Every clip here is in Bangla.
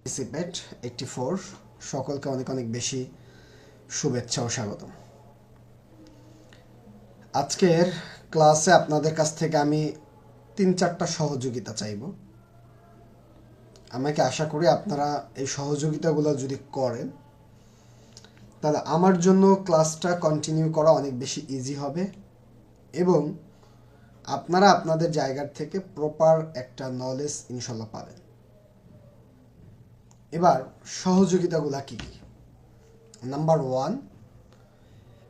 পার্টিসিপেট 84 সকলকে অনেক অনেক বেশি শুভেচ্ছা ও স্বাগতম। আজকের ক্লাসে আপনাদের কাছ থেকে আমি 3-4টা সহযোগিতা চাইব। আমাকে আশা করি আপনারা এই সহযোগিতাগুলো যদি করেন তাহলে আমার জন্য ক্লাসটা কন্টিনিউ করা অনেক বেশি ইজি হবে এবং আপনারা আপনাদের জায়গার থেকে প্রপার একটা নলেজ ইনশাল্লাহ পাবেন। এবার সহযোগিতাগুলো কি কি? নাম্বার 1,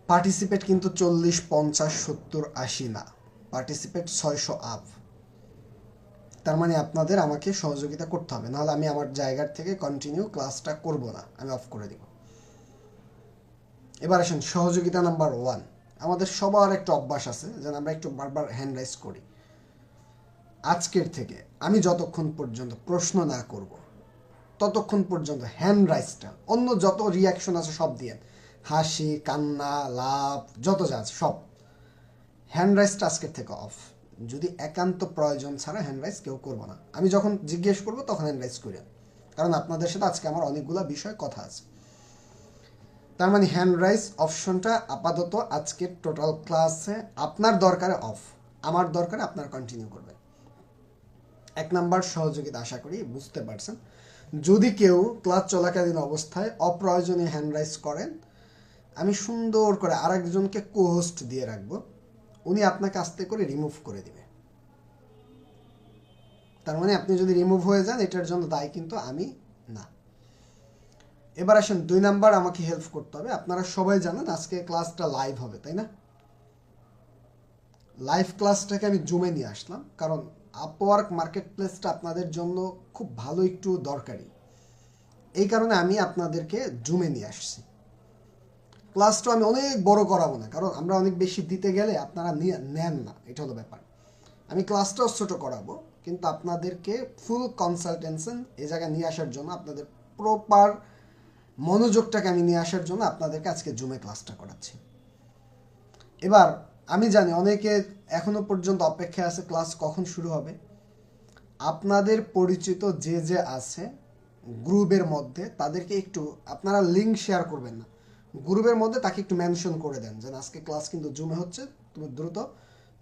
পার্টিসিপেট কিন্তু 40, 50, 70, 80 না, পার্টিসিপেট 600 আপ। তার মানে আপনাদের আমাকে সহযোগিতা করতে হবে, নাহলে আমি আমার জায়গার থেকে কন্টিনিউ ক্লাসটা করব না, আমি অফ করে দিব। এবার আসেন সহযোগিতা নাম্বার 1। আমাদের সবার একটা অভ্যাস আছে যেন আমরা একটু বারবার হ্যান্ড রাইজ করি। আজকের থেকে আমি যতক্ষণ পর্যন্ত প্রশ্ন না করব ততক্ষণ পর্যন্ত হ্যান্ড রাইজটা, অন্য যত রিয়াকশন আছে সব দিয়ে, হাসি, কান্না, লাভ, যত যা আছে সব, হ্যান্ড রাইজটা আজকের থেকে অফ। যদি একান্ত প্রয়োজন ছাড়া হ্যান্ড রাইজ কেউ করবো না। আমি যখন জিজ্ঞেস করবো তখন হ্যান্ড রাইজ করি, কারণ আপনাদের সাথে আজকে আমার অনেকগুলো বিষয় কথা আছে। তার মানে হ্যান্ড রাইজ অপশনটা আপাতত আজকের টোটাল ক্লাসে আপনার দরকারে অফ, আমার দরকারে আপনারা কন্টিনিউ করবেন। 1 নাম্বার সহযোগিতা, আশা করি বুঝতে পারছেন। যদি কেউ ক্লাস চলাকালীন অবস্থায় অপ্রয়োজনীয় হ্যান্ড রাইজ করেন, আমি সুন্দর করে আরেকজনকে কোহোস্ট দিয়ে রাখবো, উনি আপনাকে আস্তে করে রিমুভ করে দিবে। তার মানে আপনি যদি রিমুভ হয়ে যান এটার জন্য দায়ী কিন্তু আমি না। এবার আসেন 2 নাম্বার, আমাকে হেল্প করতে হবে। আপনারা সবাই জানেন আজকে ক্লাসটা লাইভ হবে, তাই না? লাইভ ক্লাসটাকে আমি জুমে নিয়ে আসলাম কারণ আপওয়ার্ক মার্কেট প্লেসটা আপনাদের জন্য খুব ভালো একটু দরকারি। এই কারণে আমি আপনাদেরকে জুমে নিয়ে আসছি। ক্লাসটা আমি অনেক বড় করাবো না, কারণ আমরা অনেক বেশি দিতে গেলে আপনারা নেন না, এটা হলো ব্যাপার। আমি ক্লাসটাও ছোটো করাবো, কিন্তু আপনাদেরকে ফুল কনসালটেন্সন এই জায়গায় নিয়ে আসার জন্য, আপনাদের প্রপার মনোযোগটাকে আমি নিয়ে আসার জন্য আপনাদেরকে আজকে জুমে ক্লাসটা করাচ্ছি। এবার আমি জানি অনেকে এখনো পর্যন্ত অপেক্ষায় আছে ক্লাস কখন শুরু হবে। আপনাদের পরিচিত যে যে আছে গ্রুপের মধ্যে তাদেরকে একটু, আপনারা লিঙ্ক শেয়ার করবেন না, গ্রুপের মধ্যে তাকে একটু মেনশন করে দেন যে আজকে ক্লাস কিন্তু জুমে হচ্ছে, তুমি দ্রুত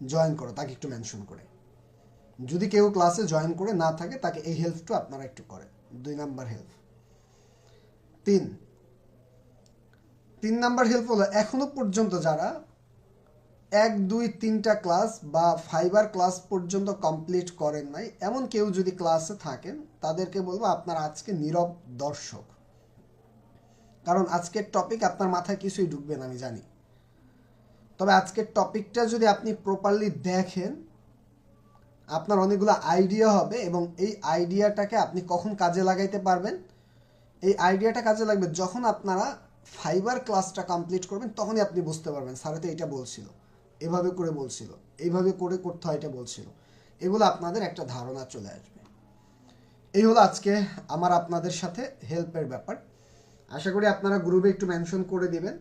জয়েন করো, তাকে একটু মেনশন করে। যদি কেউ ক্লাসে জয়েন করে না থাকে তাকে এই হেল্পটা আপনারা একটু করেন। 2 নাম্বার হেল্প। 3 নাম্বার হেল্প হলো, এখনো পর্যন্ত যারা 1, 2, 3টা ক্লাস বা ফাইবার ক্লাস পর্যন্ত কমপ্লিট করেন নাই এমন কেউ যদি ক্লাসে থাকেন, তাদেরকে বলবো আপনারা আজকে নীরব দর্শক, কারণ আজকের টপিক আপনার মাথায় কিছুই ঢুকবে না আমি জানি। তবে আজকের টপিকটা যদি আপনি প্রপারলি দেখেন আপনার অনেকগুলো আইডিয়া হবে, এবং এই আইডিয়াটাকে আপনি কখন কাজে লাগাইতে পারবেন, এই আইডিয়াটা কাজে লাগবে যখন আপনারা ফাইবার ক্লাসটা কমপ্লিট করবেন, তখনই আপনি বুঝতে পারবেন স্যারে তো এটা বলছিল, এভাবে করে বলছিল, এইভাবে করে করতে হয় এটা বলছিল, এগুলো আপনাদের একটা ধারণা চলে আসবে। এই হলো আজকে আমার আপনাদের সাথে হেল্পের ব্যাপার। আশা করি আপনারা গ্রুপে একটু মেনশন করে দিবেন।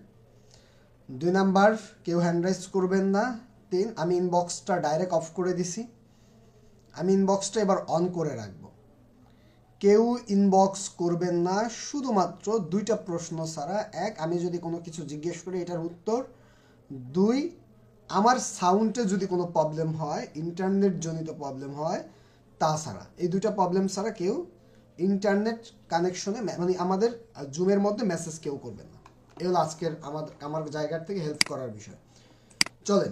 2 নাম্বার, কেউ হ্যান্ড রাইজ করবেন না। 3, আমি ইনবক্সটা ডাইরেক্ট অফ করে দিছি, আমি ইনবক্সটা এবার অন করে রাখবো। কেউ ইনবক্স করবেন না, শুধুমাত্র 2টা প্রশ্ন ছাড়া। 1, আমি যদি কোনো কিছু জিজ্ঞেস করি এটার উত্তর। 2, আমার সাউন্ডে যদি কোনো প্রবলেম হয়, ইন্টারনেট জনিত প্রবলেম হয়, তাছাড়া এই 2টা প্রবলেম ছাড়া কেউ ইন্টারনেট কানেকশনে, মানে আমাদের জুমের মধ্যে মেসেজ কেউ করবেন না। এই হলো আজকের আমার জায়গার থেকে হেল্প করার বিষয়। চলেন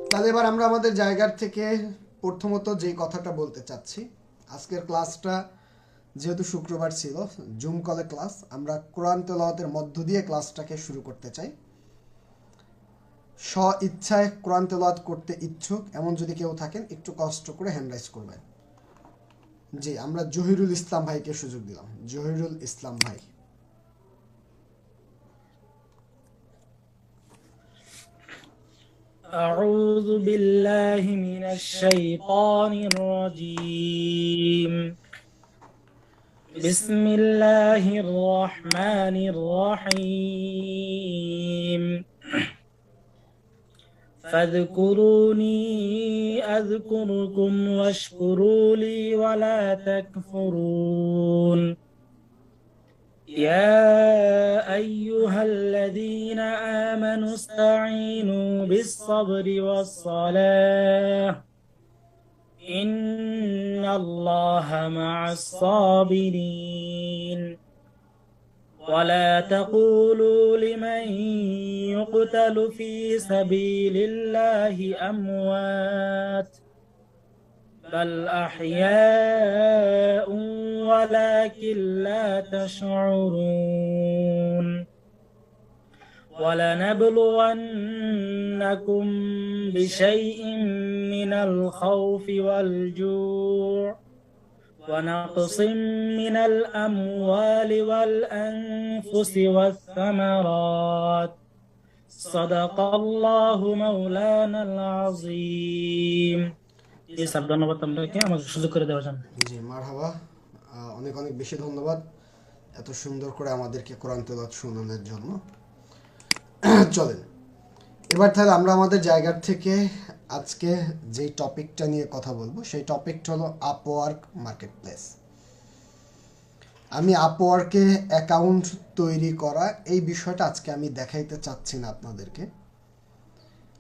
তাহলে এবার আমরা আমাদের জায়গার থেকে প্রথমত যেই কথাটা বলতে চাচ্ছি, আজকের ক্লাসটা যেহেতু শুক্রবার ছিল, জুম কলে ক্লাস, আমরা কোরআন তেলাওয়াতের মধ্য দিয়ে ক্লাসটাকে শুরু করতে চাই। স্ব ইচ্ছায় কোরআন তেলাওয়াত করতে ইচ্ছুক এমন যদি কেউ থাকেন একটু কষ্ট করে হ্যান্ড রাইজ করবেন। জি, আমরা জহিরুল ইসলাম ভাইকে সুযোগ দিলাম। জহিরুল ইসলাম ভাই। أعوذ بالله من الشيطان الرجيم. بسم الله الرحمن الرحيم. فاذكروني أذكركم واشكروا لي ولا تكفرون. يا أيها الذين آمنوا استعينوا بالصبر والصلاة إن الله مع الصابرين ولا تقولوا لمن يقتل في سبيل الله أموات بل أحياء ولكن لا تشعرون ولنبلونكم بشيء من الخوف والجوع ونقص من الأموال والأنفس والثمرات صدق الله مولانا العظيم এই স্যার ধন্যবাদ আপনাকে আমাকে সুযোগ করে দেওয়ার জন্য জি মারহাবা, অনেক অনেক বেশি ধন্যবাদ এত সুন্দর করে আমাদেরকে কোরআন তেলাওয়াত শোনানোর জন্য। চলেন এবার তাহলে আমরা আমাদের জায়গার থেকে আজকে যেই টপিকটা নিয়ে কথা বলবো সেই টপিকটা হলো আপওয়ার্ক মার্কেট প্লেস। আমি আপওয়ার্কে অ্যাকাউন্ট তৈরি করা এই বিষয়টা আজকে আমি দেখাইতে চাচ্ছি না আপনাদেরকে,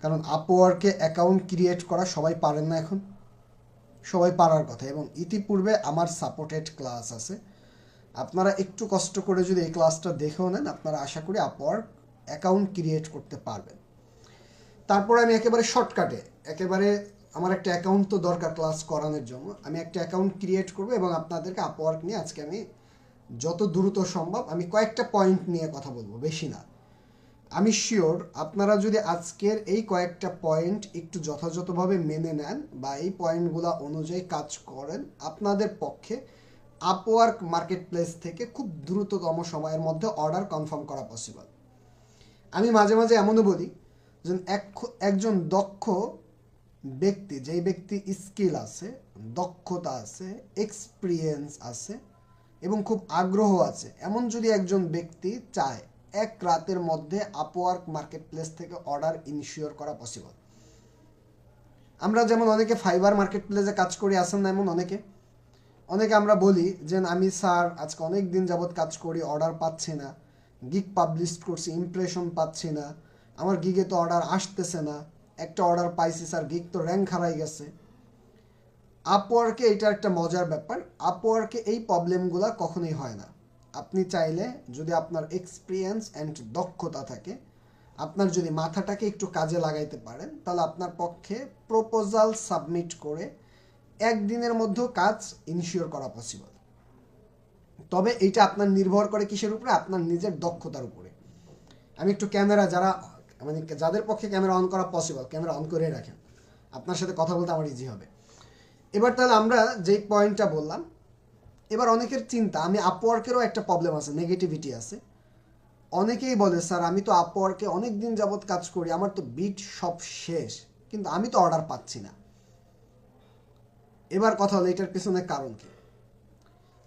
কারণ আপওয়ার্কে অ্যাকাউন্ট ক্রিয়েট করা সবাই পারেন না, এখন সবাই পারার কথা, এবং ইতিপূর্বে আমার সাপোর্টেড ক্লাস আছে। আপনারা একটু কষ্ট করে যদি এই ক্লাসটা দেখেও নেন, আপনারা আশা করি আপওয়ার্ক অ্যাকাউন্ট ক্রিয়েট করতে পারবেন। তারপরে আমি একেবারে শর্টকাটে, একেবারে আমার একটা অ্যাকাউন্ট তো দরকার ক্লাস করানোর জন্য, আমি একটা অ্যাকাউন্ট ক্রিয়েট করব এবং আপনাদেরকে আপওয়ার্ক নিয়ে আজকে আমি যত দ্রুত সম্ভব আমি কয়েকটা পয়েন্ট নিয়ে কথা বলবো, বেশি না। আমি শিওর আপনারা যদি আজকের এই কয়েকটা পয়েন্ট একটু যথাযথভাবে মেনে নেন বা এই পয়েন্টগুলো অনুযায়ী কাজ করেন, আপনাদের পক্ষে আপওয়ার্ক মার্কেট প্লেস থেকে খুব দ্রুততম সময়ের মধ্যে অর্ডার কনফার্ম করা পসিবল। আমি মাঝে মাঝে এমনও বলি যে একজন দক্ষ ব্যক্তি, যেই ব্যক্তি স্কিল আছে, দক্ষতা আছে, এক্সপিরিয়েন্স আছে এবং খুব আগ্রহ আছে, এমন যদি একজন ব্যক্তি চায়, এক রাতের মধ্যে আপওয়ার্ক মার্কেট প্লেস থেকে অর্ডার ইনিশিওর করা পসিবল। আমরা যেমন অনেকে ফাইবার মার্কেট প্লেসে কাজ করি, আসেন না এমন অনেকে আমরা বলি যে আমি স্যার আজকে অনেক দিন যাবৎ কাজ করি, অর্ডার পাচ্ছি না, গিগ পাবলিশ করছি, ইমপ্রেশন পাচ্ছি না, আমার গিগে তো অর্ডার আসতেছে না, একটা অর্ডার পাইছি স্যার, গিগ তো র্যাঙ্ক হারাই গেছে। আপওয়ার্কে এটা একটা মজার ব্যাপার, আপওয়ার্কে এই প্রবলেমগুলো কখনোই হয় না। আপনি চাইলে যদি আপনার এক্সপিরিয়েন্স অ্যান্ড দক্ষতা থাকে, আপনার যদি মাথাটাকে একটু কাজে লাগাইতে পারেন, তাহলে আপনার পক্ষে প্রপোজাল সাবমিট করে একদিনের মধ্যেও কাজ ইনশিওর করা পসিবল। তবে এইটা আপনার নির্ভর করে কিসের উপরে? আপনার নিজের দক্ষতার উপরে। আমি একটু ক্যামেরা যাদের পক্ষে ক্যামেরা অন করা পসিবল, ক্যামেরা অন করে রাখেন, আপনার সাথে কথা বলতে আমার ইজি হবে। এবার তাহলে আমরা যেই পয়েন্টটা বললাম, এবার অনেকের চিন্তা, আমি আপওয়ার্কেরও একটা প্রবলেম আছে, নেগেটিভিটি আছে। অনেকেই বলে স্যার আমি তো আপওয়ার্কে অনেক দিন যাবৎ কাজ করি, আমার তো বিট সব শেষ, কিন্তু আমি তো অর্ডার পাচ্ছি না। এবার কথা হলো এটার পেছনে কারণ কি?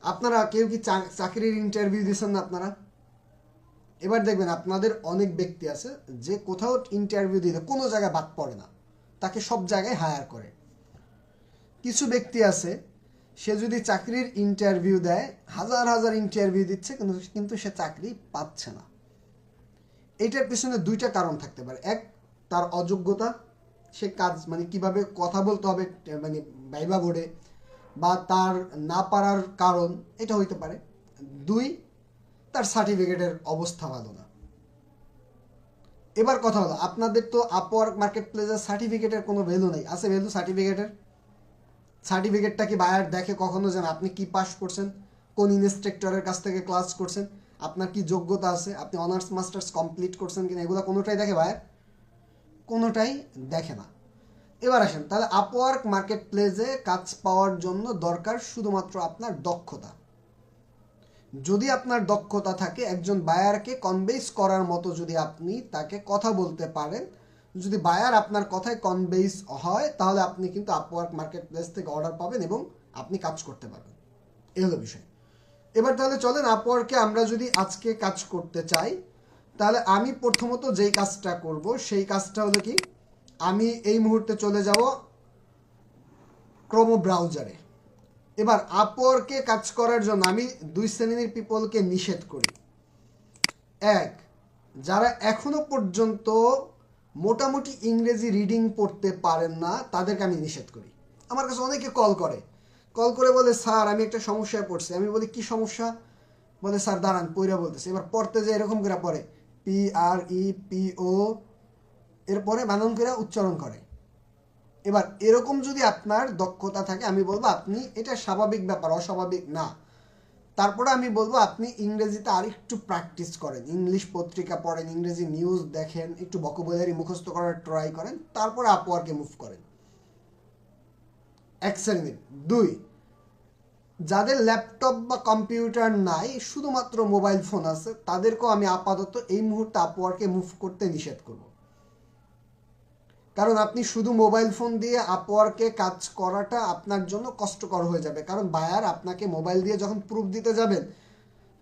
আপনারা কেউ কি চাকরির ইন্টারভিউ দিয়েছেন না আপনারা? এবার দেখবেন আপনাদের অনেক ব্যক্তি আছে যে কোথাও ইন্টারভিউ দিতে কোনো জায়গায় বাদ পড়ে না, তাকে সব জায়গায় হায়ার করে। কিছু ব্যক্তি আছে সে যদি চাকরির ইন্টারভিউ দেয়, হাজার হাজার ইন্টারভিউ দিচ্ছে, কিন্তু সে চাকরি পাচ্ছে না। এইটার পেছনে দুইটা কারণ থাকতে পারে। এক, তার অযোগ্যতা, সে কাজ কিভাবে কথা বলতে হবে ভাইবা বোর্ডে, বা তার না পারার কারণ, এটা হইতে পারে। দুই, তার সার্টিফিকেটের অবস্থা ভালো না। এবার কথা হলো, আপনাদের তো আপওয়ার্ক মার্কেট প্লেসের সার্টিফিকেটের কোনো ভ্যালু নেই, আছে ভ্যালু সার্টিফিকেটের? সার্টিফিকেটটা কি বায়ার দেখে কখনো যেন আপনি কি পাস করছেন, কোন ইনস্ট্রাক্টরের কাছ থেকে ক্লাস করছেন, আপনার কি যোগ্যতা আছে, আপনি অনার্স মাস্টার্স কমপ্লিট করছেন কিনা, এগুলো কোনোটাই দেখে বায়ার? কোনোটাই দেখে না। এবার আসেন, তাহলে আপওয়ার্ক মার্কেট প্লেসে কাজ পাওয়ার জন্য দরকার শুধুমাত্র আপনার দক্ষতা। যদি আপনার দক্ষতা থাকে, একজন বায়ারকে কনভিন্স করার মতো যদি আপনি তাকে কথা বলতে পারেন, যদি বায়ার আপনার কথায় কনভিন্স হয়, তাহলে আপনি কিন্তু আপওয়ার্ক মার্কেট প্লেস থেকে অর্ডার পাবেন এবং আপনি কাজ করতে পারবেন। এই হলো বিষয়। এবার তাহলে চলেন, আপওয়ার্কে আমরা যদি আজকে কাজ করতে চাই, তাহলে আমি প্রথমত যেই কাজটা করব সেই কাজটা হলো কি, আমি এই মুহূর্তে চলে যাব ক্রোম ব্রাউজারে। এবার আপওয়ার্কে কাজ করার জন্য আমি দুই শ্রেণীর পিপলকে নিষেধ করি। এক, যারা এখনো পর্যন্ত মোটামুটি ইংরেজি রিডিং পড়তে পারেন না তাদেরকে আমি নিষেধ করি। আমার কাছে অনেকে কল করে বলে স্যার আমি একটা সমস্যায় পড়ছি। আমি বলি কি সমস্যা? বলে স্যার দাঁড়ান পইরা বলতেছে। এবার পড়তে যে এরকম করে পড়ে PREPO, এরপরে বানান করে উচ্চারণ করে। এবার এরকম যদি আপনার দক্ষতা থাকে আমি বলবো আপনি, এটা স্বাভাবিক ব্যাপার, অস্বাভাবিক না। তারপরে আমি বলবো আপনি ইংরেজিতে আর একটু প্র্যাকটিস করেন, ইংলিশ পত্রিকা পড়েন, ইংরেজি নিউজ দেখেন, একটু ভোকাবুলারি মুখস্থ করার ট্রাই করেন, তারপরে আপওয়ার্কে মুভ করেন। এক সেকেন্ড। দুই, যাদের ল্যাপটপ বা কম্পিউটার নাই, শুধুমাত্র মোবাইল ফোন আছে, তাদেরকেও আমি আপাতত এই মুহূর্তে আপওয়ার্কে মুভ করতে নিষেধ করব। কারণ আপনি শুধু মোবাইল ফোন দিয়ে আপওয়ার্কে কাজ করাটা আপনার জন্য কষ্টকর হয়ে যাবে। কারণ বায়ার আপনাকে মোবাইল দিয়ে যখন প্রুফ দিতে যাবেন,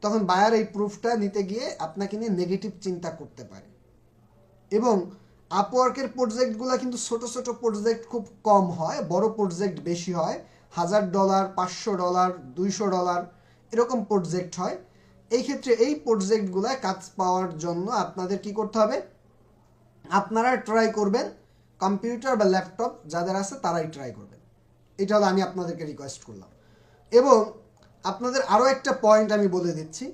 তখন বায়ার এই প্রুফটা নিতে গিয়ে আপনাকে নিয়ে নেগেটিভ চিন্তা করতে পারে। এবং আপওয়ার্কের প্রজেক্টগুলো কিন্তু ছোট ছোট প্রজেক্ট খুব কম হয়, বড় প্রজেক্ট বেশি হয়। $1000, $500, $200 এরকম প্রজেক্ট হয়। এই ক্ষেত্রে এই প্রজেক্টগুলোয় কাজ পাওয়ার জন্য আপনাদের কি করতে হবে? আপনারা ট্রাই করবেন, কম্পিউটার বা ল্যাপটপ যাদের আছে তারাই ট্রাই করবেন। এটা হলো আমি আপনাদেরকে রিকোয়েস্ট করলাম। এবং আপনাদের আরও একটা পয়েন্ট আমি বলে দিচ্ছি,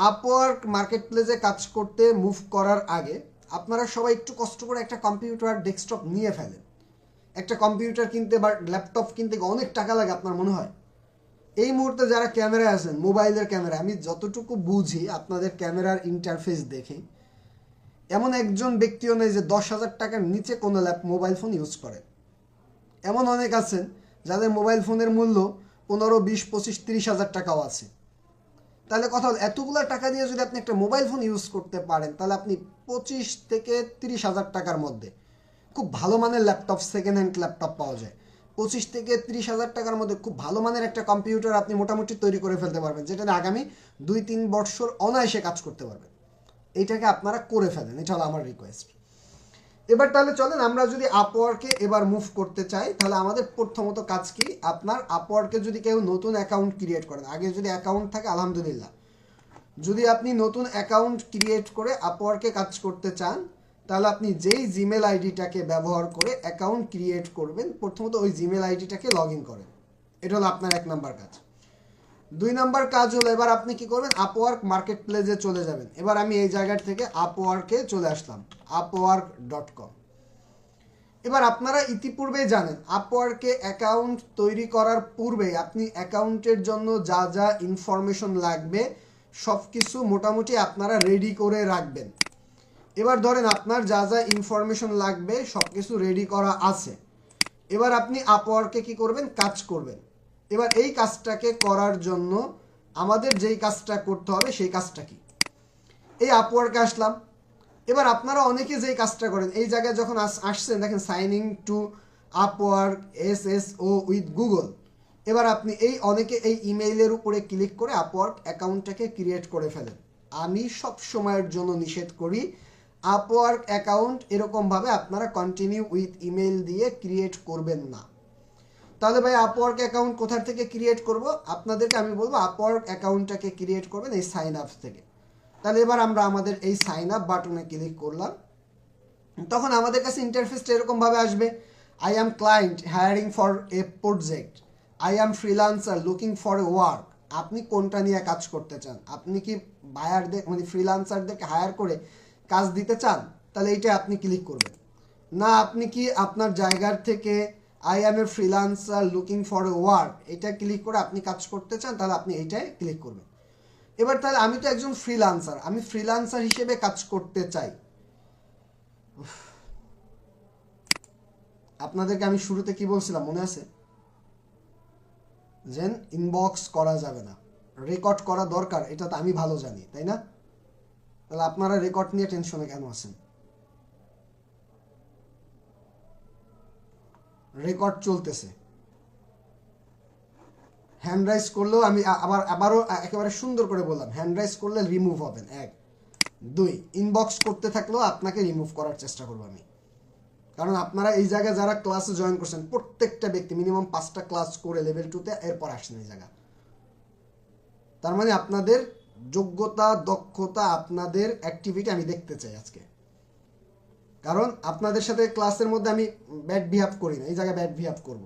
আপওয়ার্ক মার্কেট প্লেসে কাজ করতে মুভ করার আগে আপনারা সবাই একটু কষ্ট করে একটা কম্পিউটার ডেস্কটপ নিয়ে ফেলেন। একটা কম্পিউটার কিনতে বা ল্যাপটপ কিনতে অনেক টাকা লাগে আপনার মনে হয়? এই মুহূর্তে যারা ক্যামেরায় আছেন, মোবাইলের ক্যামেরা, আমি যতটুকু বুঝি আপনাদের ক্যামেরার ইন্টারফেস দেখে এমন একজন ব্যক্তিও নেই যে 10,000 টাকার নিচে কোনো মোবাইল ফোন ইউজ করে। এমন অনেক আছেন যাদের মোবাইল ফোনের মূল্য 15, 20, 25, 30,000 টাকাও আছে। তাহলে কথা হল, এতগুলো টাকা দিয়ে যদি আপনি একটা মোবাইল ফোন ইউজ করতে পারেন, তাহলে আপনি 25 থেকে 30,000 টাকার মধ্যে খুব ভালো মানের ল্যাপটপ, সেকেন্ড হ্যান্ড ল্যাপটপ পাওয়া যায়। 25 থেকে 30,000 টাকার মধ্যে খুব ভালো মানের একটা কম্পিউটার আপনি মোটামুটি তৈরি করে ফেলতে পারবেন, যেটা আগামী 2-3 বছর অনায়াসে কাজ করতে পারবেন। এইটাকে আপনারা করে ফেলেন, এটা হলো আমার রিকোয়েস্ট। এবার তাহলে চলেন আমরা যদি আপওয়ার্কে এবার মুভ করতে চাই, তাহলে আমাদের প্রথমত কাজ কি? আপনার আপওয়ার্কে যদি কেউ নতুন অ্যাকাউন্ট ক্রিয়েট করেন, আগে যদি অ্যাকাউন্ট থাকে আলহামদুলিল্লাহ, যদি আপনি নতুন অ্যাকাউন্ট ক্রিয়েট করে আপওয়ার্কে কাজ করতে চান, তাহলে আপনি যেই জিমেল আইডিটাকে ব্যবহার করে অ্যাকাউন্ট ক্রিয়েট করবেন, প্রথমত ওই জিমেল আইডিটাকে লগ ইন করেন। এটা হলো আপনার 1 নাম্বার কাজ। 2 নাম্বার কাজ হলো এবার আপনি কি করবেন? আপওয়ার্ক মার্কেট প্লেসে চলে যাবেন। এবার আমি এই জায়গার থেকে আপওয়ার্কে চলে আসলাম, upwork.com। এবার আপনারা ইতিপূর্বেই জানেন আপওয়ার্কে অ্যাকাউন্ট তৈরি করার পূর্বে আপনি অ্যাকাউন্টের জন্য যা যা ইনফরমেশন লাগবে সব কিছু মোটামুটি আপনারা রেডি করে রাখবেন। এবার ধরেন আপনার যা যা ইনফরমেশন লাগবে সব কিছু রেডি করা আছে। এবার আপনি আপওয়ার্কে কি করবেন? কাজ করবেন। এবার এই কাজটাকে করার জন্য আমাদের যেই কাজটা করতে হবে সেই কাজটা কি? এই আপওয়ার্কে আসলাম। এবার আপনারা অনেকে যেই কাজটা করেন, এই জায়গায় যখন আসছেন দেখেন sign in to Upwork SSO with Google. এবার আপনি অনেকে এই ইমেইলের উপরে ক্লিক করে আপওয়ার্ক অ্যাকাউন্টটাকে ক্রিয়েট করে ফেলেন। আমি সব সময়ের জন্য নিষেধ করি আপওয়ার্ক অ্যাকাউন্ট এরকমভাবে আপনারা কন্টিনিউ উইথ ইমেইল দিয়ে ক্রিয়েট করবেন না। তাহলে ভাই আপওয়ার্ক অ্যাকাউন্ট কোথা থেকে ক্রিয়েট করব? আপনাদেরকে আমি বলবো আপওয়ার্ক অ্যাকাউন্টটাকে ক্রিয়েট করবেন এই সাইন আপ থেকে। তাহলে এবার আমরা আমাদের এই সাইন আপ বাটনে ক্লিক করলাম, তখন আমাদের কাছে ইন্টারফেসটা এরকমভাবে আসবে, I am client hiring for a project, I am freelancer looking for a work. আপনি কোনটা নিয়ে কাজ করতে চান? আপনি কি বায়ারদের মানে ফ্রিল্যান্সারদেরকে হায়ার করে কাজ দিতে চান? তাহলে এইটা আপনি ক্লিক করবেন। না আপনি কি আপনার জায়গার থেকে I am a freelancer looking for a work এটা ক্লিক করে আপনি কাজ করতে চান, তাহলে আপনি এইটাই ক্লিক করবেন। এবার তাহলে আমি তো একজন ফ্রিল্যান্সার, আমি ফ্রিল্যান্সার হিসেবে কাজ করতে চাই। আপনাদেরকে আমি শুরুতে কি বলছিলাম মনে আছে? যেন ইনবক্স করা যাবে না, রেকর্ড করা দরকার, এটা তো আমি ভালো জানি, তাই না? তাহলে আপনারা রেকর্ড নিয়ে টেনশনে কেন আছেন? রেকর্ড চলতেছে। হ্যান্ড রাইজ করলেও আমি আবারও একেবারে সুন্দর করে বললাম, হ্যান্ড রাইজ করলে রিমুভ হবেন। 1, 2 ইনবক্স করতে থাকলেও আপনাকে রিমুভ করার চেষ্টা করবো আমি। কারণ আপনারা এই জায়গায় যারা ক্লাসে জয়েন করছেন প্রত্যেকটা ব্যক্তি মিনিমাম 5টা ক্লাস করে লেভেল 2-তে এরপর আসছেন এই জায়গা। তার মানে আপনাদের যোগ্যতা, দক্ষতা, আপনাদের অ্যাক্টিভিটি আমি দেখতে চাই আজকে। কারণ আপনাদের সাথে ক্লাসের মধ্যে আমি ব্যাড বিহেভ করি না, এই জায়গায় ব্যাড বিহেভ করব।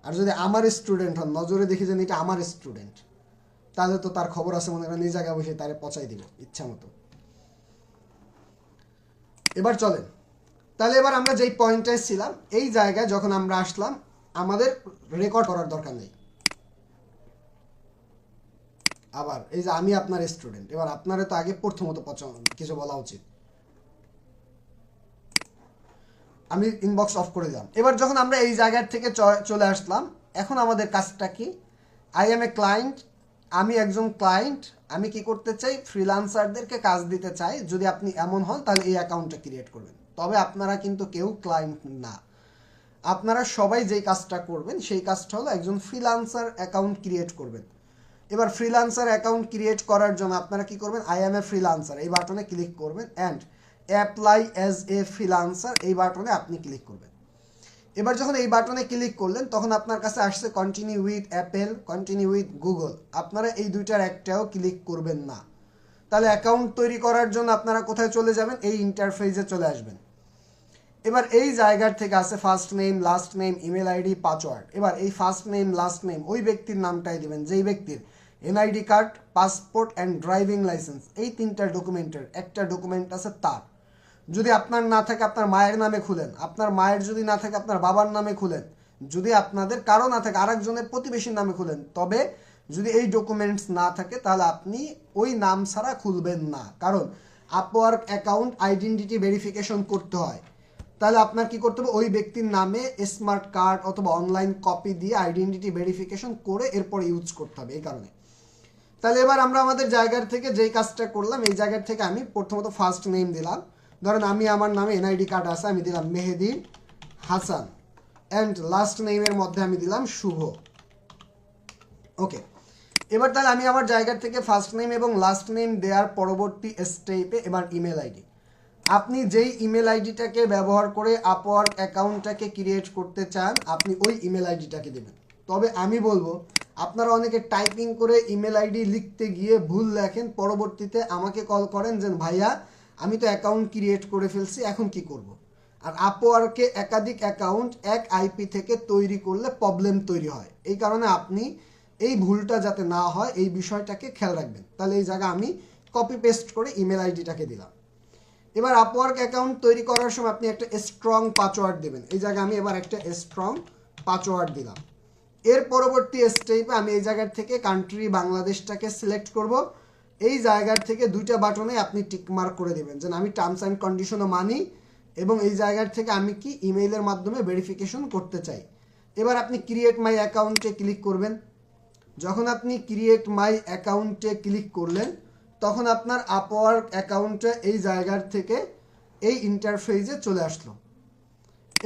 আর যদি আমার স্টুডেন্ট হন, নজরে দেখি যে এটা আমার স্টুডেন্ট, তাহলে তো তার খবর আছে, মনে করেন এই জায়গায় বসে তারে পচাই দিব ইচ্ছা মতো। এবার চলেন, তাহলে এবার আমরা যেই পয়েন্টে ছিলাম, এই জায়গায় যখন আমরা আসলাম, আমাদের রেকর্ড করার দরকার নেই। আবার এই যে আমি আপনার স্টুডেন্ট, এবার আপনারা তো আগে প্রথমত কিছু বলা উচিত। আমি ইনবক্স অফ করে দিলাম। এবার যখন আমরা এই জায়গার থেকে চলে আসলাম, এখন আমাদের কাজটা কি? আই এম এ ক্লায়েন্ট, আমি একজন ক্লায়েন্ট, আমি কি করতে চাই? ফ্রিল্যান্সারদেরকে কাজ দিতে চাই। যদি আপনি এমন হন তাহলে এই অ্যাকাউন্টটা ক্রিয়েট করবেন। তবে আপনারা কিন্তু কেউ ক্লায়েন্ট না, আপনারা সবাই যেই কাজটা করবেন সেই কাজটা হলো একজন ফ্রিল্যান্সার অ্যাকাউন্ট ক্রিয়েট করবেন। এবার ফ্রিল্যান্সার অ্যাকাউন্ট ক্রিয়েট করার জন্য আপনারা কি করবেন? আই এম এ ফ্রিল্যান্সার এই বাটনে ক্লিক করবেন and apply as a freelancer এই বাটনে আপনি ক্লিক করবেন। এবার যখন এই বাটনে ক্লিক করলেন তখন আপনার কাছে আসছে continue with Apple, continue with Google. আপনারা এই দুইটার একটাও ক্লিক করবেন না। তাহলে অ্যাকাউন্ট তৈরি করার জন্য আপনারা কোথায় চলে যাবেন? এই ইন্টারফেসে চলে আসবেন। এবার এই জায়গার থেকে আছে first name, last name, email ID, password. এবার এই ফার্স্ট নেম, লাস্ট নেম ওই ব্যক্তির নামটাই দিবেন যেই ব্যক্তির NID card, passport and driving licence এই তিনটা ডকুমেন্টের একটা ডকুমেন্ট আছে তার। যদি আপনার না থাকে আপনার মায়ের নামে খুলেন, আপনার মায়ের যদি না থাকে আপনার বাবার নামে খুলেন, যদি আপনাদের কারো না থাকে আরেকজনের প্রতিবেশীর নামে খুলেন। তবে যদি এই ডকুমেন্টস না থাকে তাহলে আপনি ওই নাম ছাড়া খুলবেন না। কারণ আপওয়ার্ক অ্যাকাউন্ট আইডেন্টিটি ভেরিফিকেশন করতে হয়। তাহলে আপনার কি করতে হবে? ওই ব্যক্তির নামে স্মার্ট কার্ড অথবা অনলাইন কপি দিয়ে আইডেন্টিটি ভেরিফিকেশন করে এরপর ইউজ করতে হবে। এই কারণে তাহলে এবার আমরা আমাদের জায়গার থেকে যেই কাজটা করলাম, এই জায়গার থেকে আমি প্রথমত ফার্স্ট নেম দিলাম। ধরেন আমি আমার নামে এনআইডি কার্ড আছে, আমি দিলাম মেহেদি হাসান অ্যান্ড লাস্ট নেমের মধ্যে আমি দিলাম শুভ। ওকে, এবার তাহলে আমি আমার জায়গার থেকে ফার্স্ট নেম এবং লাস্ট নেম দেওয়ার পরবর্তী স্টেপে এবার ইমেল আইডি। আপনি যেই ইমেল আইডিটাকে ব্যবহার করে আপওয়ার্ক অ্যাকাউন্টটাকে ক্রিয়েট করতে চান আপনি ওই ইমেল আইডিটাকে দেবেন। তবে আমি বলবো আপনারা অনেকে টাইপিং করে ইমেল আইডি লিখতে গিয়ে ভুল লেখেন, পরবর্তীতে আমাকে কল করেন যে ভাইয়া আমি তো অ্যাকাউন্ট ক্রিয়েট করে ফেলছি, এখন কি করব। আর আপওয়ার্কে একাধিক অ্যাকাউন্ট এক আইপি থেকে তৈরি করলে প্রবলেম তৈরি হয়। এই কারণে আপনি এই ভুলটা যাতে না হয় এই বিষয়টাকে খেয়াল রাখবেন। তাহলে এই জায়গায় আমি কপি পেস্ট করে ইমেল আইডিটাকে দিলাম। এবার আপওয়ার্ক অ্যাকাউন্ট তৈরি করার সময় আপনি একটা স্ট্রং পাসওয়ার্ড দেবেন। এই জায়গায় আমি এবার একটা স্ট্রং পাসওয়ার্ড দিলাম। এর পরবর্তী স্টেপে আমি এই জায়গার থেকে কান্ট্রি বাংলাদেশটাকে সিলেক্ট করব। এই জায়গার থেকে দুইটা বাটনে আপনি টিকমার্ক করে দেবেন যে আমি টার্মস অ্যান্ড কন্ডিশনও মানি এবং এই জায়গার থেকে আমি কি ইমেইলের মাধ্যমে ভেরিফিকেশন করতে চাই। এবার আপনি ক্রিয়েট মাই অ্যাকাউন্টে ক্লিক করবেন। যখন আপনি ক্রিয়েট মাই অ্যাকাউন্টে ক্লিক করলেন তখন আপনার আপওয়ার্ক অ্যাকাউন্টে এই জায়গার থেকে এই ইন্টারফেসে চলে আসলো।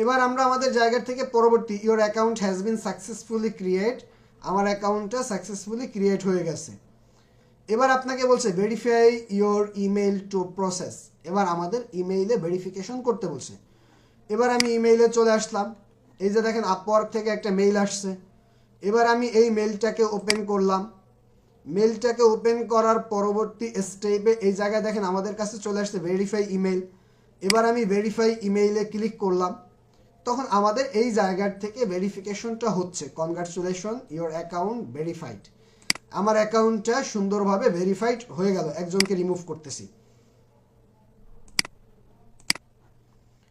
এবার আমরা আমাদের জায়গার থেকে পরবর্তী your account has been successfully create, আমার অ্যাকাউন্টটা সাকসেসফুলি ক্রিয়েট হয়ে গেছে। এবার আপনাকে বলছে verify your email to process. এবার আমাদের ইমেইলে ভেরিফিকেশন করতে বলছে। এবার আমি ইমেইলে চলে আসলাম। এই যে দেখেন আপওয়ার্ক থেকে একটা মেইল আসছে। এবার আমি এই মেইলটাকে ওপেন করলাম। মেইলটাকে ওপেন করার পরবর্তী স্টেপে এই জায়গায় দেখেন আমাদের কাছে চলে আসছে ভেরিফাই ইমেইল। এবার আমি ভেরিফাই ইমেইলে ক্লিক করলাম। তখন আমাদের এই জায়গার থেকে ভেরিফিকেশনটা হচ্ছে। Congratulation your account verified. আমার অ্যাকাউন্টটা সুন্দরভাবে ভেরিফাইড হয়ে গেল। একজনকে রিমুভ করতেছি।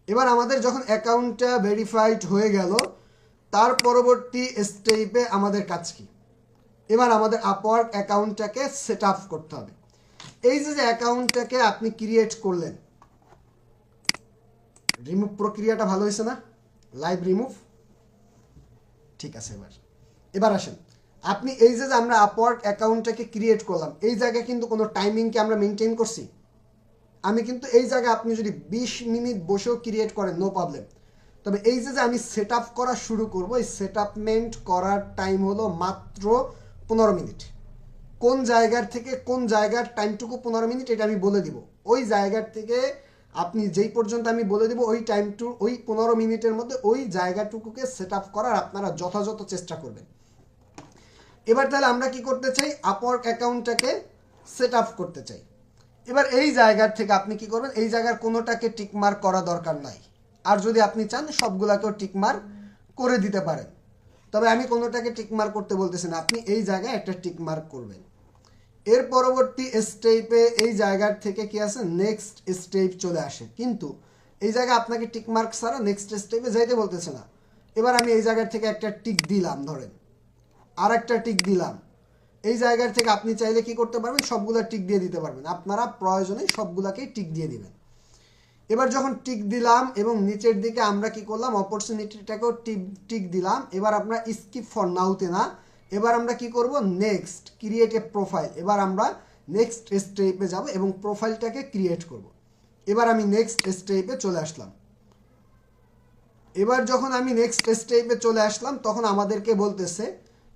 এবার আমাদের যখন অ্যাকাউন্টটা ভেরিফাইড হয়ে গেল তার পরবর্তী স্টেপে আমাদের কাজ কি? এবার আমাদের আপওয়ার্ক অ্যাকাউন্টটাকে সেট আপ করতে হবে। এই যে অ্যাকাউন্টটাকে আপনি ক্রিয়েট করলেন, রিমুভ প্রক্রিয়াটা ভালো হয়েছে না? লাইভ রিমুভ ঠিক আছে। এবার আসেন, আপনি এই যে আমরা আপওয়ার্ক অ্যাকাউন্টটাকে ক্রিয়েট করলাম এই জায়গায় কিন্তু কোনো টাইমিংকে আমরা মেনটেন করছি। আমি কিন্তু এই জায়গায় আপনি যদি 20 মিনিট বসেও ক্রিয়েট করেন নো প্রবলেম। তবে এই যে আমি সেট আপ করা শুরু করব এই সেট আপমেন্ট করার টাইম হলো মাত্র 15 মিনিট। কোন জায়গার থেকে কোন জায়গার টাইমটুকু 15 মিনিট এটা আমি বলে দিব। ওই জায়গার থেকে আপনি যেই পর্যন্ত আমি বলে দিব ওই টাইমটু ওই 15 মিনিটের মধ্যে ওই জায়গাটুকুকে সেট আপ করার আপনারা যথাযথ চেষ্টা করবেন। এবার তাহলে আমরা কি করতে চাই? আপওয়ার্ক অ্যাকাউন্টটাকে সেট আপ করতে চাই। এবার এই জায়গার থেকে আপনি কি করবেন, এই জায়গার কোনোটাকে টিকমার্ক করা দরকার নাই। আর যদি আপনি চান সবগুলাকেও টিকমার্ক করে দিতে পারেন, তবে আমি কোনোটাকে টিকমার্ক করতে বলতেছি না, আপনি এই জায়গায় একটা টিকমার্ক করবেন। এর পরবর্তী স্টেপে এই জায়গার থেকে কি আছে, নেক্সট স্টেপ চলে আসে, কিন্তু এই জায়গায় আপনাকে টিকমার্ক ছাড়া নেক্সট স্টেপে যাইতে বলতেছে না। এবার আমি এই জায়গার থেকে একটা টিক দিলাম, ধরেন আর একটা টিক দিলাম। এই জায়গার থেকে আপনি চাইলে কি করতে পারবেন, সবগুলা টিক দিয়ে দিতে পারবেন, আপনারা প্রয়োজনে সবগুলাকেই টিক দিয়ে দিবেন। এবার যখন টিক দিলাম এবং নিচের দিকে আমরা কি করলাম, অপরচুনিটিটাকেও টিক দিলাম। এবার আমরা স্কিপ ফর নাউতে না, এবার আমরা কি করব, নেক্সট ক্রিয়েট এ প্রোফাইল। এবার আমরা নেক্সট স্টেপে যাব এবং প্রোফাইলটাকে ক্রিয়েট করব। এবার আমি নেক্সট স্টেপে চলে আসলাম। এবার যখন আমি নেক্সট স্টেপে চলে আসলাম তখন আমাদেরকে বলতেছে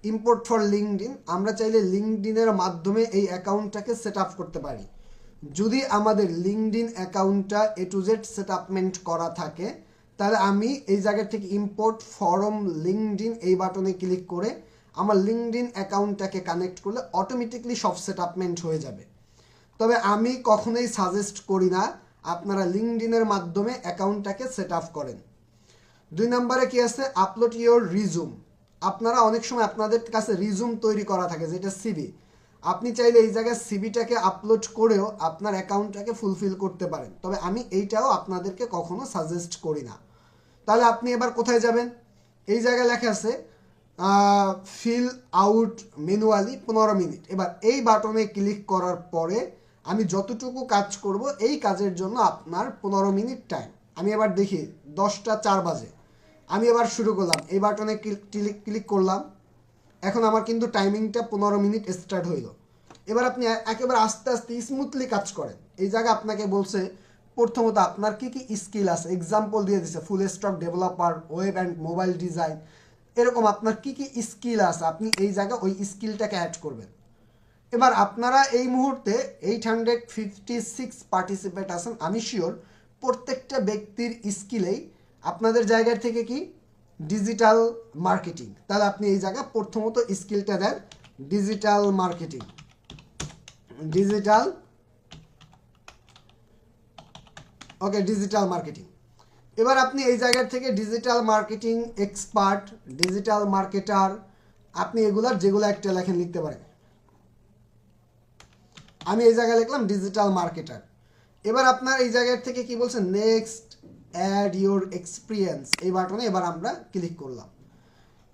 ইম্পোর্ট ফর লিঙ্কডইন। আমরা চাইলে লিঙ্কডইনের মাধ্যমে এই অ্যাকাউন্টটাকে সেট আপ করতে পারি। যদি আমাদের লিঙ্কডইন অ্যাকাউন্টটা এ টু জেড সেট আপমেন্ট করা থাকে, তাহলে আমি এই জায়গা থেকে ইম্পোর্ট ফরম লিঙ্কডইন এই বাটনে ক্লিক করে আমার লিঙ্কডইন অ্যাকাউন্টটাকে কানেক্ট করলে অটোমেটিকলি সব সেট আপমেন্ট হয়ে যাবে। তবে আমি কখনোই সাজেস্ট করি না আপনারা লিঙ্কডইনের মাধ্যমে অ্যাকাউন্টটাকে সেট আপ করেন। 2 নম্বরে কি আছে, আপলোড ইওর রিজুম। আপনারা অনেক সময় আপনাদের কাছে রিজুম তৈরি করা থাকে যেটা সিভি, আপনি চাইলে এই জায়গায় সিভিটাকে আপলোড করেও আপনার অ্যাকাউন্টটাকে ফুলফিল করতে পারেন, তবে আমি এইটাও আপনাদেরকে কখনো সাজেস্ট করি না। তাহলে আপনি এবার কোথায় যাবেন, এই জায়গায় লেখা আছে ফিল আউট ম্যানুয়ালি 15 মিনিট। এবার এই বাটনে ক্লিক করার পরে আমি যতটুকু কাজ করব এই কাজের জন্য আপনার 15 মিনিট টাইম। আমি এবার দেখি 10টা 4 বাজে, আমি এবার শুরু করলাম, এই বাটনে ক্লিক করলাম। এখন আমার কিন্তু টাইমিংটা 15 মিনিট স্টার্ট হইল। এবার আপনি একেবারে আস্তে আস্তে স্মুথলি কাজ করেন। এই জায়গায় আপনাকে বলছে প্রথমত আপনার কি কি স্কিল আছে, এক্সাম্পল দিয়ে দিচ্ছে full stack developer, web and mobile design, এরকম আপনার কি কি স্কিল আছে আপনি এই জায়গায় ওই স্কিলটাকে অ্যাড করবেন। এবার আপনারা এই মুহূর্তে 856 পার্টিসিপেট আছেন, আমি শিওর প্রত্যেকটা ব্যক্তির স্কিলেই আপনাদের জায়গার থেকে কি ডিজিটাল মার্কেটিং। তাহলে আপনি এই জায়গায় প্রথমত স্কিলটা দেন digital marketing, digital digital marketing. এবার আপনি এই জায়গার থেকে digital marketing expert, digital marketer, আপনি এগুলার যেগুলো একটা লেখেন লিখতে পারেন। আমি এই জায়গায় লিখলাম ডিজিটাল মার্কেটার। এবার আপনার এই জায়গার থেকে কি বলছে, নেক্সট অ্যাড ইউর এক্সপিরিয়েন্স, এই বাটনে এবার আমরা ক্লিক করলাম।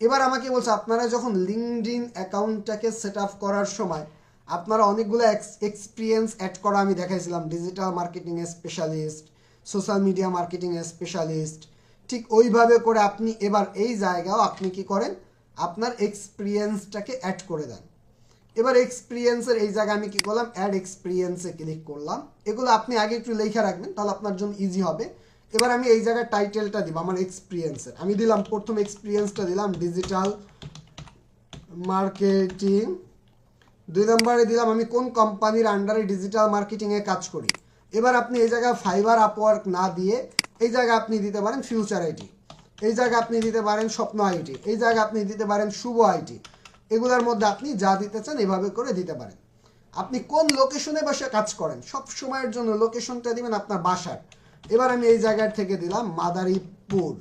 এবার আমাকে বলছে আপনারা যখন লিঙ্কডইন অ্যাকাউন্টটাকে সেট আপ করার সময় আপনারা অনেকগুলো এক্সপিরিয়েন্স অ্যাড করা আমি দেখাইছিলাম, digital marketing specialist, social media marketing specialist, ঠিক ওইভাবে করে আপনি এবার এই জায়গাও আপনি কি করেন, আপনার এক্সপিরিয়েন্সটাকে অ্যাড করে দেন। এবার এক্সপিরিয়েন্সের এই জায়গায় আমি কি করলাম, অ্যাড এক্সপিরিয়েন্সে ক্লিক করলাম। এগুলো আপনি আগে একটু লেখা রাখবেন, তাহলে আপনার জন্য ইজি হবে। এবার আমি এই জায়গায় টাইটেলটা দিব আমার এক্সপিরিয়েন্সের, আমি দিলাম প্রথম এক্সপিরিয়েন্সটা দিলাম ডিজিটাল মার্কেটিং। 2 নম্বরে দিলাম আমি কোন কোম্পানির আন্ডারে ডিজিটাল মার্কেটিংয়ে কাজ করি। এবার আপনি এই জায়গায় ফাইবার আপওয়ার্ক না দিয়ে এই জায়গায় আপনি দিতে পারেন ফিউচার আইটি, এই জায়গায় আপনি দিতে পারেন স্বপ্ন আইটি, এই জায়গায় আপনি দিতে পারেন শুভ আইটি। এগুলোর মধ্যে আপনি যা দিতে চান এভাবে করে দিতে পারেন। আপনি কোন লোকেশনে বসে কাজ করেন সব সময়ের জন্য লোকেশনটা দিবেন আপনার বাসার। এবার আমি এই জায়গার থেকে দিলাম মাদারীপুর।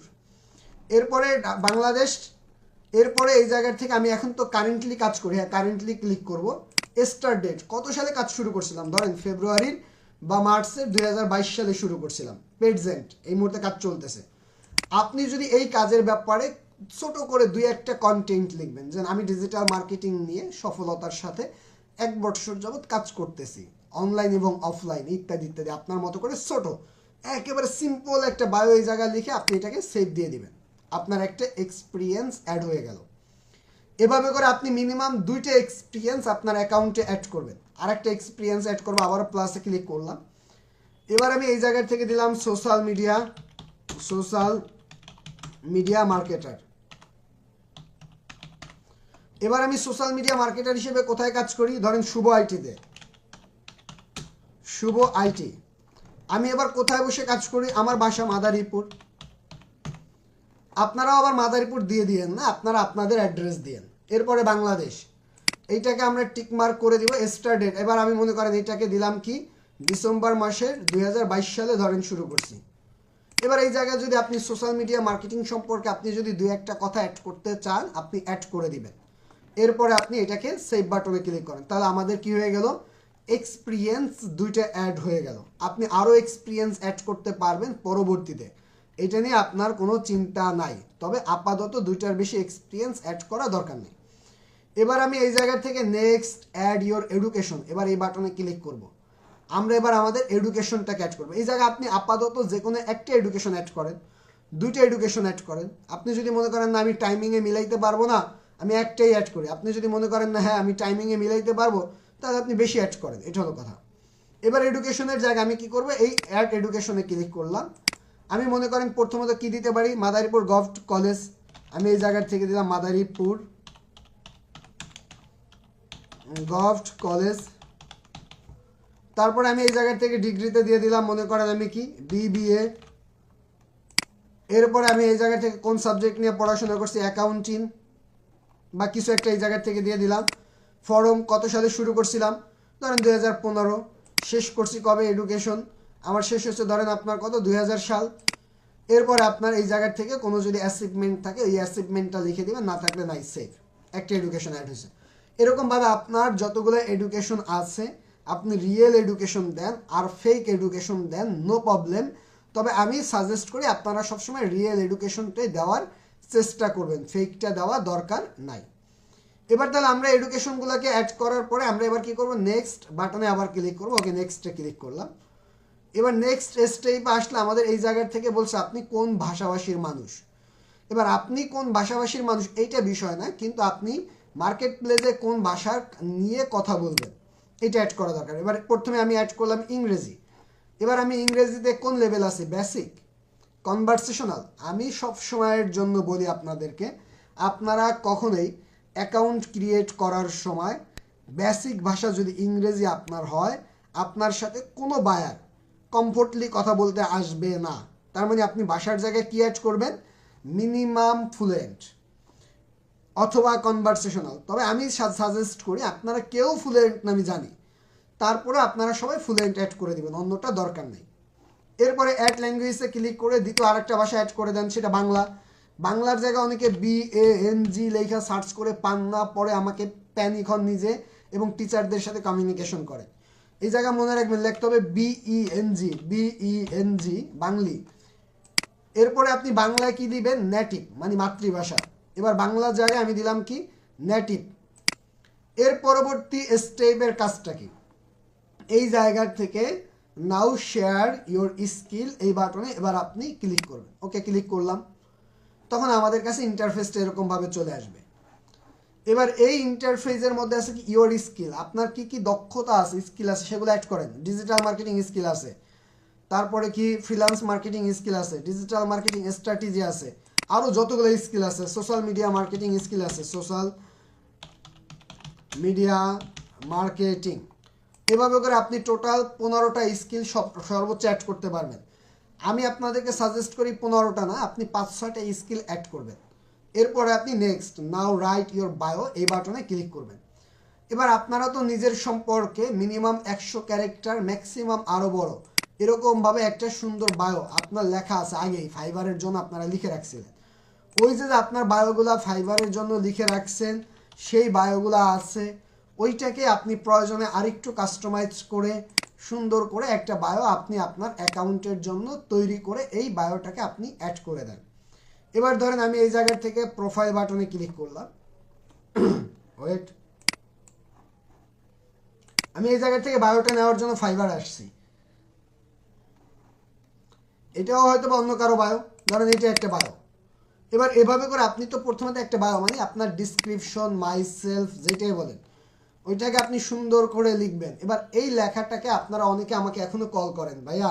এরপরে বাংলাদেশ। এরপরে এই জায়গার থেকে আমি এখন তো কারেন্টলি কাজ করি, হ্যাঁ কারেন্টলি ক্লিক করব। স্টার্ট ডেট, কত সালে কাজ শুরু করছিলাম, ধরেন ফেব্রুয়ারির বা মার্চের 2022 সালে শুরু করছিলাম, প্রেজেন্ট এই মুহূর্তে কাজ চলতেছে। আপনি যদি এই কাজের ব্যাপারে ছোট করে 2-1টা কন্টেন্ট লিখবেন, যেন আমি ডিজিটাল মার্কেটিং নিয়ে সফলতার সাথে 1 বছর যাবৎ কাজ করতেছি, অনলাইন এবং অফলাইন ইত্যাদি ইত্যাদি, আপনার মতো করে ছোট একেবারে সিম্পল একটা বায়ো এই জায়গায় লিখে আপনি এটাকে সেভ দিয়ে দিবেন, আপনার একটা এক্সপিরিয়েন্স অ্যাড হয়ে গেল। এভাবে করে আপনি মিনিমাম 2টা এক্সপিরিয়েন্স আপনার অ্যাকাউন্টে অ্যাড করবেন। আর একটা এক্সপিরিয়েন্স অ্যাড করবো, আবার প্লাসে ক্লিক করলাম। এবার আমি এই জায়গা থেকে দিলাম সোশ্যাল মিডিয়া মার্কেটার। এবার আমি সোশ্যাল মিডিয়া মার্কেটার হিসেবে কোথায় কাজ করি, ধরেন শুভ আইটিতে, শুভ আইটি। আমি এবার কোথায় বসে কাজ করি, আমার বাসা মাদারীপুর। আপনারাও আবার মাদারীপুর দিয়ে দিয়েন না, আপনারা আপনাদের অ্যাড্রেস দিয়েন। এরপরে বাংলাদেশ, এইটাকে আমরা টিক মার্ক করে দিব স্টার্ট ডেট। এবার আমি মনে করেন এটাকে দিলাম কি ডিসেম্বর মাসের 2022 সালে ধরেন শুরু করছি। এবার এই জায়গায় যদি আপনি সোশ্যাল মিডিয়া মার্কেটিং সম্পর্কে আপনি যদি দুই একটা কথা অ্যাড করতে চান আপনি অ্যাড করে দিবেন। এরপরে আপনি এটাকে সেভ বাটনে ক্লিক করেন, তাহলে আমাদের কি হয়ে গেল এক্সপিরিয়েন্স দুইটা অ্যাড হয়ে গেল। আপনি আরও এক্সপিরিয়েন্স অ্যাড করতে পারবেন পরবর্তীতে, এটা নিয়ে আপনার কোনো চিন্তা নাই, তবে আপাতত দুইটার বেশি এক্সপিরিয়েন্স অ্যাড করা দরকার নেই। এবার আমি এই জায়গা থেকে নেক্সট অ্যাড ইওর এডুকেশন, এবার এই বাটনে ক্লিক করব। আমরা এবার আমাদের এডুকেশনটাকে অ্যাড করবো। এই জায়গায় আপনি আপাতত যে কোনো একটা এডুকেশন অ্যাড করেন, দুইটা এডুকেশন অ্যাড করেন। আপনি যদি মনে করেন না আমি টাইমিংয়ে মিলাইতে পারবো না, আমি একটাই অ্যাড করি। আপনি যদি মনে করেন না হ্যাঁ আমি টাইমিংয়ে মিলাইতে পারবো, তাহলে আপনি বেশি অ্যাড করেন, এটা হলো কথা। এবার এডুকেশনের জায়গায় আমি কি করব, এই অ্যাড এডুকেশনে ক্লিক করলাম। আমি মনে করেন প্রথমত কি দিতে পারি, মাদারীপুর গভর্নমেন্ট কলেজ, আমি এই জায়গার থেকে দিলাম মাদারীপুর গভর্নমেন্ট কলেজ। তারপরে আমি এই জায়গার থেকে ডিগ্রিতে দিয়ে দিলাম মনে করেন আমি কি বিবিএ। এরপরে আমি এই জায়গা থেকে কোন সাবজেক্ট নিয়ে পড়াশোনা করছি, অ্যাকাউন্টিং বা কিছু একটা এই জায়গার থেকে দিয়ে দিলাম। ফর্ম কত সালে শুরু করছিলাম, ধরেন 2015। শেষ করছি কবে এডুকেশন, আমার শেষ হচ্ছে ধরেন আপনার কত 2000 সাল। এরপরে আপনার এই জায়গার থেকে কোনো যদি অ্যাচিভমেন্ট থাকে ওই অ্যাচিভমেন্টটা লিখে দিবেন, না থাকলে নাই, সেভ, একটা এডুকেশন অ্যাড হয়েছে। এরকমভাবে আপনার যতগুলো এডুকেশন আছে আপনি রিয়েল এডুকেশন দেন আর ফেক এডুকেশন দেন, নো প্রবলেম। তবে আমি সাজেস্ট করি আপনারা সবসময় রিয়েল এডুকেশনটাই দেওয়ার চেষ্টা করবেন, ফেকটা দেওয়া দরকার নাই। এবার তাহলে আমরা এডুকেশনগুলোকে অ্যাড করার পরে আমরা এবার কি করব, নেক্সট বাটনে আবার ক্লিক করব। ওকে, নেক্সটে ক্লিক করলাম। এবার নেক্সট স্টেপে আসলে আমাদের এই জায়গার থেকে বলছে আপনি কোন ভাষাভাষীর মানুষ। এবার আপনি কোন ভাষাভাষীর মানুষ এইটা বিষয় না, কিন্তু আপনি মার্কেট প্লেসে কোন ভাষার নিয়ে কথা বলবেন এটা অ্যাড করা দরকার। এবার প্রথমে আমি অ্যাড করলাম ইংরেজি। এবার আমি ইংরেজিতে কোন লেভেল আছে, বেসিক, কনভারসেশনাল। আমি সব সময়ের জন্য বলি আপনাদেরকে, আপনারা কখনোই অ্যাকাউন্ট ক্রিয়েট করার সময় বেসিক ভাষা যদি ইংরেজি আপনার হয়, আপনার সাথে কোনো বায়ার কমফোর্টলি কথা বলতে আসবে না। তার মানে আপনি ভাষার জায়গায় কি অ্যাড করবেন, মিনিমাম ফ্লুয়েন্ট অথবা কনভারসেশনাল। তবে আমি সাজেস্ট করি আপনারা কেউ ফ্লুয়েন্ট না আমি জানি, তারপরে আপনারা সবাই ফ্লুয়েন্ট অ্যাড করে দিবেন, অন্যটা দরকার নেই। এরপরে অ্যাড ল্যাঙ্গুয়েজে ক্লিক করে দ্বিতীয় আরেকটা ভাষা অ্যাড করে দেন, সেটা বাংলা। বাংলার জায়গায় অনেকে BANG লেখা সার্চ করে পান না, পরে আমাকে প্যানিক হন নিজে এবং টিচারদের সাথে কমিউনিকেশন করে। এই জায়গায় মনে রাখবেন লিখতে হবে BENG বাংলি। এরপরে আপনি বাংলায় কি দিবেন, নেটিভ মানে মাতৃভাষা। এবার বাংলার জায়গায় আমি দিলাম কি নেটিভ। এর পরবর্তী স্টেপের কাজটা কি, এই জায়গার থেকে নাও শেয়ার ইওর স্কিল এই বাটনে এবার আপনি ক্লিক করবেন। ওকে, ক্লিক করলাম। তখন আমাদের কাছে ইন্টারফেসটা এরকমভাবে চলে আসবে। এবার এই ইন্টারফেসের মধ্যে আছে কি ইওর স্কিল, আপনার কি কি দক্ষতা আছে, স্কিল আছে, সেগুলো অ্যাড করেন। ডিজিটাল মার্কেটিং স্কিল আছে, তারপরে কি ফ্রিল্যান্স মার্কেটিং স্কিল আছে, ডিজিটাল মার্কেটিং স্ট্র্যাটেজি আছে, আরও যতগুলো স্কিল আছে, সোশ্যাল মিডিয়া মার্কেটিং স্কিল আছে, সোশ্যাল মিডিয়া মার্কেটিং। এভাবে করে আপনি টোটাল 15টা স্কিল সর্বোচ্চ অ্যাড করতে পারবেন। আমি আপনাদেরকে সাজেস্ট করি 15টা না, আপনি 5-6টা স্কিল অ্যাড করবেন। এরপরে আপনি next now right your bio এই বাটনে ক্লিক করবেন। এবার আপনারা তো নিজের সম্পর্কে মিনিমাম 100 ক্যারেক্টার, ম্যাক্সিমাম আরও বড় এরকমভাবে একটা সুন্দর বায়ো আপনার লেখা আছে, আগেই ফাইবারের জন্য আপনারা লিখে রাখছিলেন। ওই যে আপনার বায়োগুলা ফাইবারের জন্য লিখে রাখছেন, সেই বায়োগুলা আছে, ওইটাকে আপনি প্রয়োজনে আরেকটু কাস্টমাইজ করে সুন্দর করে একটা বায়ো আপনি আপনার অ্যাকাউন্টের জন্য তৈরি করে এই বায়োটাকে আপনি অ্যাড করে দেন। এবার ধরেন আমি এই জায়গা থেকে প্রোফাইল বাটনে ক্লিক করলাম। ওয়েট, আমি এই জায়গা থেকে বায়োটা নেওয়ার জন্য ফাইবার আসছি। এটাও হয়তো বা অন্য কারো বায়ো, ধরেন এটা একটা বায়ো। এবার এভাবে করে আপনি তো প্রথমে একটা বায়ো মানে আপনার ডিসক্রিপশন, মাই সেলফ যেটাই বলেন, ওইটাকে আপনি সুন্দর করে লিখবেন। এবার এই লেখাটাকে আপনারা অনেকে আমাকে এখনো কল করেন, ভাইয়া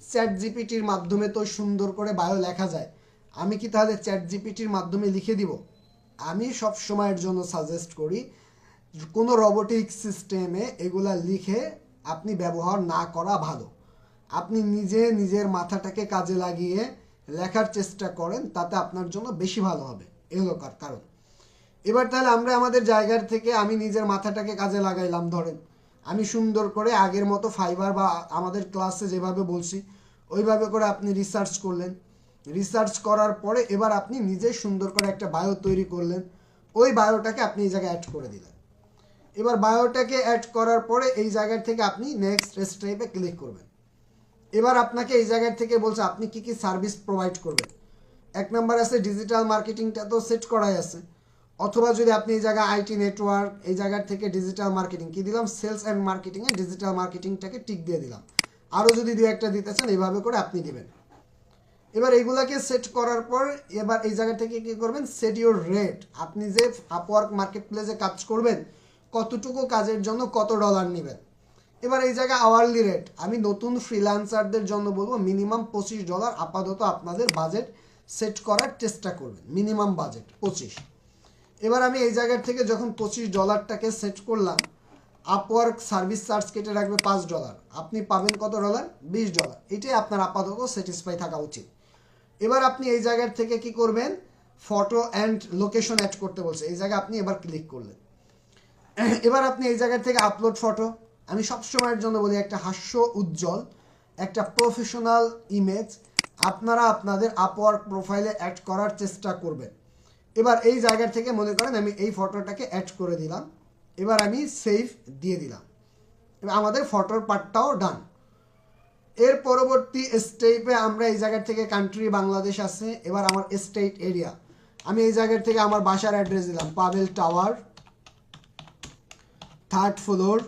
চ্যাট জিপিটির মাধ্যমে তো সুন্দর করে বায়ো লেখা যায়, আমি কি তাহলে চ্যাট জিপিটির মাধ্যমে লিখে দিব? আমি সব সময়ের জন্য সাজেস্ট করি কোনো রোবোটিক সিস্টেমে এগুলা লিখে আপনি ব্যবহার না করা ভালো। আপনি নিজে নিজের মাথাটাকে কাজে লাগিয়ে লেখার চেষ্টা করেন, তাতে আপনার জন্য বেশি ভালো হবে, এগুলো কারণ। এবার তাহলে আমরা আমাদের জায়গার থেকে আমি নিজের মাথাটাকে কাজে লাগাইলাম। ধরেন আমি সুন্দর করে আগের মতো ফাইবার বা আমাদের ক্লাসে যেভাবে বলছি ওইভাবে করে আপনি রিসার্চ করলেন। রিসার্চ করার পরে এবার আপনি নিজে সুন্দর করে একটা বায়ো তৈরি করলেন। ওই বায়োটাকে আপনি এই জায়গায় অ্যাড করে দিলেন। এবার বায়োটাকে অ্যাড করার পরে এই জায়গার থেকে আপনি নেক্সট স্টেপে ক্লিক করবেন। এবার আপনাকে এই জায়গার থেকে বলছে আপনি কি কি সার্ভিস প্রোভাইড করবেন। এক নাম্বার আছে ডিজিটাল মার্কেটিংটা তো সেট করাই আছে, অথবা যদি আপনি এই জায়গায় আইটি নেটওয়ার্ক এই জায়গার থেকে ডিজিটাল মার্কেটিং কি দিলাম, সেলস অ্যান্ড মার্কেটিংয়ে ডিজিটাল মার্কেটিংটাকে টিক দিয়ে দিলাম। আরও যদি দু একটা দিতে চান এইভাবে করে আপনি দিবেন। এবার এইগুলাকে সেট করার পর এবার এই জায়গা থেকে কি করবেন, সেট ইউর রেট। আপনি যে আপওয়ার্ক মার্কেট প্লেসে কাজ করবেন কতটুকু কাজের জন্য কত ডলার নেবেন। এবার এই জায়গায় আওয়ারলি রেট আমি নতুন ফ্রিল্যান্সারদের জন্য বলবো মিনিমাম $25 আপাতত আপনাদের বাজেট সেট করার চেষ্টা করবেন, মিনিমাম বাজেট 25। এবার আমি এই জায়গার থেকে যখন $25টাকে সেট করলাম, আপওয়ার্ক সার্ভিস চার্জ কেটে রাখবে $5, আপনি পাবেন কত ডলার, $20। এটাই আপনার আপাতত স্যাটিসফাই থাকা উচিত। এবার আপনি এই জায়গার থেকে কি করবেন, ফটো অ্যান্ড লোকেশন অ্যাড করতে বলছে, এই জায়গায় আপনি এবার ক্লিক করলেন। এবার আপনি এই জায়গার থেকে আপলোড ফটো, আমি সবসময়ের জন্য বলি একটা হাস্য উজ্জ্বল একটা প্রফেশনাল ইমেজ আপনারা আপনাদের আপওয়ার্ক প্রোফাইলে অ্যাড করার চেষ্টা করবেন। এবার এই জায়গা থেকে মনে করেন আমি এই ফটোটাকে অ্যাড করে দিলাম, এবার আমি সেভ দিয়ে দিলাম। এবার আমাদের ফটোর পার্টটাও ডান। এর পরবর্তী স্টেপে আমরা এই জায়গা থেকে কান্ট্রি বাংলাদেশ আছে, এবার আমার স্টেট এরিয়া আমি এই জায়গা থেকে আমার বাসার অ্যাড্রেস দিলাম, Pavel tower 3rd floor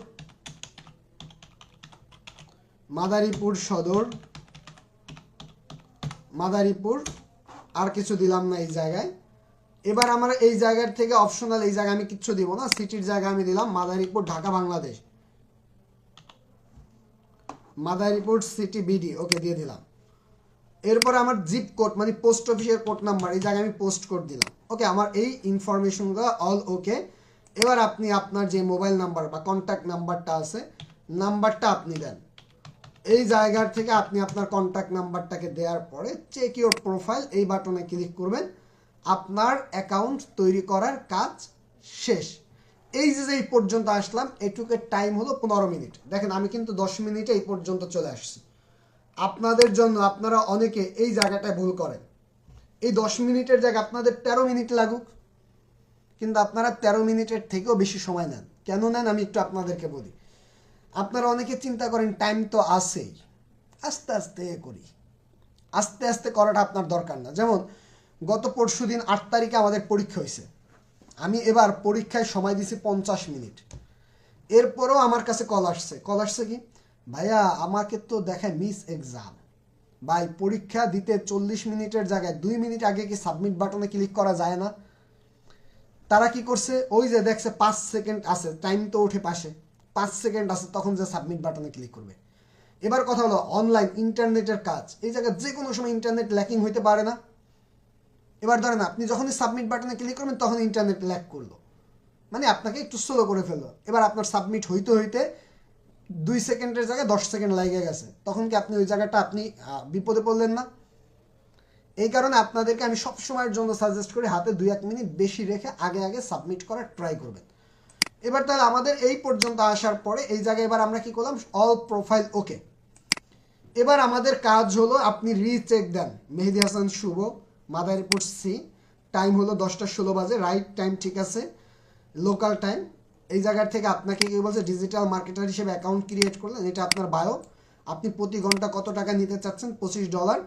Madaripur সদর, মাদারীপুর, আর কিছু দিলাম না এই জায়গায়। এবার আমার এই জায়গার থেকে অপশনাল এই জায়গায় আমি কিচ্ছু দিব না, সিটির জায়গায় আমি দিলাম মাদারীপুর ঢাকা বাংলাদেশ, মাদারীপুর সিটি বিডি, ওকে দিয়ে দিলাম। এরপর আমার জিপ কোড মানে পোস্ট অফিসের কোড নাম্বার এই জায়গায় আমি পোস্ট কোড দিলাম, ওকে। আমার এই ইনফরমেশনগুলো অল ওকে। এবার আপনি আপনার যে মোবাইল নাম্বার বা কন্ট্যাক্ট নাম্বারটা আছে নাম্বারটা আপনি দেন। এই জায়গার থেকে আপনি আপনার কন্ট্যাক্ট নাম্বারটাকে দেওয়ার পরে চেক ইউর প্রোফাইল এই বাটনে ক্লিক করবেন। আপনার অ্যাকাউন্ট তৈরি করার কাজ শেষ। এই যে এই পর্যন্ত আসলাম, এটুকের টাইম হলো 15 মিনিট। দেখেন আমি কিন্তু 10 মিনিটে এই পর্যন্ত চলে আসছি। আপনাদের জন্য আপনারা অনেকে এই জায়গাটায় ভুল করেন, এই 10 মিনিটের জায়গায় আপনাদের 13 মিনিট লাগুক, কিন্তু আপনারা 13 মিনিটের থেকেও বেশি সময় নেন। কেন নেন আমি একটু আপনাদেরকে বলি। আপনারা অনেকে চিন্তা করেন টাইম তো আছেই, আস্তে আস্তে করি, আস্তে আস্তে করাটা আপনার দরকার না। যেমন গত পরশুদিন 8 তারিখে আমাদের পরীক্ষা হয়েছে, আমি এবার পরীক্ষায় সময় দিছি 50 মিনিট। এরপরও আমার কাছে কল আসছে কি, ভাইয়া আমাকে তো দেখায় মিস এক্সাম। ভাই পরীক্ষা দিতে 40 মিনিটের জায়গায় 2 মিনিট আগে কি সাবমিট বাটনে ক্লিক করা যায় না? তারা কি করছে, ওই যে দেখছে 5 সেকেন্ড আছে, টাইম তো ওঠে পাশে, 5 সেকেন্ড আছে, তখন যে সাবমিট বাটনে ক্লিক করবে। এবার কথা হলো অনলাইন ইন্টারনেটের কাজ, এই জায়গায় যে কোনো সময় ইন্টারনেট ল্যাকিং হইতে পারে না। এবার ধরেন আপনি যখনই সাবমিট বাটনে ক্লিক করবেন তখন ইন্টারনেট ল্যাক করলো, মানে আপনাকে একটু স্লো করে ফেললো। এবার আপনার সাবমিট হইতে হইতে 2 সেকেন্ডের জায়গায় 10 সেকেন্ড লেগে গেছে, তখন কি আপনি ওই জায়গাটা আপনি বিপদে পড়লেন না? এই কারণে আপনাদেরকে আমি সবসময়ের জন্য সাজেস্ট করি হাতে 2-1 মিনিট বেশি রেখে আগে আগে সাবমিট করার ট্রাই করবেন। এবার তাহলে আমাদের এই পর্যন্ত আসার পরে এই জায়গায় এবার আমরা কি করলাম, অল প্রোফাইল ওকে। এবার আমাদের কাজ হলো আপনি রিচেক দেন, মেহেদি হাসান শুভ, মাদারীপুর সি, টাইম হলো 10টা 16 বাজে, রাইট টাইম ঠিক আছে, লোকাল টাইম। এই জায়গার থেকে আপনাকে কি বলছে, ডিজিটাল মার্কেটার হিসেবে অ্যাকাউন্ট ক্রিয়েট করলেন, এটা আপনার বায়ো। আপনি প্রতি ঘন্টা কত টাকা নিতে চাচ্ছেন, $25।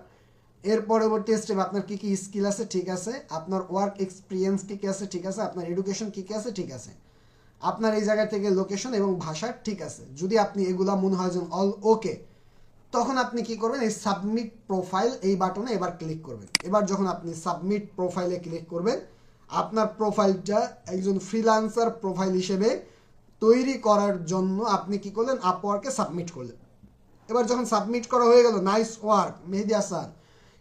এর পরবর্তী স্টেপ আপনার কী কী স্কিল আছে ঠিক আছে, আপনার ওয়ার্ক এক্সপিরিয়েন্স কী কী আছে ঠিক আছে, আপনার এডুকেশন কী কী আছে ঠিক আছে, আপনার এই জায়গা থেকে লোকেশন এবং ভাষা ঠিক আছে। যদি আপনি এগুলা মনে হয় যে অল ওকে, তখন আপনি কি করবেন, এই সাবমিট প্রোফাইল এই বাটনে এবার ক্লিক করবেন। এবার যখন আপনি সাবমিট প্রোফাইলে ক্লিক করবেন, আপনার প্রোফাইলটা একজন ফ্রিল্যান্সার প্রোফাইল হিসেবে তৈরি করার জন্য আপনি কি করলেন, আপওয়ার্কে সাবমিট করলেন। এবার যখন সাবমিট করা হয়ে গেল, nice work Mehedi Hasan,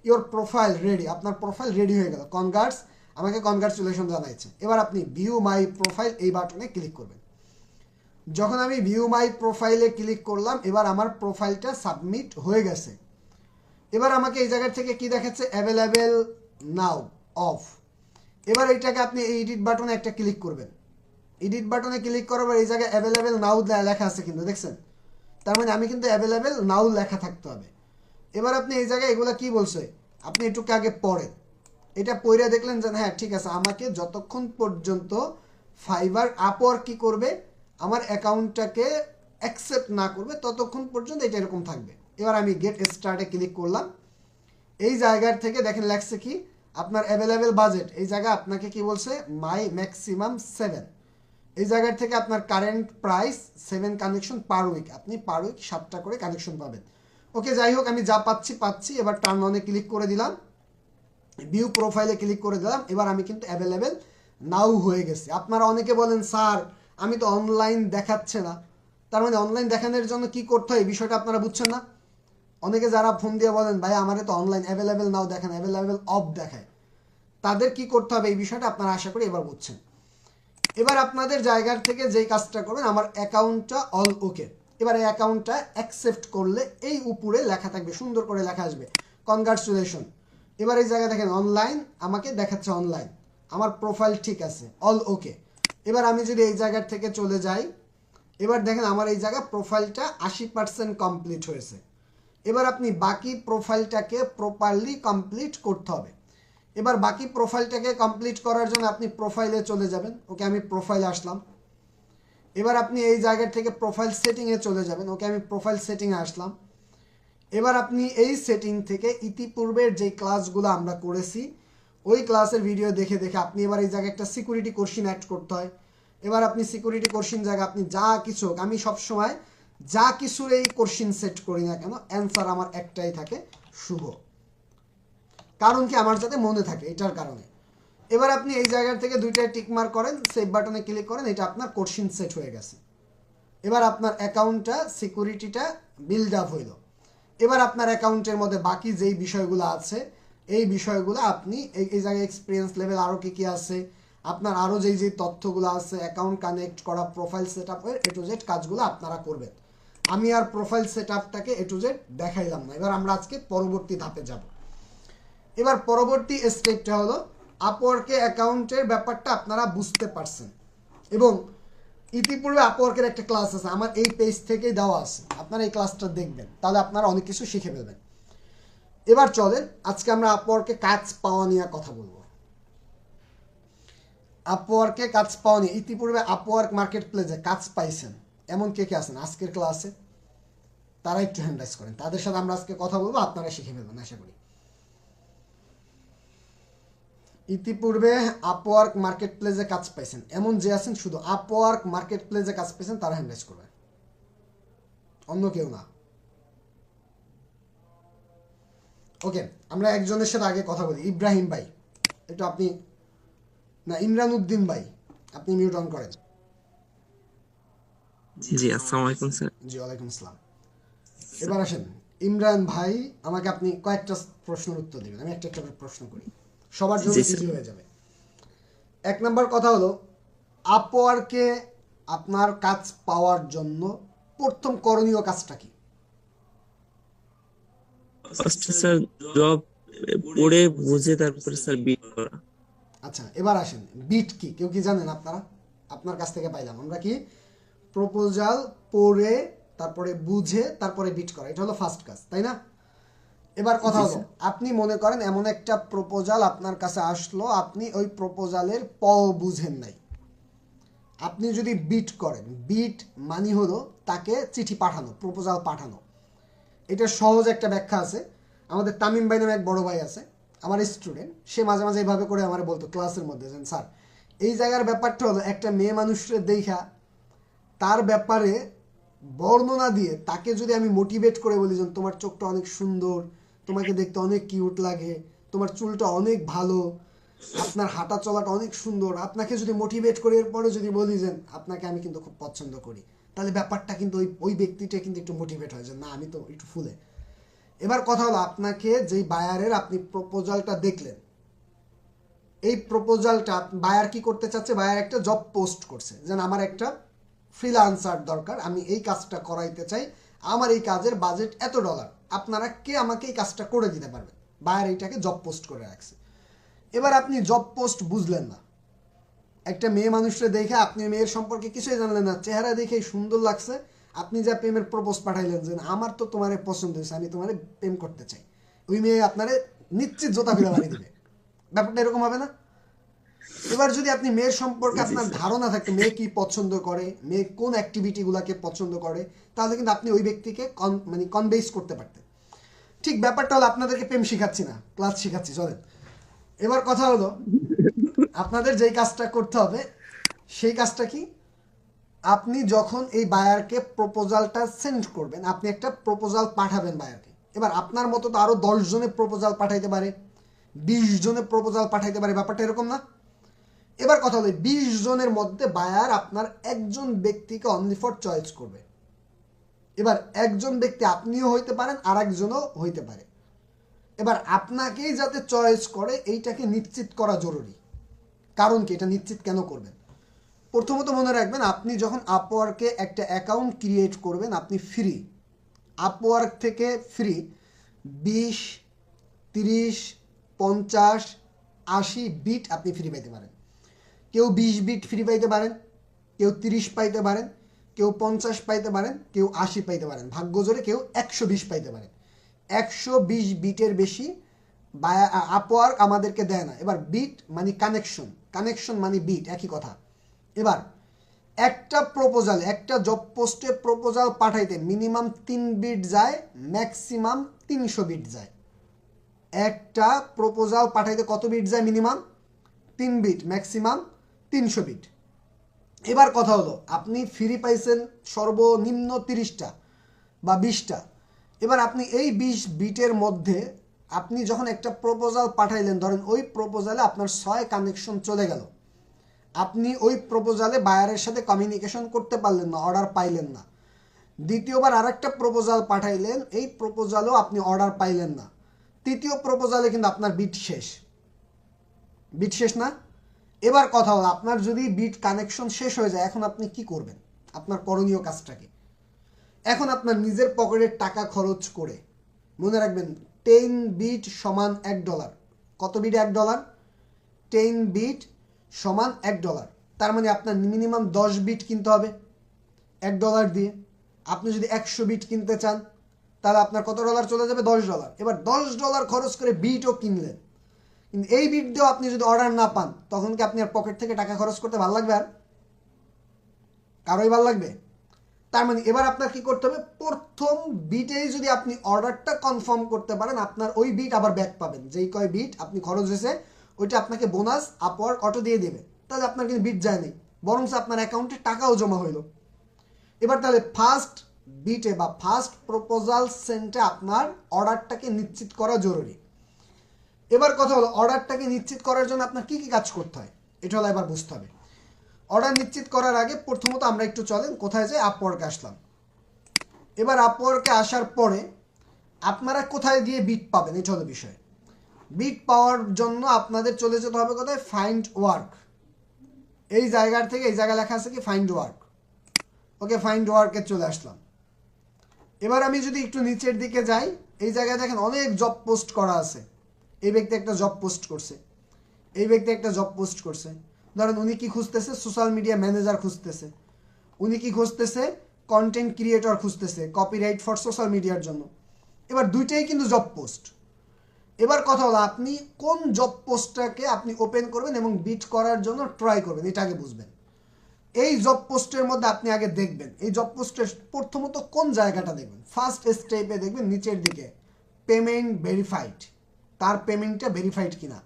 your profile ready, আপনার প্রোফাইল রেডি হয়ে গেল, কনগ্রাটস, আমাকে কনগ্রাচুলেশন জানাইছে। এবার আপনি ভিউ মাই প্রোফাইল এই বাটনে ক্লিক করবেন। যখন আমি ভিউ মাই প্রোফাইলে ক্লিক করলাম, এবার আমার প্রোফাইলটা সাবমিট হয়ে গেছে। এবার আমাকে এই জায়গা থেকে কি দেখাচ্ছে, অ্যাভেলেবেল নাও অফ, এবার এইটাকে আপনি এই এডিট বাটনে একটা ক্লিক করবেন। এডিট বাটনে ক্লিক করার পর এই জায়গায় অ্যাভেলেবেল নাও লেখা আছে কিন্তু দেখছেন, তার মানে আমি কিন্তু অ্যাভেলেবেল নাও লেখা থাকতে হবে। এবার আপনি এই জায়গায় এগুলো কি বলছে আপনি একটু আগে পড়েন, এটা পড়ে দেখলেন যে হ্যাঁ ঠিক আছে, আমাকে যতক্ষণ পর্যন্ত ফাইবার আপওয়ার্ক কি করবে আমার অ্যাকাউন্টটাকে অ্যাকসেপ্ট না করবে ততক্ষণ পর্যন্ত এটা এরকম থাকবে। এবার আমি গেট স্টার্টে ক্লিক করলাম। এই জায়গার থেকে দেখেন লেখছে কি আপনার অ্যাভেলেবেল বাজেট, এই জায়গা আপনাকে কি বলছে মাই ম্যাক্সিমাম 7, এই জায়গার থেকে আপনার current price 7 connection per week, আপনি পার উইক 7টা করে কানেকশন পাবেন। ওকে যাই হোক আমি যা পাচ্ছি। এবার টার্ন অনে ক্লিক করে দিলাম, ভিউ প্রোফাইলে ক্লিক করে দিলাম। এবার আমি কিন্তু অ্যাভেলেবেল নাও হয়ে গেছে। আপনারা অনেকে বলেন স্যার আমি তো অনলাইন দেখাচ্ছে না, তার মানে অনলাইন দেখানোর জন্য কি করতে হয় এই বিষয়টা আপনারা বুঝছেন না। অনেকে যারা ফোন দিয়ে বলেন ভাই আমারে তো অনলাইন অ্যাভেলেবেল নাও দেখান, অ্যাভেলেবেল অফ দেখায়, তাদের কি করতে হবে এই বিষয়টা আপনারা আশা করি এবার বুঝছেন। এবার আপনাদের জায়গার থেকে যেই কাজটা করবেন আমার অ্যাকাউন্টটা অল ওকে, এবার এই অ্যাকাউন্টটা অ্যাকসেপ্ট করলে এই উপরে লেখা থাকবে, সুন্দর করে লেখা আসবে কনগ্রাচুলেশন। এবার এই জায়গায় দেখেন অনলাইন আমাকে দেখাচ্ছে অনলাইন, আমার প্রোফাইল ঠিক আছে অল ওকে। এবার আমি যদি এই জায়গার থেকে চলে যাই, এবার দেখেন আমার এই জায়গা প্রোফাইলটা 80% কমপ্লিট হয়েছে। এবার আপনি বাকি প্রোফাইলটাকে প্রপারলি কমপ্লিট করতে হবে। এবার বাকি প্রোফাইলটাকে কমপ্লিট করার জন্য আপনি প্রোফাইলে চলে যাবেন। ওকে আমি প্রোফাইলে আসলাম। এবার আপনি এই জায়গা থেকে প্রোফাইল সেটিংয়ে চলে যাবেন। ওকে আমি প্রোফাইল সেটিংয়ে আসলাম। এবার আপনি এই সেটিং থেকে ইতিপূর্বের যে ক্লাসগুলো আমরা করেছি ওই ক্লাসের ভিডিও দেখে আপনি এবার এই জায়গায় একটা সিকিউরিটি কোশ্চিন অ্যাড করতে হয়। এবার আপনি সিকিউরিটি কোশ্চিন জায়গায় আপনি যা কিছু, আমি সবসময় যা কিছুর এই কোশ্চিন সেট করি না কেন অ্যান্সার আমার একটাই থাকে শুভ, কারণ কি আমার যাতে মনে থাকে এটার কারণে। এবার আপনি এই জায়গা থেকে দুইটায় টিক মার্ক করেন, সেভ বাটনে ক্লিক করেন, এটা আপনার কোশ্চিন সেট হয়ে গেছে। এবার আপনার অ্যাকাউন্টটা সিকিউরিটিটা বিল্ড আপ হইল। এবার আপনার অ্যাকাউন্টের মধ্যে বাকি যেই বিষয়গুলো আছে এই বিষয়গুলো আপনি এই জায়গায় এক্সপিরিয়েন্স লেভেল আরও কি আছে, আপনার আরও যেই তথ্যগুলো আছে, অ্যাকাউন্ট কানেক্ট করা, প্রোফাইল সেট আপের এ টু জেড কাজগুলো আপনারা করবেন। আমি আর profile set আপটাকে A to Z দেখাইলাম না। এবার আমরা আজকে পরবর্তী ধাপে যাব। এবার পরবর্তী স্টেপটা হলো আপওয়ার্কে অ্যাকাউন্টের ব্যাপারটা আপনারা বুঝতে পারছেন এবং ইতিপূর্বে আপওয়ার্কের একটা ক্লাস আছে আমার এই পেজ থেকেই দেওয়া আছে, আপনারা এই ক্লাসটা দেখবেন, তাহলে আপনারা অনেক কিছু শিখে ফেলবেন। এবার চলেন আজকে আমরা আপওয়ার্কে কাজ পাওয়া নিয়ে কথা বলবো। আপওয়ার্কে কাজ পাওয়া নিয়ে ইতিপূর্বে আপওয়ার্ক মার্কেট প্লেসে কাজ পাইছেন এমন কে কে আছেন আজকের ক্লাসে, তারা একটু হ্যান্ড রাইজ করেন, তাদের সাথে আমরা আজকে কথা বলবো, আপনারা শিখে ফেলবেন আশা করি। ইতিপূর্বে আপওয়ার্ক মার্কেট প্লেসে কাজ পাইছেন এমন যে আছেন, শুধু আপওয়ার্ক মার্কেট প্লেসে কাজ পাইছেন তারা হ্যান্ড রাইজ করবেন, অন্য কেউ না। ওকে আমরা একজনের সাথে আগে কথা বলি। ইব্রাহিম ভাই একটু আপনি, না ইমরান উদ্দিন ভাই আপনি মিউট অন করেন। জি আসসালামু আলাইকুম স্যার। জি ওয়ালাইকুম আসসালাম। এবার আসেন ইমরান ভাই, আমাকে আপনি কয়েকটা প্রশ্নের উত্তর দিবেন, আমি একটা করে প্রশ্ন করি, সবার জন্য ইজি হয়ে যাবে। এক নম্বর কথা হলো আপওয়ার্কে আপনার কাজ পাওয়ার জন্য প্রথম করণীয় কাজটা কি? ফার্স্ট স্যার জব পড়ে বুঝে তারপরে স্যার বিট করা। আচ্ছা এবার আসেন বিট কি, কেউ কি জানেন? আপনারা আপনার কাছ থেকে পাইলাম আমরা কি প্রপোজাল পড়ে তারপরে বুঝে তারপরে বিট করা, এটা হলো ফার্স্ট কাজ, তাই না? এবার কথা হলো আপনি মনে করেন এমন একটা প্রপোজাল আপনার কাছে আসলো, আপনি ওই প্রপোজালের প বুঝেন নাই, আপনি যদি বিট করেন, বিট মানে হলো তাকে চিঠি পাঠানো, প্রপোজাল পাঠানো। এটা সহজ একটা ব্যাখ্যা আছে। আমাদের তামিম ভাই নামে এক বড় ভাই আছে, আমার স্টুডেন্ট, সে মাঝে মাঝে এইভাবে করে আমার বলতো ক্লাসের মধ্যে, যে স্যার এই জায়গার ব্যাপারটা হলো একটা মেয়ে মানুষের দেখা তার ব্যাপারে বর্ণনা দিয়ে তাকে যদি আমি মোটিভেট করে বলি যে তোমার চোখটা অনেক সুন্দর, তোমাকে দেখতে অনেক কিউট লাগে, তোমার চুলটা অনেক ভালো, আপনার হাঁটা চলাটা অনেক সুন্দর, আপনাকে যদি মোটিভেট করে এরপরে যদি বলি যে আপনাকে আমি কিন্তু খুব পছন্দ করি, তাহলে ব্যাপারটা কিন্তু ওই ব্যক্তিটা কিন্তু একটু মোটিভেট হয় যে না আমি তো একটু ফুলে। এবার কথা হলো আপনাকে যেই বায়ারের আপনি প্রপোজালটা দেখলেন, এই প্রপোজালটা বায়ার কি করতে চাচ্ছে, বায়ার একটা জব পোস্ট করছে যে আমার একটা ফ্রিল্যান্সার দরকার, আমি এই কাজটা করাইতে চাই, আমার এই কাজের বাজেট $এত, আপনারা কে আমাকে এই কাজটা করে দিতে পারবেন। বায়ার এইটাকে জব পোস্ট করে রাখছে। এবার আপনি জব পোস্ট বুঝলেন না, একটা মেয়ে মানুষটা দেখে আপনি মেয়ের সম্পর্কে কিছুই জানলেন না, চেহারা দেখে সুন্দর লাগছে, আপনি যা প্রেমের প্রপোজ পাঠাইলেন যে আমার তো তোমার পছন্দ হয়েছে, আমি তোমার প্রেম করতে চাই, ওই মেয়ে আপনারে নিশ্চিত জোতা ফিরে বাড়ি দিবে। ব্যাপারটা এরকম হবে না? এবার যদি আপনি মেয়ের সম্পর্কে আপনার ধারণা থাকতো মেয়ে কি পছন্দ করে, মেয়ে কোন অ্যাক্টিভিটিগুলোকে পছন্দ করে, তাহলে কিন্তু আপনি ওই ব্যক্তিকে মানে কনভিন্স করতে পারতেন। ঠিক ব্যাপারটা হলো, আপনাদেরকে প্রেম শিখাচ্ছি না, ক্লাস শিখাচ্ছি, চলেন। এবার কথা হলো, আপনাদের যেই কাজটা করতে হবে সেই কাজটা কি, আপনি যখন এই বায়ারকে প্রপোজালটা সেন্ড করবেন, আপনি একটা প্রপোজাল পাঠাবেন বায়ারকে। এবার আপনার মতো তো আরো 10 জনে প্রপোজাল পাঠাইতে পারে, 20 জনে প্রপোজাল পাঠাইতে পারে, ব্যাপারটা এরকম না? এবার কথা হলো 20 জনের মধ্যে বায়ার আপনার একজন ব্যক্তিকে অনলি ফর চয়েস করবে। এবার একজন ব্যক্তি আপনিও হইতে পারেন, আর একজনও হইতে পারে। এবার আপনাকেই যাতে চয়েস করে এইটাকে নিশ্চিত করা জরুরি। কারণ কি, এটা নিশ্চিত কেন করবেন? প্রথমত মনে রাখবেন, আপনি যখন আপওয়ার্কে একটা অ্যাকাউন্ট ক্রিয়েট করবেন, আপনি ফ্রি, আপওয়ার্ক থেকে ফ্রি 20, 30, 50, 80 বিট আপনি ফ্রি পাইতে পারেন। কেউ 20 বিট ফ্রি পাইতে পারেন, কেউ 30 পাইতে পারেন, কেউ 50 পাইতে পারেন, কেউ 80 পাইতে পারেন, ভাগ্য জোরে কেউ 120 পাইতে পারেন। 120 বিটের বেশি আপওয়ার্ক আমাদেরকে দেয় না। এবার বিট মানে কানেকশন, কানেকশন মানে বিট, একই কথা। এবার একটা প্রপোজাল, একটা জব পোস্টে প্রপোজাল পাঠাইতে মিনিমাম 3 বিট যায়, ম্যাক্সিমাম 300 বিট যায়। একটা প্রপোজাল পাঠাইতে কত বিট যায়? Minimum 3 bid, maximum 300 bid. এবার কথা হলো, আপনি ফ্রি পাইছেন সর্বনিম্ন 30টা বা 20টা। এবার আপনি এই 20 বিটের মধ্যে আপনি যখন একটা প্রপোজাল পাঠাইলেন, ধরেন ওই প্রপোজালে আপনার 6 কানেকশন চলে গেল, আপনি ওই প্রপোজালে বায়ারের সাথে কমিউনিকেশন করতে পারলেন না, অর্ডার পাইলেন না। দ্বিতীয়বার আরেকটা প্রপোজাল পাঠাইলেন, এই প্রপোজালও আপনি অর্ডার পাইলেন না। তৃতীয় প্রপোজালে কিন্তু আপনার বিট শেষ, বিট শেষ না? এবার কথা হলো, আপনার যদি বিট কানেকশন শেষ হয়ে যায়, এখন আপনি কি করবেন? আপনার করণীয় কাজটা কি? এখন আপনার নিজের পকেটের টাকা খরচ করে, মনে রাখবেন 10 বিট সমান $1। কত বিট? $1। 10 বিট সমান $1। তার মানে আপনার মিনিমাম 10 বিট কিনতে হবে $1 দিয়ে। আপনি যদি 100 বিট কিনতে চান, তাহলে আপনার কত ডলার চলে যাবে? $10। এবার $10 খরচ করে বিটও কিনলেন, কিন্তু এই বিট দিয়েও আপনি যদি অর্ডার না পান, তখন কি আপনি আর পকেট থেকে টাকা খরচ করতে ভালো লাগবে? আর কারোই ভালো লাগবে? তার মানে এবার আপনার কি করতে হবে, প্রথম বিটেই যদি আপনি অর্ডারটা কনফার্ম করতে পারেন, আপনার ওই বিট আবার ব্যাক পাবেন। যেই কয় বিট আপনি খরচ হয়েছে, ওইটা আপনাকে বোনাস আপওয়ার্ক অটো দিয়ে দেবে। তাহলে আপনার কিন্তু বিট যায়নি, বরং আপনার অ্যাকাউন্টে টাকাও জমা হইল। এবার তাহলে ফার্স্ট বিটে বা ফার্স্ট প্রপোজাল সেন্টে আপনার অর্ডারটাকে নিশ্চিত করা জরুরি। এবার কথা হলো, অর্ডারটাকে নিশ্চিত করার জন্য আপনার কি কি কাজ করতে হয়, এটা হলো এবার বুঝতে হবে। অর্ডার নিশ্চিত করার আগে প্রথমত আমরা একটু চলেন কোথায় যাই, আপওয়ার্কে আসলাম। এবার আপওয়ার্কে আসার পরে আপনারা কোথায় গিয়ে বিট পাবেন, এটা হলো বিষয়। বিট পাওয়ার জন্য আপনাদের চলে যেতে হবে কোথায়? Find work. এই জায়গার থেকে, এই জায়গায় লেখা আছে কি ফাইন্ড ওয়ার্ক। ওকে, ফাইন্ড ওয়ার্কে চলে আসলাম। এবার আমি যদি একটু নিচের দিকে যাই, এই জায়গায় দেখেন অনেক জব পোস্ট করা আছে। এই ব্যক্তি একটা জব পোস্ট করছে, এই ব্যক্তি একটা জব পোস্ট করছে। ধরেন উনি কি খুঁজতেছে? সোশ্যাল মিডিয়া ম্যানেজার খুঁজতেছে। উনি কি খুঁজতেছে? কন্টেন্ট ক্রিয়েটর খুঁজতেছে, কপিরাইট ফর সোশ্যাল মিডিয়ার জন্য। এবার দুইটাই কিন্তু জব পোস্ট। এবার কথা হলো, আপনি কোন জব পোস্টটাকে আপনি ওপেন করবেন এবং বিট করার জন্য ট্রাই করবেন, এটা আগে বুঝবেন। এই জব পোস্টের মধ্যে আপনি আগে দেখবেন এই জব পোস্টের প্রথমত কোন জায়গাটা দেখবেন। ফার্স্ট স্টেপে দেখবেন নিচের দিকে পেমেন্ট ভেরিফাইড, তার পেমেন্টটা ভেরিফাইড কিনা।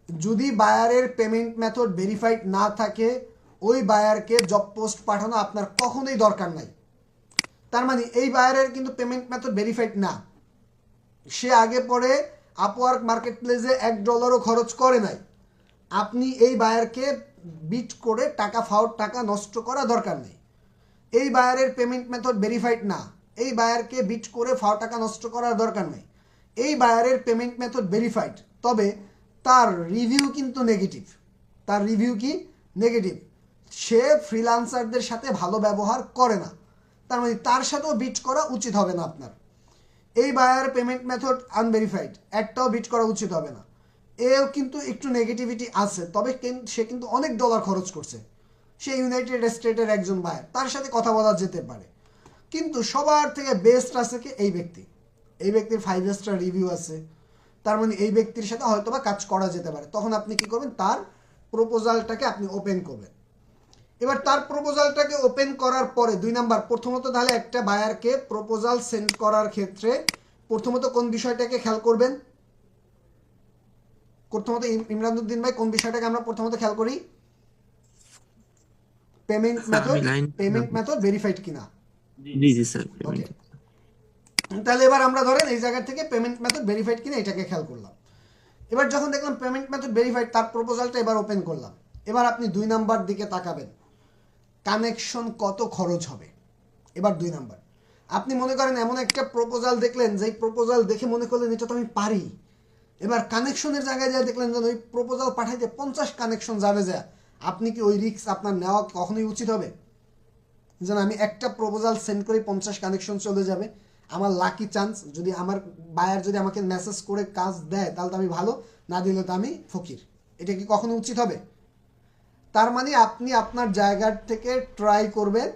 যদি বায়ারের পেমেন্ট মেথড ভেরিফাইড না থাকে, ওই বায়ারকে জব পোস্ট পাঠানো আপনার কখনোই দরকার নাই। তার মানে এই বায়ারের কিন্তু পেমেন্ট মেথড ভেরিফাইড না, সে আগে পরে আপওয়ার্ক মার্কেট প্লেসে $1ও খরচ করে নাই। আপনি এই বায়ারকে বিট করে টাকা ফাউট, টাকা নষ্ট করা দরকার নেই। এই বায়ারের পেমেন্ট মেথড ভেরিফাইড না, এই বায়ারকে বিট করে ফাও টাকা নষ্ট করার দরকার নেই। এই বায়ারের পেমেন্ট মেথড ভেরিফাইড, তবে তার রিভিউ কিন্তু নেগেটিভ। তার রিভিউ কি? নেগেটিভ। সে ফ্রিল্যান্সারদের সাথে ভালো ব্যবহার করে না, তার মানে তার সাথেও বিট করা উচিত হবে না আপনার। এই বায়ার পেমেন্ট মেথড আনভেরিফাইড, একটাও বিট করা উচিত হবে না। এও কিন্তু একটু নেগেটিভিটি আছে, তবে সে কিন্তু অনেক ডলার খরচ করছে, সে ইউনাইটেড স্টেটের একজন বায়ার, তার সাথে কথা বলা যেতে পারে। কিন্তু সবার থেকে বেস্ট আছে কি এই ব্যক্তি, এই ব্যক্তির 5 স্টার রিভিউ আছে, তার মানে এই ব্যক্তির সাথে হয়তোবা কাজ করা যেতে পারে। তখন আপনি কি করবেন, তার প্রপোজালটাকে আপনি ওপেন করবেন। এবার তার প্রপোজালটাকে ওপেন করার পরে 2 নাম্বার, প্রথমত তাহলে একটা বায়ারকে প্রপোজাল সেন্ড করার ক্ষেত্রে প্রথমত কোন বিষয়টাকে খেয়াল করবেন? প্রথমত ইমরান উদ্দিন ভাই, কোন বিষয়টাকে আমরা প্রথমত খেয়াল করি? পেমেন্ট মেথড ভেরিফাইড কিনা। জি স্যার। ওকে, তাহলে এবার আমরা ধরেন এই জায়গা থেকে পেমেন্ট মেথড ভেরিফাইড কিনা এটাকে খেয়াল করলাম। এবার যখন দেখলাম পেমেন্ট মেথড ভেরিফাইড, তার প্রপোজালটা এবার ওপেন করলাম। এবার আপনি 2 নাম্বার দিকে তাকাবেন, কানেকশন কত খরচ হবে। এবার 2 নাম্বার, আপনি মনে করেন এমন একটা প্রপোজাল দেখলেন, যেই প্রপোজাল দেখে মনে করলেন এটা তো আমি পারি। এবার কানেকশনের জায়গায় যা দেখলেন যে ওই প্রপোজাল পাঠাইতে 50 কানেকশন যাবে, যা আপনি কি ওই রিস্ক আপনার নেওয়া কখনোই উচিত হবে? যেন আমি একটা প্রপোজাল সেন্ড করি 50 কানেকশন চলে যাবে, আমার লাকি চান্স, যদি আমার বায়ার যদি আমাকে মেসেজ করে কাজ দেয় তাহলে তো আমি ভালো, না দিলে তো আমি ফকির। এটা কি কখনো উচিত হবে? তার মানে আপনি আপনার জায়গার থেকে ট্রাই করবেন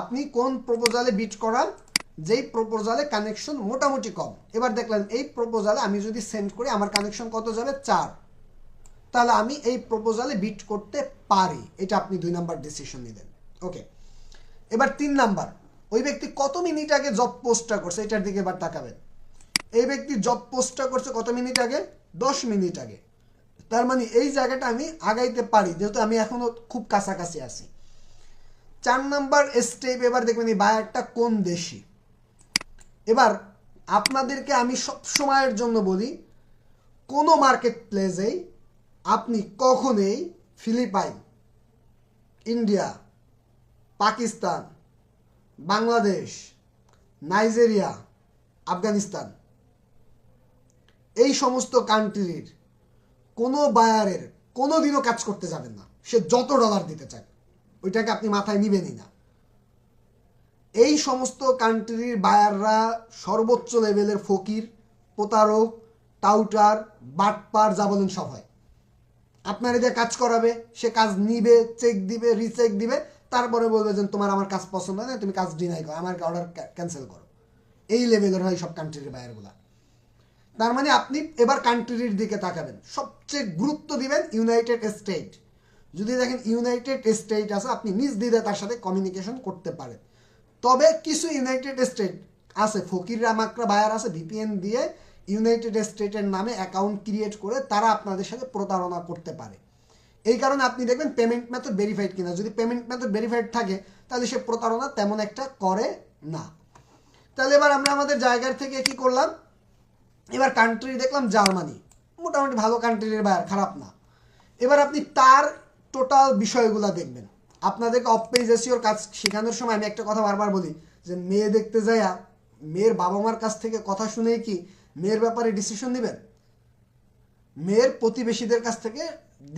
আপনি কোন প্রপোজালে বিট করার, যেই প্রপোজালে কানেকশন মোটামুটি কম। এবার দেখলেন এই প্রপোজালে আমি যদি সেন্ড করি আমার কানেকশন কত যাবে, 4, তাহলে আমি এই প্রপোজালে বিট করতে পারি। এটা আপনি 2 নাম্বার ডিসিশন নিলেন। ওকে, এবার 3 নাম্বার, ওই ব্যক্তি কত মিনিট আগে জব পোস্টটা করছে এটার দিকে এবার তাকাবেন। এই ব্যক্তি জব পোস্টটা করছে কত মিনিট আগে, 10 মিনিট আগে। তার মানে এই জায়গাটা আমি আগাইতে পারি, যেহেতু আমি এখনো খুব কাছাকাছি আছি। 4 নাম্বার স্টেপ, এবার দেখবেন এই বায়ারটা কোন দেশি। এবার আপনাদেরকে আমি সব সময়ের জন্য বলি, কোনো মার্কেট প্লেসেই আপনি কখনোই Philippines, India, Pakistan, Bangladesh, Nigeria, Afghanistan, এই সমস্ত কান্ট্রির কোনো বায়ারের কোনো দিনও কাজ করতে যাবেন না, সে যত ডলার দিতে চায়, ওইটাকে আপনি মাথায় নিবেনই না। এই সমস্ত কান্ট্রির বায়াররা সর্বোচ্চ লেভেলের ফকির, প্রতারক, টাউটার, বাটপার, যা বলেন সব হয়। আপনার এদের কাজ করাবে, সে কাজ নিবে, চেক দিবে, রিচেক দিবে, তারপরে বলবে যে তোমার আমার কাজ পছন্দ হয় না, তুমি কাজ ডিনাই করো, আমার অর্ডার ক্যান্সেল করো। এই লেভেলের হয় সব কান্ট্রির বায়ারগুলা। তার মানে আপনি এবার কান্ট্রির দিকে তাকাবেন, সবচেয়ে গুরুত্ব দিবেন ইউনাইটেড স্টেট। যদি দেখেন ইউনাইটেড স্টেট আছে, আপনি নিজ দিলে তার সাথে কমিউনিকেশন করতে পারেন। তবে কিছু ইউনাইটেড স্টেট আছে, ফকিররা মাকড়া বায়ার আছে, ভিপিএন দিয়ে ইউনাইটেড স্টেটের নামে অ্যাকাউন্ট ক্রিয়েট করে তারা আপনাদের সাথে প্রতারণা করতে পারে। এই কারণে আপনি দেখবেন পেমেন্ট মেথড ভেরিফাইড কিনা, যদি পেমেন্ট মেথড ভেরিফাইড থাকে তাহলে সে প্রতারণা তেমন একটা করে না। তাহলে এবার আমরা আমাদের জায়গার থেকে কি করলাম, এবার কান্ট্রি দেখলাম জার্মানি, মোটামুটি ভালো কান্ট্রির বায়ার, খারাপ না। এবার আপনি তার টোটাল বিষয়গুলো দেখবেন। আপনাদেরকে অফ পেজ এসইওর কাজ শেখানোর সময় আমি একটা কথা বারবার বলি যে মেয়ে দেখতে যাইয়া মেয়ের বাবা মার কাছ থেকে কথা শুনেই কি মেয়ের ব্যাপারে ডিসিশন নেবেন? মেয়ের প্রতিবেশীদের কাছ থেকে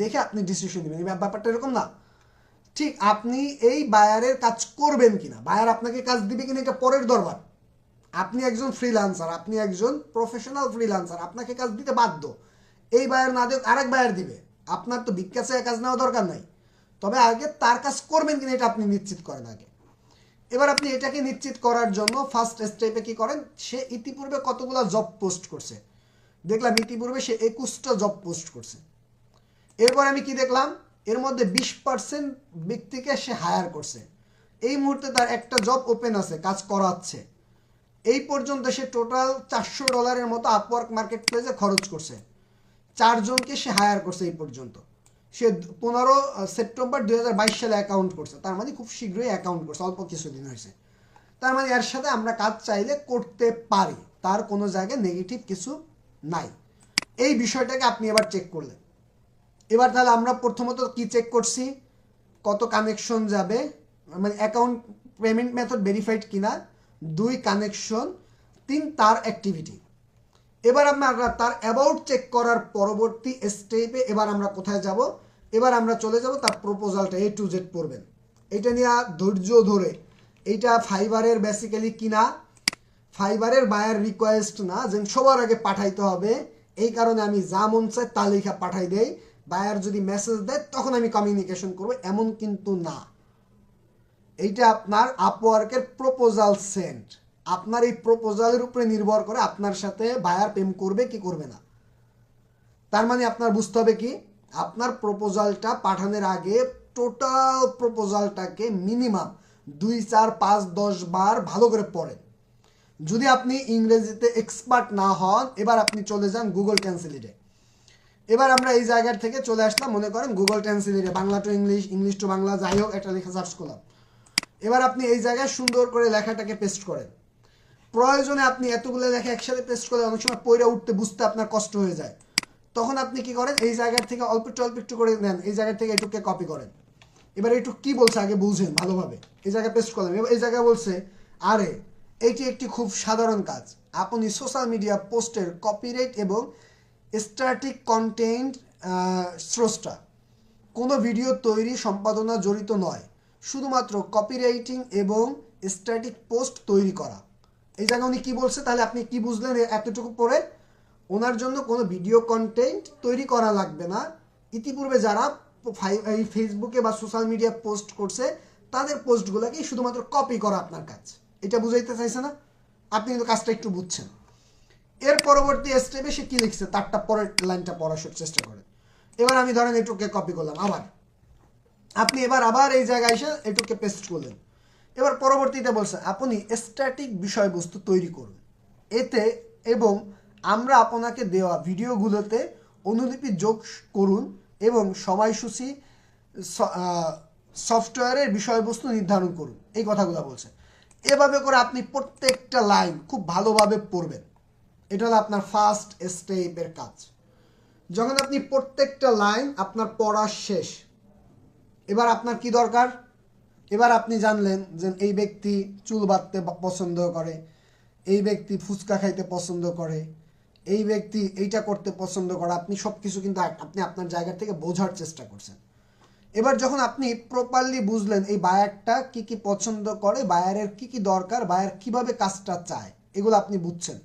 দেখে আপনি ডিসিশন নেবেন, এই ব্যাপারটা এরকম না। ঠিক আপনি এই বায়ারের কাজ করবেন কিনা, বায়ার আপনাকে কাজ দিবে কিনা, এটা পরের দরবার। আপনি একজন ফ্রিল্যান্সার, আপনি একজন প্রফেশনাল ফ্রিল্যান্সার, আপনাকে কাজ দিতে বাধ্য। এই বায়ার না দেখ আরেক বায়ার দিবে, আপনার তো ভিক্ষা চেয়ে কাজ নেওয়া দরকার নাই। তবে আগে তার কাজ করবেন কিনা এটা আপনি নিশ্চিত করেন আগে। এবার আপনি এটাকে নিশ্চিত করার জন্য ফার্স্ট স্টেপে কি করেন, সে ইতিপূর্বে কতগুলো জব পোস্ট করছে, দেখলাম ইতিপূর্বে সে 21টা জব পোস্ট করছে। এরপর আমি কি দেখলাম, এর মধ্যে 20% ব্যক্তিকে সে হায়ার করছে। এই মুহূর্তে তার একটা জব ওপেন আছে, কাজ করাচ্ছে। এই পর্যন্ত সে টোটাল $400 মতো আপওয়ার্ক মার্কেট প্লেসে খরচ করছে। 4 জনকে সে হায়ার করছে এই পর্যন্ত। সে 15 সেপ্টেম্বর 2022 সালে অ্যাকাউন্ট করছে, তার মানে খুব শীঘ্রই অ্যাকাউন্ট করছে, অল্প কিছুদিন হয়েছে। তার মানে এর সাথে আমরা কাজ চাইলে করতে পারি, তার কোনো জায়গায় নেগেটিভ কিছু নাই। এই বিষয়টাকে আপনি এবার চেক করলেন। এবার তাহলে আমরা প্রথমত কি চেক করছি, কত কানেকশন যাবে, মানে অ্যাকাউন্ট পেমেন্ট মেথড ভেরিফাইড কিনা, 2 কানেকশন, 3 তার অ্যাক্টিভিটি। এবার আমরা তার অ্যাবাউট চেক করার পরবর্তী স্টেপে এবার আমরা কোথায় যাব, এবার আমরা চলে যাব তার প্রপোজালটা A to Z পড়বেন। এটা নিয়ে ধৈর্য ধরে, এইটা ফাইবারের বেসিক্যালি কিনা, ফাইবারের বায়ার রিকোয়েস্ট না যে সবার আগে পাঠাইতে হবে এই কারণে আমি যা মন চায় তা লেখা পাঠাই দেই, বায়ার যদি মেসেজ দেয় তখন আমি কমিউনিকেশন করব, এমন কিন্তু না। এইটা আপনার আপওয়ার্কের প্রপোজাল সেন্ড। আপনার এই প্রপোজালের উপরে নির্ভর করে আপনার সাথে বায়ার পেমেন্ট করবে কি করবে না। তার মানে আপনার বুঝতে হবে কি, আপনার প্রপোজালটা পাঠানোর আগে টোটাল প্রপোজালটাকে মিনিমাম 2, 4, 5, 10 বার ভালো করে পড়েন। যদি আপনি ইংরেজিতে এক্সপার্ট না হন, এবার আপনি চলে যান গুগল ট্রান্সলেটে। এবার আমরা এই জায়গার থেকে চলে আসলাম, মনে করেন গুগল ট্রান্সলেটে Bangla to English, English to Bangla, যাই হোক একটা লেখা সার্চ করলাম। এবার আপনি এই জায়গায় সুন্দর করে লেখাটাকে পেস্ট করেন। প্রয়োজনে আপনি এতগুলো লেখা একসাথে পেস্ট করলে অনেক সময় পইরা উঠতে বুঝতে আপনার কষ্ট হয়ে যায়। তখন আপনি কি করেন, এই জায়গার থেকে অল্প একটু করে নেন, এই জায়গা থেকে এটুকে কপি করেন। এবার এইটুক কি বলছে আগে বুঝেন ভালোভাবে। এই জায়গায় পেস্ট করলাম, এবার এই জায়গায় বলছে আরে এইটি একটি খুব সাধারণ কাজ। আপনি সোশ্যাল মিডিয়া পোস্টের কপিরাইট এবং স্ট্যাটিক কন্টেন্ট স্রষ্টা। কোনো ভিডিও তৈরি সম্পাদনা জড়িত নয়, শুধুমাত্র কপিরাইটিং এবং স্ট্যাটিক পোস্ট তৈরি করা। এই জায়গায় উনি কি বলছে তাহলে আপনি কি বুঝলেন এতটুকু পরে? ওনার জন্য কোনো ভিডিও কন্টেন্ট তৈরি করা লাগবে না। ইতিপূর্বে যারা এই ফেসবুকে বা সোশ্যাল মিডিয়া পোস্ট করছে তাদের পোস্টগুলোকেই শুধুমাত্র কপি করা আপনার কাজ। এটা বুঝাইতে চাইছে না? আপনি কিন্তু কাজটা একটু বুঝছেন। এর পরবর্তী স্টেপে সে কি লিখছে তারটা পরের লাইনটা পড়ার চেষ্টা করেন। এবার আমি ধরেন এটুকে কপি করলাম, আবার আপনি এবার আবার এই জায়গায় এসে এটুকে পেস্ট করলেন। এবার পরবর্তীতে বলছে আপনি স্ট্যাটিক বিষয়বস্তু তৈরি করুন এতে এবং আমরা আপনাকে দেওয়া ভিডিওগুলোতে অনুলিপি যোগ করুন এবং সময়সূচি সফটওয়্যারের বিষয়বস্তু নির্ধারণ করুন। এই কথাগুলো বলছে। এভাবে করে আপনি প্রত্যেকটা লাইন খুব ভালোভাবে পড়বেন। এটা হলো আপনার ফার্স্ট স্টেপের কাজ। যখন আপনি প্রত্যেকটা লাইন আপনার পড়া শেষ, এবার আপনার কি দরকার? এবার আপনি জানলেন যে এই ব্যক্তি চুল বাঁধতে পছন্দ করে, এই ব্যক্তি ফুচকা খাইতে পছন্দ করে, এই ব্যক্তি এইটা করতে পছন্দ করে। আপনি সব কিছু কিন্তু আপনি আপনার জায়গা থেকে বোঝার চেষ্টা করছেন। এবার যখন আপনি প্রপারলি বুঝলেন এই বায়ারটা কি কি পছন্দ করে, বায়ারের কি কি দরকার, বায়ার কিভাবে কাজটা চায়, এগুলো আপনি বুঝছেন।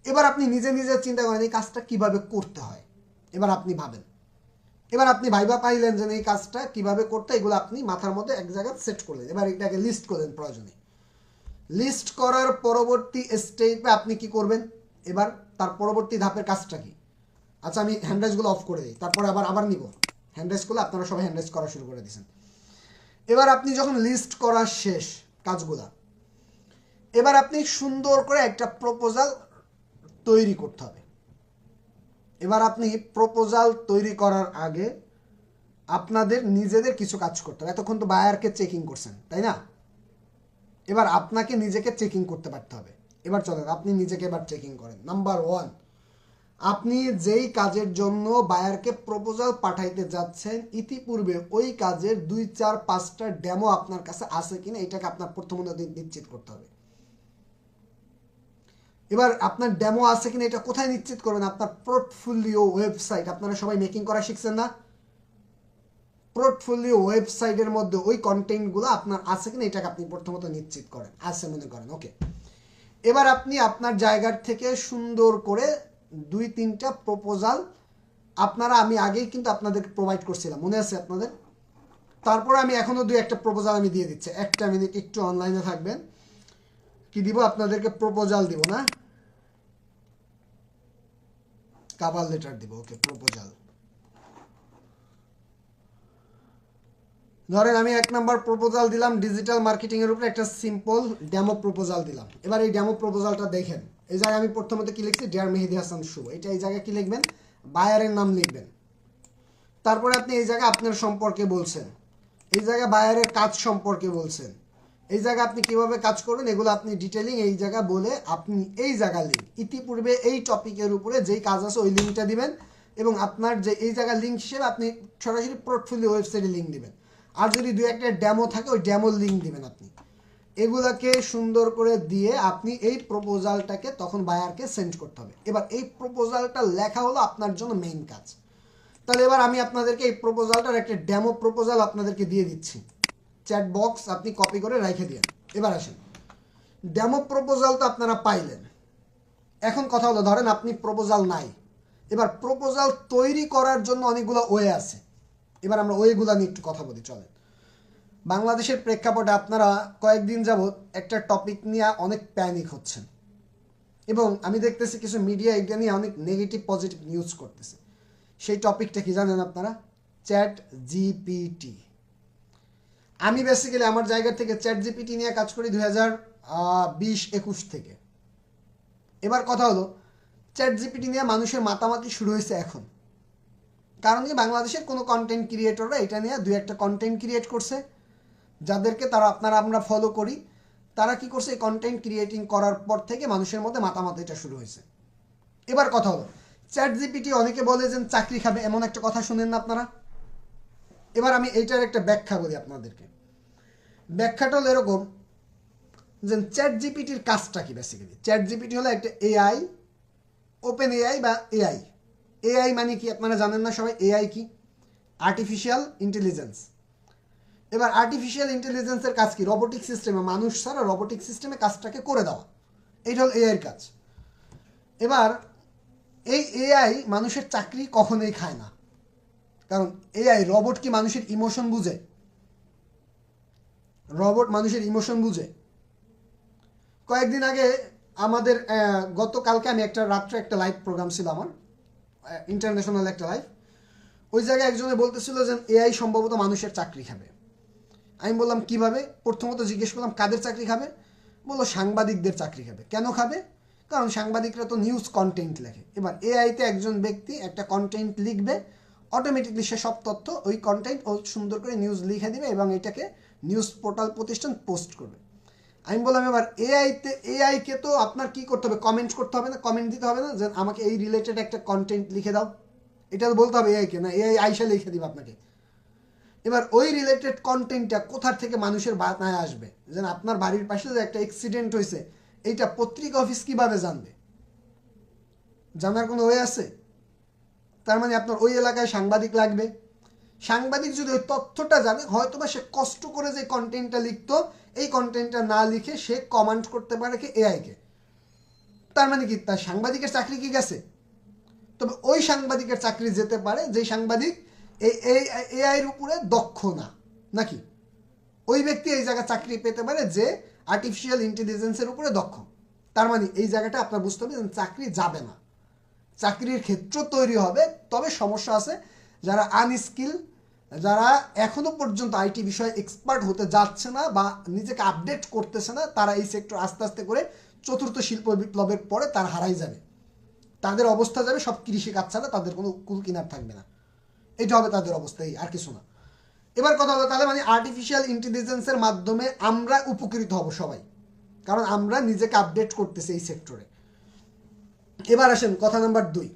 এবার আপনি নিজে নিজে চিন্তা করেন এই কাজটা কিভাবে করতে হয়। এবার আপনি ভাবেন, এবার আপনি ভাইবা পাইলেন যে এই কাজটা কিভাবে করতে, এগুলো আপনি মাথার মধ্যে এক জায়গায় সেট করলেন। এবার এটাকে লিস্ট করলেন প্রয়োজনে। লিস্ট করার পরবর্তী স্টেপে আপনি কি করবেন? এবার তার পরবর্তী ধাপের কাজটা কি? আচ্ছা আমি হ্যান্ডরাইজগুলো অফ করে দিই, তারপরে আবার নিব হ্যান্ডরাইজ করলে। আপনারা সবাই হ্যান্ডরাইজ করা শুরু করে দিয়েছেন। এবার আপনি যখন লিস্ট করা শেষ কাজগুলা, এবার আপনি সুন্দর করে একটা প্রপোজাল তৈরি করতে হবে। এবার আপনি প্রপোজাল তৈরি করার আগে আপনাদের নিজেদের কিছু কাজ করতে হবে। এতক্ষণ তো বায়ারকে চেকিং করছেন, তাই না? এবার আপনাকে নিজেকে চেকিং করতে পারতে হবে। এবার চলেন আপনি নিজেকে এবার চেকিং করেন। নাম্বার 1, আপনি যেই কাজের জন্য বায়ারকে প্রপোজাল পাঠাইতে যাচ্ছেন ইতিপূর্বে ওই কাজের 2, 4, 5টা ডেমো আপনার কাছে আছে কিনা এটাকে আপনার প্রথমত নিশ্চিত করতে হবে। এবার আপনার ডেমো আছে কিনা এটা কোথায় নিশ্চিত করবেন? আপনার পোর্টফোলিও ওয়েবসাইট। আপনারা সবাই মেকিং করা শিখছেন না? পোর্টফোলিও ওয়েবসাইটের মধ্যে ওই কন্টেন্টগুলো আপনার আছে কিনা এটাকে আপনি প্রথমত নিশ্চিত করেন। আছে মনে করেন, ওকে। এবার আপনি আপনার জায়গার থেকে সুন্দর করে 2-3টা প্রপোজাল আমি আগেই কিন্তু আপনাদেরকে প্রোভাইড করছিলাম, মনে আছে আপনাদের? তারপরে আমি এখনো 2-1টা প্রপোজাল আমি দিয়ে দিচ্ছি। একটা মিনিট একটু অনলাইনে থাকবেন। কি দিব আপনাদেরকে? প্রপোজাল দিব না, কভার লেটার দিব। ওকে, প্রপোজাল। ধরেন আমি 1 নাম্বার প্রপোজাল দিলাম ডিজিটাল মার্কেটিং এর উপরে একটা সিম্পল ডেমো প্রপোজাল দিলাম। এবার এই ডেমো প্রপোজালটা দেখেন। এই জায়গায় আমি প্রথমত কি লিখছি? ডিয়ার মেহেদি হাসান শুভ। এটা এই জায়গায় কি লিখবেন? বায়ারের নাম লিখবেন। তারপরে আপনি এই জায়গায় আপনার সম্পর্কে বলছেন, এই জায়গায় বায়ারের কাজ সম্পর্কে বলছেন, এই জায়গায় আপনি কিভাবে কাজ করবেন এগুলো আপনি ডিটেইলিং এই জায়গা বলে আপনি এই জায়গা লিঙ্ক ইতিপূর্বে এই টপিকের উপরে যেই কাজ আছে ওই লিঙ্কটা দিবেন এবং আপনার যে এই জায়গা লিঙ্ক হিসেবে আপনি সরাসরি পোর্টফোলিও ওয়েবসাইটে লিঙ্ক দিবেন। আর যদি 2-1টা ডেমো থাকে ওই ডেমোর লিঙ্ক দিবেন আপনি। এগুলাকে সুন্দর করে দিয়ে আপনি এই প্রপোজালটাকে তখন বায়ারকে সেন্ড করতে হবে। এবার এই প্রপোজালটা লেখা হলো আপনার জন্য মেইন কাজ। তাহলে এবার আমি আপনাদেরকে এই প্রপোজালটার একটা ডেমো প্রপোজাল আপনাদেরকে দিয়ে দিচ্ছি। চ্যাট বক্স আপনি কপি করে রেখে দিন। এবার আসেন, ডেমো প্রপোজাল তো আপনারা পাইলেন। এখন কথা হলো ধরেন আপনি প্রপোজাল নাই, এবার প্রপোজাল তৈরি করার জন্য অনেকগুলো ওয়ে আছে। এবার আমরা ওয়েগুলো নিয়ে একটু কথা বলি চলেন। বাংলাদেশের প্রেক্ষাপটে আপনারা কয়েকদিন যাবৎ একটা টপিক নিয়ে অনেক প্যানিক হচ্ছেন, এবং আমি দেখতেছি কিছু মিডিয়া এটা নিয়ে অনেক নেগেটিভ পজিটিভ নিউজ করতেছে। সেই টপিকটা কি জানেন আপনারা? Chat GPT. আমি বেসিক্যালি আমার জায়গা থেকে চ্যাট জিপিটি নিয়ে কাজ করি 2020-21 থেকে। এবার কথা হলো, চ্যাট জিপিটি নিয়ে মানুষের মাতামাতি শুরু হয়েছে এখন, কারণ কি বাংলাদেশের কোনো কন্টেন্ট ক্রিয়েটররা এটা নিয়ে দু একটা কন্টেন্ট ক্রিয়েট করছে, যাদেরকে আমরা ফলো করি। তারা কি করছে, এই কন্টেন্ট ক্রিয়েটিং করার পর থেকে মানুষের মধ্যে মাতামাতিটা শুরু হয়েছে। এবার কথা হলো, চ্যাট জিপিটি অনেকে বলে যে চাকরি খাবে, এমন একটা কথা শুনেন না আপনারা? এবার আমি এইটার একটা ব্যাখ্যা বলি আপনাদেরকে। ব্যাখ্যাটা হলো এরকম যে চ্যাট জিপিটির কাজটা কি। বেসিক্যালি চ্যাট জিপিটি হলো একটা এআই, ওপেন এআই বা এআই। এআই মানে কি আপনারা জানেন না সবাই? এআই কি? Artificial intelligence. এবার আর্টিফিশিয়াল ইন্টেলিজেন্সের কাজ কি? রোবোটিক সিস্টেমে, মানুষ ছাড়া রোবোটিক সিস্টেমে কাজটাকে করে দেওয়া, এইটা হল এআইয়ের কাজ। এবার এই এআই মানুষের চাকরি কখনোই খায় না, কারণ এআই, রোবট কি মানুষের ইমোশন বুঝে? রোবট মানুষের ইমোশন বুঝে? কয়েকদিন আগে আমাদের গতকালকে আমি রাত্রে একটা লাইভ প্রোগ্রাম ছিল আমার, ইন্টারন্যাশনাল একটা লাইভ। ওই জায়গায় একজনে বলতেছিল যে এআই সম্ভবত মানুষের চাকরি খাবে। আমি বললাম কিভাবে? প্রথমত জিজ্ঞেস করলাম কাদের চাকরি খাবে? বললো সাংবাদিকদের চাকরি খাবে। কেন খাবে? কারণ সাংবাদিকরা তো নিউজ কন্টেন্ট লেখে। এবার এআইতে একজন ব্যক্তি একটা কন্টেন্ট লিখবে, অটোমেটিকলি সে সব তথ্য ওই কন্টেন্ট ও সুন্দর করে নিউজ লিখে দিবে এবং এটাকে নিউজ পোর্টাল প্রতিষ্ঠান পোস্ট করবে। আমি বললাম এবার এআইকে তো আপনার কি করতে হবে? কমেন্ট করতে হবে না? কমেন্ট দিতে হবে না যে আমাকে এই রিলেটেড একটা কন্টেন্ট লিখে দাও? এটা তো বলতে হবে এআইকে, না এআই আইসা লিখে দিবে আপনাকে। এবার ওই রিলেটেড কন্টেন্টটা কোথা থেকে মানুষের বানায় আসবে? যেন আপনার বাড়ির পাশে যে একটা অ্যাক্সিডেন্ট হয়েছে, এইটা পত্রিকা অফিস কিভাবে জানবে? জানার কোনো ওয়ে আছে? তার মানে আপনার ওই এলাকায় সাংবাদিক লাগবে। সাংবাদিক যদি ওই তথ্যটা জানে, হয়তো বা সে কষ্ট করে যে কন্টেন্টটা লিখতো, এই কন্টেন্টটা না লিখে সে কমান্ড করতে পারে কি এআইকে। তার মানে কি তার সাংবাদিকের চাকরি কি গেছে? তবে ওই সাংবাদিকের চাকরি যেতে পারে যে সাংবাদিক এই এআইয়ের উপরে দক্ষ না, নাকি ওই ব্যক্তি এই জায়গায় চাকরি পেতে পারে যে আর্টিফিশিয়াল ইন্টেলিজেন্সের উপরে দক্ষ। তার মানে এই জায়গাটা আপনার বুঝতে হবে চাকরি যাবে না, চাকরির ক্ষেত্র তৈরি হবে। তবে সমস্যা আছে, যারা আনস্কিল, যারা এখনো পর্যন্ত আইটি বিষয়ে এক্সপার্ট হতে যাচ্ছে না বা নিজেকে আপডেট করতেছে না, তারা এই সেক্টর আস্তে আস্তে করে চতুর্থ শিল্প বিপ্লবের পরে তার হারাই যাবে। তাদের অবস্থা যাবে সব কৃষিকাজ ছাড়া, তাদের কোনো কুল কিনার থাকবে না। এটা হবে তাদের অবস্থা, এই আর কিছু না। এবার কথা হলো, তাহলে মানে আর্টিফিশিয়াল ইন্টেলিজেন্সের মাধ্যমে আমরা উপকৃত হব সবাই, কারণ আমরা নিজেকে আপডেট করতেছি এই সেক্টরে। এবার আসেন কথা নাম্বার 2।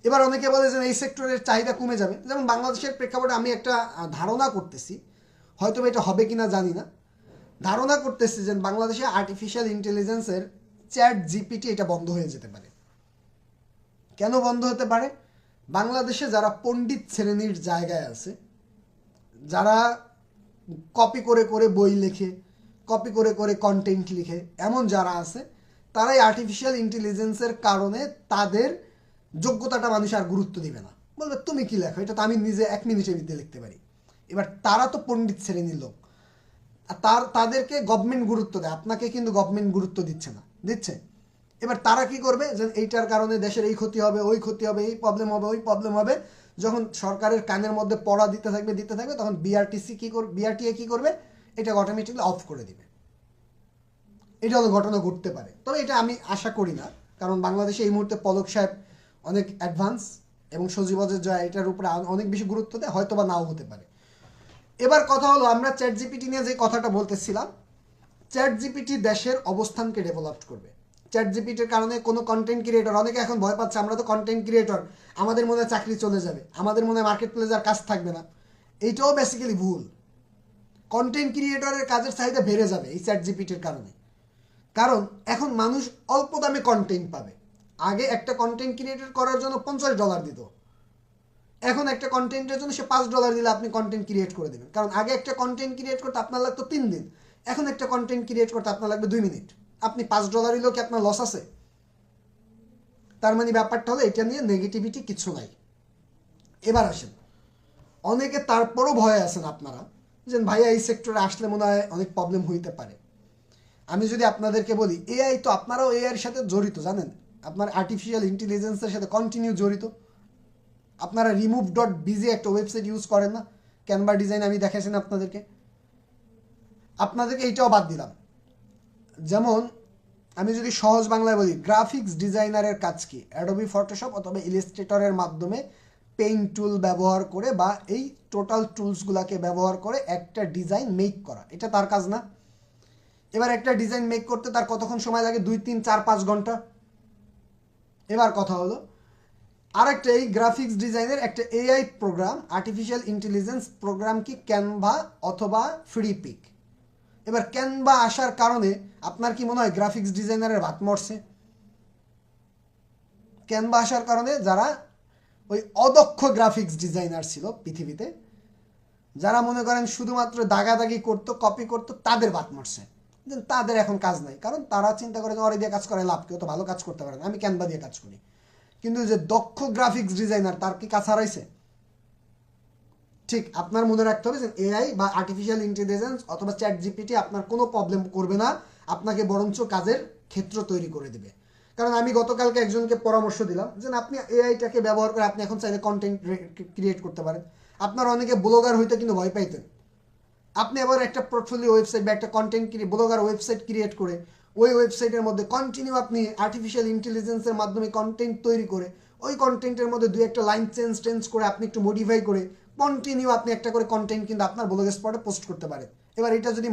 এবার অনেকে বলে যে এই সেক্টরের চাহিদা কমে যাবে। যেমন বাংলাদেশের প্রেক্ষাপটে আমি একটা ধারণা করতেছি, হয়তো এটা হবে কিনা জানি না, ধারণা করতেছি যে বাংলাদেশে আর্টিফিশিয়াল ইন্টেলিজেন্সের চ্যাট জিপিটি এটা বন্ধ হয়ে যেতে পারে। কেন বন্ধ হতে পারে? বাংলাদেশে যারা পণ্ডিত শ্রেণীর জায়গায় আছে, যারা কপি করে করে বই লেখে, কপি করে করে কন্টেন্ট লিখে, এমন যারা আছে, তারাই আর্টিফিশিয়াল ইন্টেলিজেন্সের কারণে তাদের যোগ্যতাটা মানুষ আর গুরুত্ব দিবে না। বলবে তুমি কি লেখো, এটা তো আমি নিজে 1 মিনিটের মধ্যে লিখতে পারি। এবার তারা তো পণ্ডিত শ্রেণীর লোক, তাদেরকে গভর্নমেন্ট গুরুত্ব দেয়, আপনাকে কিন্তু গভর্নমেন্ট গুরুত্ব দিচ্ছে। এবার তারা কি করবে যে এইটার কারণে দেশের এই ক্ষতি হবে, ওই ক্ষতি হবে, এই প্রবলেম হবে, ওই প্রবলেম হবে। যখন সরকারের কানের মধ্যে পড়া দিতে থাকবে, তখন বিআরটিএ কি করবে? এটা অটোমেটিকলি অফ করে দিবে। এটা হলো ঘটনা ঘটতে পারে, তবে এটা আমি আশা করি না, কারণ বাংলাদেশে এই মুহূর্তে পলক সাহেব অনেক অ্যাডভান্স এবং সজীবজের জয় এটার উপরে অনেক বেশি গুরুত্ব দেয়, হয়তো বা নাও হতে পারে। এবার কথা হলো, আমরা চ্যাট জিপিটি নিয়ে যে কথাটা বলতেছিলাম, চ্যাট জিপিটি দেশের অবস্থানকে ডেভেলপ করবে। চ্যাট জিপিটির কারণে কোনো কন্টেন্ট ক্রিয়েটর, অনেকে এখন ভয় পাচ্ছে আমরা তো কন্টেন্ট ক্রিয়েটর, আমাদের মনে চাকরি চলে যাবে, আমাদের মনে মার্কেট প্লেসে আর কাজ থাকবে না। এইটাও বেসিক্যালি ভুল। কন্টেন্ট ক্রিয়েটরের কাজের চাহিদা বেড়ে যাবে এই চ্যাট জিপিটির কারণে, কারণ এখন মানুষ অল্প দামে কন্টেন্ট পাবে। আগে একটা কন্টেন্ট ক্রিয়েটর করার জন্য $50 দিত, এখন একটা কন্টেন্টের জন্য সে $5 দিলে আপনি কন্টেন্ট ক্রিয়েট করে দেবেন। কারণ আগে একটা কন্টেন্ট ক্রিয়েট করতে আপনার লাগতো 3 দিন, এখন একটা কন্টেন্ট ক্রিয়েট করতে আপনার লাগবে 2 মিনিট। আপনি $5 দিলেও কি আপনার লস আছে? তার মানে ব্যাপারটা হলো এটা নিয়ে নেগেটিভিটি কিছু নাই। এবার আসেন, অনেকে তারপরও ভয়ে আছেন আপনারা যে ভাইয়া এই সেক্টরে আসলে মনে হয় অনেক প্রবলেম হইতে পারে। আমি যদি আপনাদেরকে বলি এআই, তো আপনারাও এআই এর সাথে জড়িত, জানেন, আপনার আর্টিফিশিয়াল ইন্টেলিজেন্সের সাথে কন্টিনিউ জড়িত। আপনারা remove.bg একটা ওয়েবসাইট ইউজ করেন না? ক্যানভা ডিজাইন আমি দেখাইছি না আপনাদেরকে। আপনাদেরকে এইটাও বাদ দিলাম। যেমন আমি যদি সহজ বাংলায় বলি, গ্রাফিক্স ডিজাইনারের কাজ কি? অ্যাডোবি ফটোশপ অথবা ইলাস্ট্রেটরের মাধ্যমে পেইন্ট টুল ব্যবহার করে বা এই টোটাল টুলসগুলোকে ব্যবহার করে একটা ডিজাইন মেক করা, এটা তার কাজ না? এবার একটা ডিজাইন মেক করতে তার কতক্ষণ সময় লাগে? 2, 3, 4, 5 ঘন্টা। এবার কথা হলো আরেকটা, এই গ্রাফিক্স ডিজাইনের একটা AI program, artificial intelligence program কি ক্যানভা অথবা ফ্রিপিক। এবার ক্যানভা আসার কারণে আপনার কি মনে হয় গ্রাফিক্স ডিজাইনারের ভাত মরছে? ক্যানভা আসার কারণে যারা ওই অদক্ষ গ্রাফিক্স ডিজাইনার ছিল পৃথিবীতে, যারা মনে করেন শুধুমাত্র দাগাদাগি করতো, কপি করতো, তাদের ভাত মরছে। তাদের এখন কাজ নাই, কারণ তারা চিন্তা করে যে ওরে দিয়ে কাজ করে লাভ, কেউ তো ভালো কাজ করতে পারে না, আমি ক্যানভা দিয়ে কাজ করি। কিন্তু যে দক্ষ গ্রাফিক্স ডিজাইনার, তার কি কাজ হারাইছে? ঠিক আপনার মনে রাখতে হবে যে এআই বা আর্টিফিশিয়াল ইন্টেলিজেন্স অথবা চ্যাট জিপিটি আপনার কোনো প্রবলেম করবে না, আপনাকে বরঞ্চ কাজের ক্ষেত্র তৈরি করে দেবে। কারণ আমি গতকালকে একজনকে পরামর্শ দিলাম যে আপনি এআইটাকে ব্যবহার করে আপনি এখন চাইলে কন্টেন্ট ক্রিয়েট করতে পারেন। আপনার অনেকে ব্লগার হইতে কিন্তু ভয় পাইতেন, আপনি আবার একটা পোর্টফোলিও ওয়েবসাইট বা একটা কন্টেন্ট ব্লগার ওয়েবসাইট ক্রিয়েট করে ওই ওয়েবসাইটের মধ্যে কন্টিনিউ আপনি আর্টিফিশিয়াল ইন্টেলিজেন্সের মাধ্যমে কন্টেন্ট তৈরি করে ওই কন্টেন্টের মধ্যে 2-1 লাইন চেঞ্জ করে আপনি একটু মডিফাই করে কন্টিনিউ আপনি একটা করে কন্টেন্ট কিন্তু আপনার ব্লগ স্পটে পোস্ট করতে পারেন। এবার এটা যদি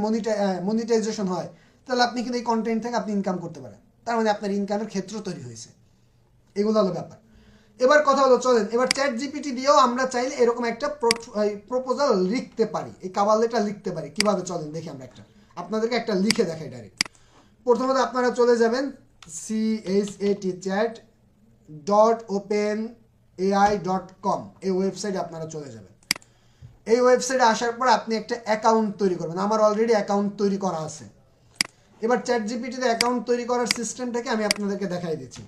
মনিটাইজেশন হয় তাহলে আপনি কিন্তু এই কন্টেন্ট থেকে আপনি ইনকাম করতে পারেন, তার মানে আপনার ইনকামের ক্ষেত্র তৈরি হয়েছে। এগুলো হলো ব্যাপার। এবার কথা হলো, চলেন এবার চ্যাট জিপিটি দিয়েও আমরা চাইলে এরকম একটা প্রপোজাল লিখতে পারি, এই কাভার লেটার লিখতে পারি। কিভাবে চলেন দেখি আমরা আপনাদেরকে একটা লিখে দেখাই ডাইরেক্ট। প্রথমত আপনারা চলে যাবেন chat.openai.com, এই ওয়েবসাইটে আপনারা চলে যাবেন। এই ওয়েবসাইটে আসার পর আপনি একটা অ্যাকাউন্ট তৈরি করবেন। আমার অলরেডি অ্যাকাউন্ট তৈরি করা আছে। এবার চ্যাট জিপিটিতে অ্যাকাউন্ট তৈরি করার সিস্টেমটাকে আমি আপনাদেরকে দেখাই দিচ্ছি।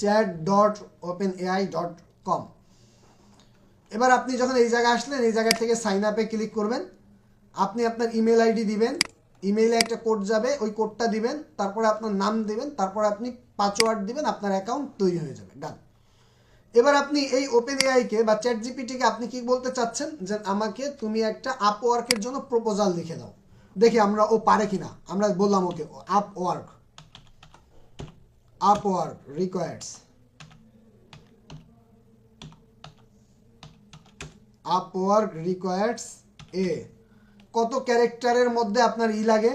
chat.openai.com। এবার আপনি যখন এই জায়গায় আসলেন, এই জায়গা থেকে সাইন আপে ক্লিক করবেন। আপনি আপনার ইমেল আইডি দিবেন, ইমেইলে একটা কোড যাবে, ওই কোডটা দিবেন, তারপরে আপনার নাম দিবেন, তারপরে আপনি পাসওয়ার্ড দিবেন, আপনার অ্যাকাউন্ট তৈরি হয়ে যাবে। ডান। এবার আপনি এই ওপেন এআইকে বা চ্যাট জিপিটিকে আপনি কি বলতে চাচ্ছেন যে আমাকে তুমি একটা আপওয়ার্কের জন্য প্রপোজাল লিখে দাও, দেখি আমরা ও পারে কিনা। আমরা বললাম ওকে আপওয়ার্ক রিকোয়ার্ডস এ কত ক্যারেক্টারের মধ্যে আপনার লাগে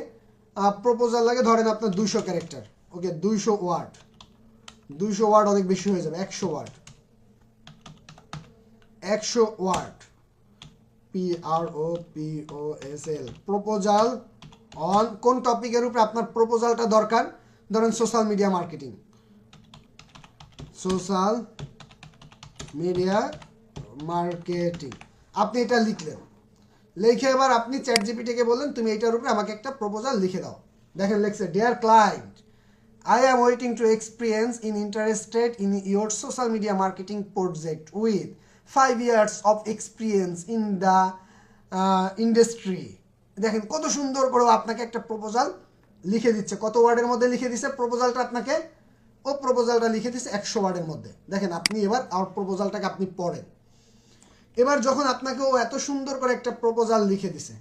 প্রপোজাল লাগে, ধরেন আপনার 200 ক্যারেক্টার। ওকে, 200 ওয়ার্ড অনেক বেশি হয়ে যাবে, 100 ওয়ার্ড PROPOSL প্রপোজাল অন কোন টপিকের উপরে আপনার প্রপোজালটা দরকার। ধরেন সোশ্যাল মিডিয়া মার্কেটিং, আপনি এটা লিখলেন। লিখে এবার আপনি চ্যাট জিপিটিকে বললেন তুমি এইটার উপরে আমাকে একটা প্রপোজাল লিখে দাও। দেখেন লিখছে, dear client, I am waiting to experience interested in your social media marketing project with 5 years of experience in the industry. দেখেন কত সুন্দর করে আপনাকে একটা প্রপোজাল লিখে দিচ্ছে। কত ওয়ার্ডের মধ্যে লিখে দিচ্ছে প্রপোজালটা আপনাকে? ও প্রপোজালটা লিখে দিচ্ছে 100 ওয়ার্ডের মধ্যে। দেখেন আপনি এবার আর প্রপোজালটাকে আপনি পড়েন। এবার যখন আপনাকে ও এত সুন্দর করে একটা প্রপোজাল লিখে দিছে,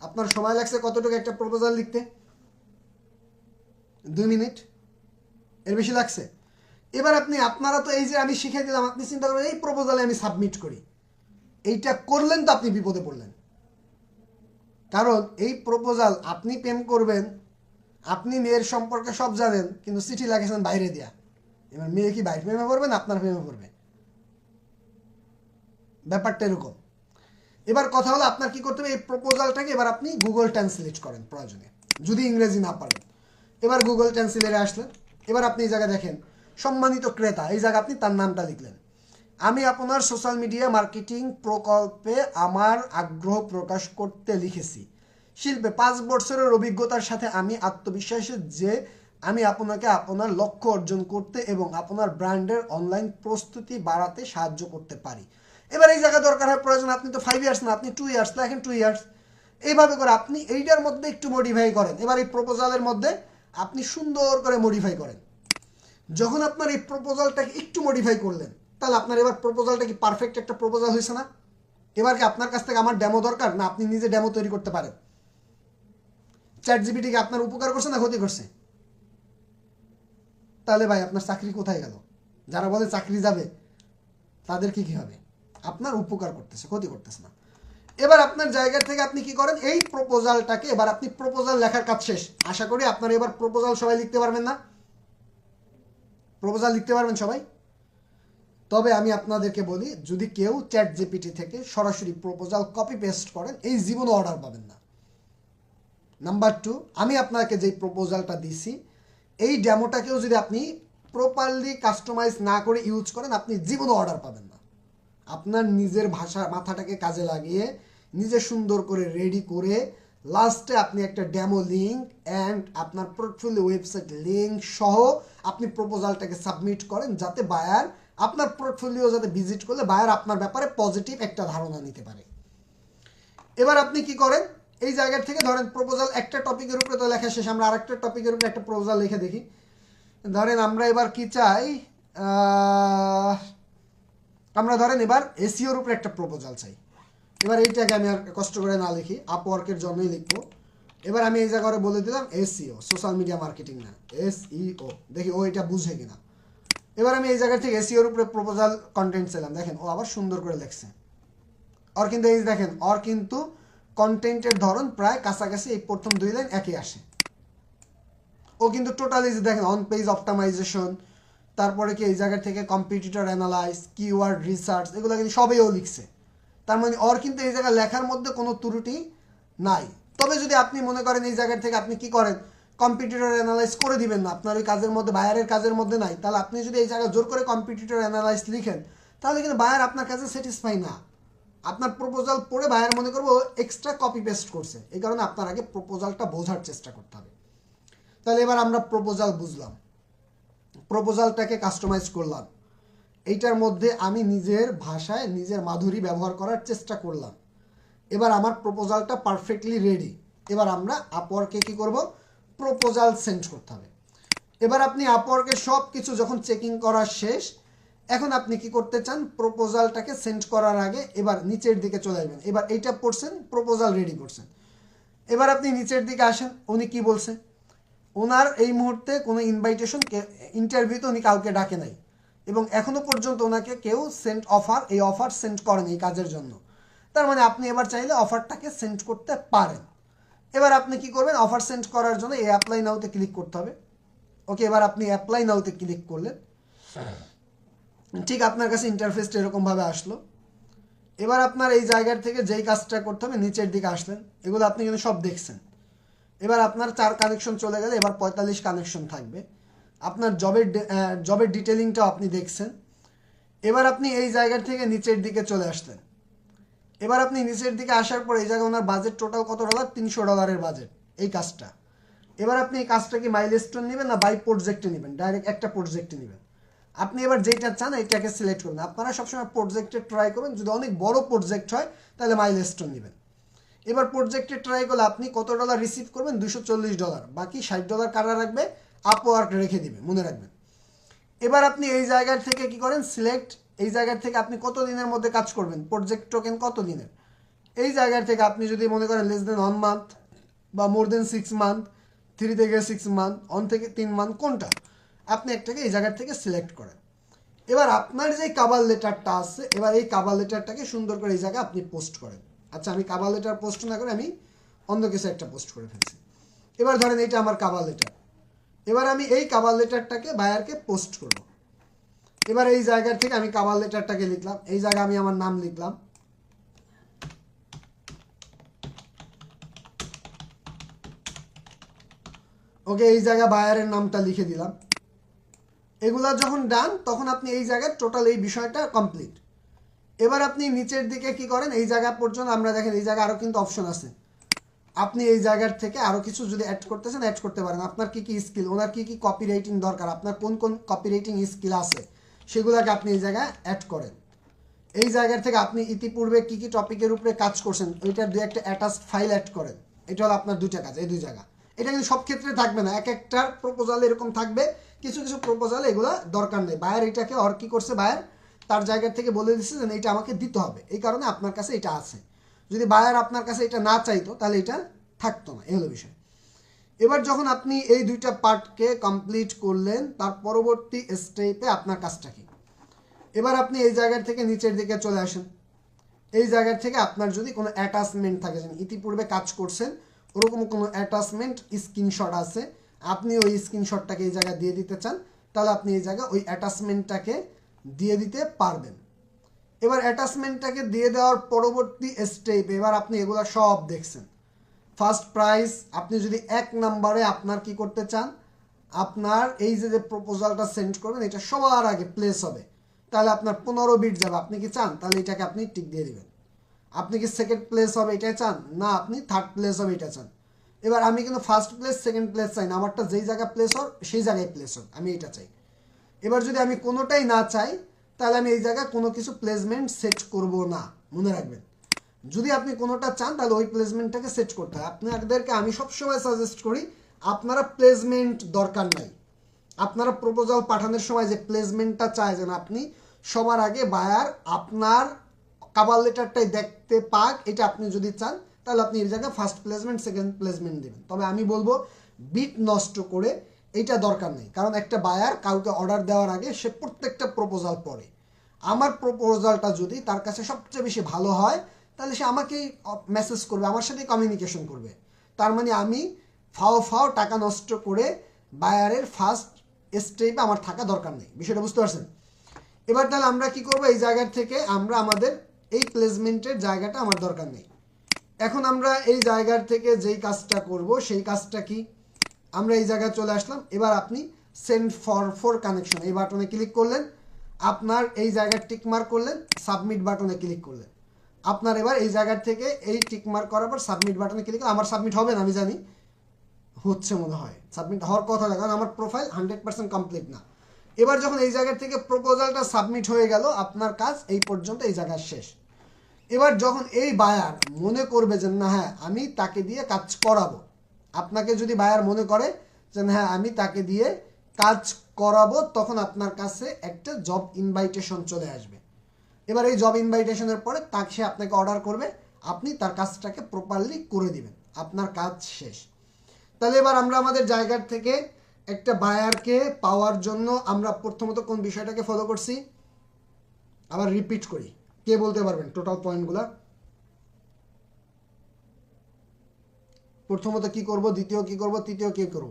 আপনার সময় লাগছে কতটুকু একটা প্রপোজাল লিখতে? 2 মিনিট, এর বেশি লাগছে? এবার আপনারা তো এই যে আমি শিখিয়ে দিলাম, আপনি চিন্তা করেন এই প্রপোজালে আমি সাবমিট করি, এইটা করলেন তো আপনি বিপদে পড়লেন। কারণ এই প্রপোজাল আপনি প্রেম করবেন, আপনি মেয়ের সম্পর্কে সব জানেন, কিন্তু চিঠি লাগিয়েছেন বাইরে দিয়া। এবার মেয়ে কি বাইরে প্রেমে পড়বে না আপনার প্রেমে পড়বে? ব্যাপারটা এরকম। এবার কথা হলো আপনার কি করতে হবে, এই প্রপোজালটাকে এবার আপনি গুগল ট্রান্সলেট করেন প্রয়োজনে, যদি ইংরেজি না পারেন। এবার গুগল ট্রান্সলেটে আসলেন। এবার আপনি এই জায়গায় দেখেন সম্মানিত ক্রেতা, এই জায়গায় আপনি তার নামটা লিখলেন। আমি আপনার সোশ্যাল মিডিয়া মার্কেটিং প্রকল্পে আমার আগ্রহ প্রকাশ করতে লিখেছি। শিল্পে 5 বছরের অভিজ্ঞতার সাথে আমি আত্মবিশ্বাসী যে আমি আপনাকে আপনার লক্ষ্য অর্জন করতে এবং আপনার ব্র্যান্ডের অনলাইন প্রস্তুতি বাড়াতে সাহায্য করতে পারি। এবার এই জায়গায় দরকার হয় প্রয়োজন, আপনি তো 5 ইয়ার্স না, আপনি 2 ইয়ার্স, লেখেন 2 ইয়ার্স। এইভাবে করে আপনি এইটার মধ্যে একটু মডিফাই করেন। এবার এই প্রপোজালের মধ্যে আপনি সুন্দর করে মডিফাই করেন। যখন আপনার এই প্রপোজালটাকে একটু মডিফাই করলেন, তাহলে আপনার এবার প্রপোজালটা কি পারফেক্ট একটা প্রপোজাল হয়েছে না? এবার কি আপনার কাছ থেকে আমার ডেমো দরকার, না আপনি নিজে ডেমো তৈরি করতে পারেন? চ্যাট জিপিটি কি আপনার উপকার করছে না ক্ষতি করছে? তাহলে ভাই আপনার চাকরি কোথায় গেল? যারা বলে চাকরি যাবে তাদের কি হবে? আপনার উপকার করতেছে, ক্ষতি করতেছে না। এবার আপনার জায়গা থেকে আপনি কি করেন, এই প্রপোজালটাকে, এবার আপনি প্রপোজাল লেখার কাজ শেষ। আশা করি আপনার এবার প্রপোজাল সবাই লিখতে পারবেন না? প্রপোজাল লিখতে পারবেন সবাই? তবে আমি আপনাদেরকে বলি, যদি কেউ চ্যাট জিপিটি থেকে সরাসরি প্রপোজাল কপি পেস্ট করেন, এই জীবনে অর্ডার পাবেন না। নাম্বার 2, আমি আপনাকে যেই প্রপোজালটা দিছি, এই ডেমোটাকেও যদি আপনি প্রপারলি কাস্টমাইজ না করে ইউজ করেন, আপনি জীবনে অর্ডার পাবেন না। আপনার নিজের ভাষা মাথাটাকে কাজে লাগিয়ে নিজে সুন্দর করে রেডি করে লাস্টে আপনি একটা ডেমো লিঙ্ক অ্যান্ড আপনার পোর্টফোলিও ওয়েবসাইট লিঙ্ক সহ আপনি প্রপোজালটাকে সাবমিট করেন, যাতে বায়ার আপনার পোর্টফোলিও যাতে ভিজিট করলে বায়ার আপনার ব্যাপারে পজিটিভ একটা ধারণা নিতে পারে। এবার আপনি কি করেন, এই জায়গা থেকে ধরেন প্রপোজাল একটা টপিকের উপরে তো লেখা শেষ, আমরা আরেকটা টপিকের উপরে একটা প্রপোজাল লিখে দেখি। ধরেন আমরা এবার কি চাই, আমরা ধরেন এবার এসইওর উপরে একটা প্রপোজাল চাই। এবার এইটাকে আমি আর কষ্ট করে না লিখি, আপওয়ার্কের জন্যই লিখবো। এবার আমি এই জায়গায় বলে দিলাম এসইও, সোশ্যাল মিডিয়া মার্কেটিং না, এসইও। দেখি ও এটা বুঝে কিনা। এবার আমি এই জায়গা থেকে এসইওর উপরে প্রপোজাল কন্টেন্ট চাইলাম, দেখেন ও আবার সুন্দর করে লিখছে। ওর কিন্তু এই দেখেন, ওর কিন্তু কন্টেন্টের ধরন প্রায় কাছাকাছি, এই প্রথম 2 লাইন একই আসে। ও কিন্তু টোটালি দেখেন অন পেজ অপটিমাইজেশন, তারপরে কি এই জায়গা থেকে কম্পিটিটর অ্যানালাইজ, কিওয়ার্ড রিসার্চ, এগুলো কিন্তু সবই ও লিখছে। তার মানে ওর কিন্তু এই জায়গায় লেখার মধ্যে কোনো ত্রুটি নাই। তবে যদি আপনি মনে করেন এই জায়গা থেকে আপনি কি করেন, কম্পিটিটর অ্যানালাইজ করে দিবেন না, আপনার ওই কাজের মধ্যে, বায়ারের কাজের মধ্যে নাই, তাহলে আপনি যদি এই জায়গায় জোর করে কম্পিটিটর অ্যানালাইজ লিখেন, তাহলে কিন্তু বায়ার আপনার কাছে স্যাটিসফাই না। আপনার প্রপোজাল পড়ে বায়ার মনে করবো এক্সট্রা কপি পেস্ট করছে। এই কারণে আপনার আগে প্রপোজালটা বোঝার চেষ্টা করতে হবে। তাহলে এবার আমরা প্রপোজাল বুঝলাম, প্রপোজালটাকে কাস্টমাইজ করলাম, এইটার মধ্যে আমি নিজের ভাষায় নিজের মাধুরী ব্যবহার করার চেষ্টা করলাম। এবার আমার প্রপোজালটা পারফেক্টলি রেডি। এবার আমরা আপওয়ার্কে কি করব, প্রপোজাল সেন্ড করতে হবে। এবার আপনি আপওয়ার্কে সব কিছু যখন চেকিং করা শেষ, এখন আপনি কি করতে চান, প্রপোজালটাকে সেন্ড করার আগে এবার নিচের দিকে চলে আসবেন। এবার এইটা পড়ছেন, প্রপোজাল রেডি করছেন। এবার আপনি নিচের দিকে আসেন, উনি কি বলছে, ওনার এই মুহূর্তে কোনো ইনভাইটেশন, ইন্টারভিউতে উনি কাউকে ডাকে নাই এবং এখনো পর্যন্ত ওনাকে কেউ সেন্ড অফার, এই অফার সেন্ড করেন এই কাজের জন্য। তার মানে আপনি এবার চাইলে অফারটাকে সেন্ড করতে পারেন। এবার আপনি কি করবেন, অফার সেন্ড করার জন্য এই অ্যাপ্লাই নাওতে ক্লিক করতে হবে। ওকে, এবার আপনি অ্যাপ্লাই নাওতে ক্লিক করলেন, ঠিক আপনার কাছে ইন্টারফেসটা এরকমভাবে আসলো। এবার আপনার এই জায়গার থেকে যেই কাজটা করতে হবে, নিচের দিকে আসলেন, এগুলো আপনি কিন্তু সব দেখছেন। এবার আপনার 4 কানেকশন চলে গেলে এবার 45 কানেকশন থাকবে। আপনার জবের ডিটেলিংটাও আপনি দেখছেন। এবার আপনি এই জায়গার থেকে নিচের দিকে চলে আসলেন। এবার আপনি নিচের দিকে আসার পর এই জায়গায় ওনার বাজেট টোটাল কত ডলার, $300 বাজেট এই কাজটা। এবার আপনি এই কাজটা কি মাইলস্টোন নেবেন না বাই প্রজেক্টে নেবেন, ডাইরেক্ট একটা প্রজেক্টে নেবেন। আপনি এবার যেটা চান এটাকে সিলেক্ট করবেন। আপনারা সবসময় প্রজেক্টে ট্রাই করবেন, যদি অনেক বড় প্রজেক্ট হয় তাহলে মাইলস্টোন নেবেন। এবার প্রজেক্টে ট্রাই করলে আপনি কত ডলার রিসিভ করবেন, $240, বাকি $60 কারা রাখবে, আপওয়ার্ক রেখে দিবে, মনে রাখবেন। এবার আপনি এই জায়গার থেকে কি করেন, সিলেক্ট, এই জায়গার থেকে আপনি কত দিনের মধ্যে কাজ করবেন, প্রজেক্ট টোকেন কত দিনের। এই জায়গার থেকে আপনি যদি মনে করেন লেস দেন 1 মান্থ বা মোর দেন 6 মান্থ, 3 থেকে 6 মান্থ, 1 থেকে 3 মান্থ, কোনটা আপনি একটাকে এই জায়গার থেকে সিলেক্ট করেন। এবার আপনার যে কাভার লেটারটা আছে, এবার এই কাভার লেটারটাকে সুন্দর করে এই জায়গায় আপনি পোস্ট করেন। আচ্ছা, আমি কাভার লেটার পোস্ট না করে আমি অন্য কিছু একটা পোস্ট করে ফেলছি। এবার ধরেন এইটা আমার কাভার লেটার। এবার আমি এই কাভার লেটারটাকে বায়ারকে পোস্ট করব। এবার এই জায়গার থেকে আমি কাভার লেটারটাকে লিখলাম, এই জায়গায় আমি আমার নাম লিখলাম। ওকে, এই জায়গায় বায়ারের নামটা লিখে দিলাম। এগুলা যখন ডান, তখন আপনি এই জায়গায় টোটাল এই বিষয়টা কমপ্লিট। এবার আপনি নিচের দিকে কি করেন, এই জায়গা পর্যন্ত আমরা দেখেন এই জায়গায় আরও কিন্তু অপশন আছে। আপনি এই জায়গার থেকে আরো কিছু যদি অ্যাড করতেছেন অ্যাড করতে পারেন। আপনার কি কি স্কিল, ওনার কি কি কপি রাইটিং দরকার, আপনার কোন কোন কপি রাইটিং স্কিল আছে সেগুলোকে আপনি এই জায়গায় অ্যাড করেন। এই জায়গার থেকে আপনি ইতিপূর্বে কি কি টপিকের উপরে কাজ করছেন ওইটার দুই একটা অ্যাটাচড ফাইল অ্যাড করেন। এটা হলো আপনার দুইটা কাজ, এই দুই জায়গা। এটা কিন্তু সব ক্ষেত্রে থাকবে না, এক একটার প্রপোজাল এরকম থাকবে, কিছু কিছু প্রপোজাল এগুলো দরকার নেই। বায়ার এটাকে আর কি করছে, বায়ার তার জায়গা থেকে বলে দিচ্ছে যে এটা আমাকে দিতে হবে, এই কারণে আপনার কাছে এটা আছে। যদি বায়ার আপনার কাছে এটা না চাইতো তাহলে এটা থাকতো না, এই হলো বিষয়। এবার যখন আপনি এই দুইটা পার্টকে কমপ্লিট করলেন, তার পরবর্তী স্টেপে আপনার কাজটা কি? এবার আপনি এই জায়গার থেকে নিচের দিকে চলে আসেন। এই জায়গার থেকে আপনার যদি কোনো অ্যাটাচমেন্ট থাকে, যেন ইতিপূর্বে কাজ করছেন ওরকম কোনো অ্যাটাচমেন্ট স্ক্রিনশট আছে, আপনি ওই স্ক্রিনশটটাকে এই জায়গায় দিয়ে দিতে চান, তাহলে আপনি এই জায়গায় ওই অ্যাটাচমেন্টটাকে দিয়ে দিতে পারবেন। এবার অ্যাটাচমেন্টটাকে দিয়ে দেওয়ার পরবর্তী স্টেপ, এবার আপনি এগুলো সব দেখছেন। ফার্স্ট প্রাইস আপনি যদি 1 নম্বরে আপনার কি করতে চান, আপনার এই যে প্রপোজালটা সেন্ড করবেন এটা সবার আগে প্লেস হবে, তাহলে আপনার 15 বিট যাবে। আপনি কি চান, তাহলে এটাকে আপনি টিক দিয়ে দিবেন। আপনি কি সেকেন্ড প্লেস হবে এটাই চান, না আপনি থার্ড প্লেস হবে এটা চান। এবার আমি কিন্তু ফার্স্ট প্লেস সেকেন্ড প্লেস চাই না, আমারটা যেই জায়গায় প্লেস হোক সেই জায়গায় প্লেস হোক, আমি এটা চাই। এবার যদি আমি কোনোটাই না চাই তাহলে আমি এই জায়গায় কোনো কিছু প্লেসমেন্ট সেট করব না, মনে রাখবেন। যদি আপনি কোনোটা চান তাহলে ওই প্লেসমেন্টটাকে সেট করতে হয়। আপনাদেরকে আমি সবসময় সাজেস্ট করি আপনারা প্লেসমেন্ট দরকার নাই, আপনারা প্রপোজাল পাঠানোর সময় যে প্লেসমেন্টটা চায় যেন আপনি সবার আগে বায়ার আপনার কাভার লেটারটাই দেখতে পাক, এটা আপনি যদি চান তাহলে আপনি এই জায়গায় ফার্স্ট প্লেসমেন্ট সেকেন্ড প্লেসমেন্ট দেবেন। তবে আমি বলবো বিট নষ্ট করে এটা দরকার নেই, কারণ একটা বায়ার কাউকে অর্ডার দেওয়ার আগে সে প্রত্যেকটা প্রপোজাল পড়ে। আমার প্রপোজালটা যদি তার কাছে সবচেয়ে বেশি ভালো হয় তাহলে সে আমাকেই মেসেজ করবে, আমার সাথেই কমিউনিকেশন করবে। তার মানে আমি ফাও টাকা নষ্ট করে বায়ারের ফার্স্ট স্টেপে আমার থাকা দরকার নেই, বিষয়টা বুঝতে পারছেন? এবার তাহলে আমরা কি করব, এই জায়গার থেকে আমরা আমাদের এই প্লেসমেন্টের জায়গাটা আমার দরকার নেই। এখন আমরা এই জায়গার থেকে যেই কাজটা করব সেই কাজটা কি, আমরা এই জায়গায় চলে আসলাম। এবার আপনি সেন্ড ফর কানেকশন এই বাটনে ক্লিক করলেন, আপনার এই জায়গায় টিক মার্ক করলেন, সাবমিট বাটনে ক্লিক করলেন। আপনার এবার এই জায়গার থেকে এই টিক মার্ক করার পর সাবমিট বাটনে ক্লিক করে, আমার সাবমিট হবে না আমি জানি, হচ্ছে মনে হয় সাবমিট হওয়ার কথা না, কারণ আমার প্রোফাইল 100% কমপ্লিট না। এবার যখন এই জায়গা থেকে প্রপোজালটা সাবমিট হয়ে গেল, আপনার কাজ এই পর্যন্ত, এই জায়গায় শেষ। এবার যখন এই বায়ার মনে করবে যে না হ্যাঁ আমি তাকে দিয়ে কাজ করাবো, আপনাকে যদি বায়ার মনে করে যে হ্যাঁ আমি তাকে দিয়ে কাজ করাবো, তখন আপনার কাছে একটা জব ইনভাইটেশন চলে আসবে। এবার এই জব ইনভাইটেশনের পরে সে আপনাকে অর্ডার করবে, আপনি তার কাজটাকে প্রপারলি করে দিবেন, আপনার কাজ শেষ। তাহলে এবার আমরা আমাদের জায়গার থেকে একটা বায়ারকে পাওয়ার জন্য আমরা প্রথমত কোন বিষয়টাকে ফলো করছি, আবার রিপিট করি, কে বলতে পারবেন টোটাল পয়েন্টগুলো? প্রথমত কি করব, দ্বিতীয় কি করব, তৃতীয় কি করব?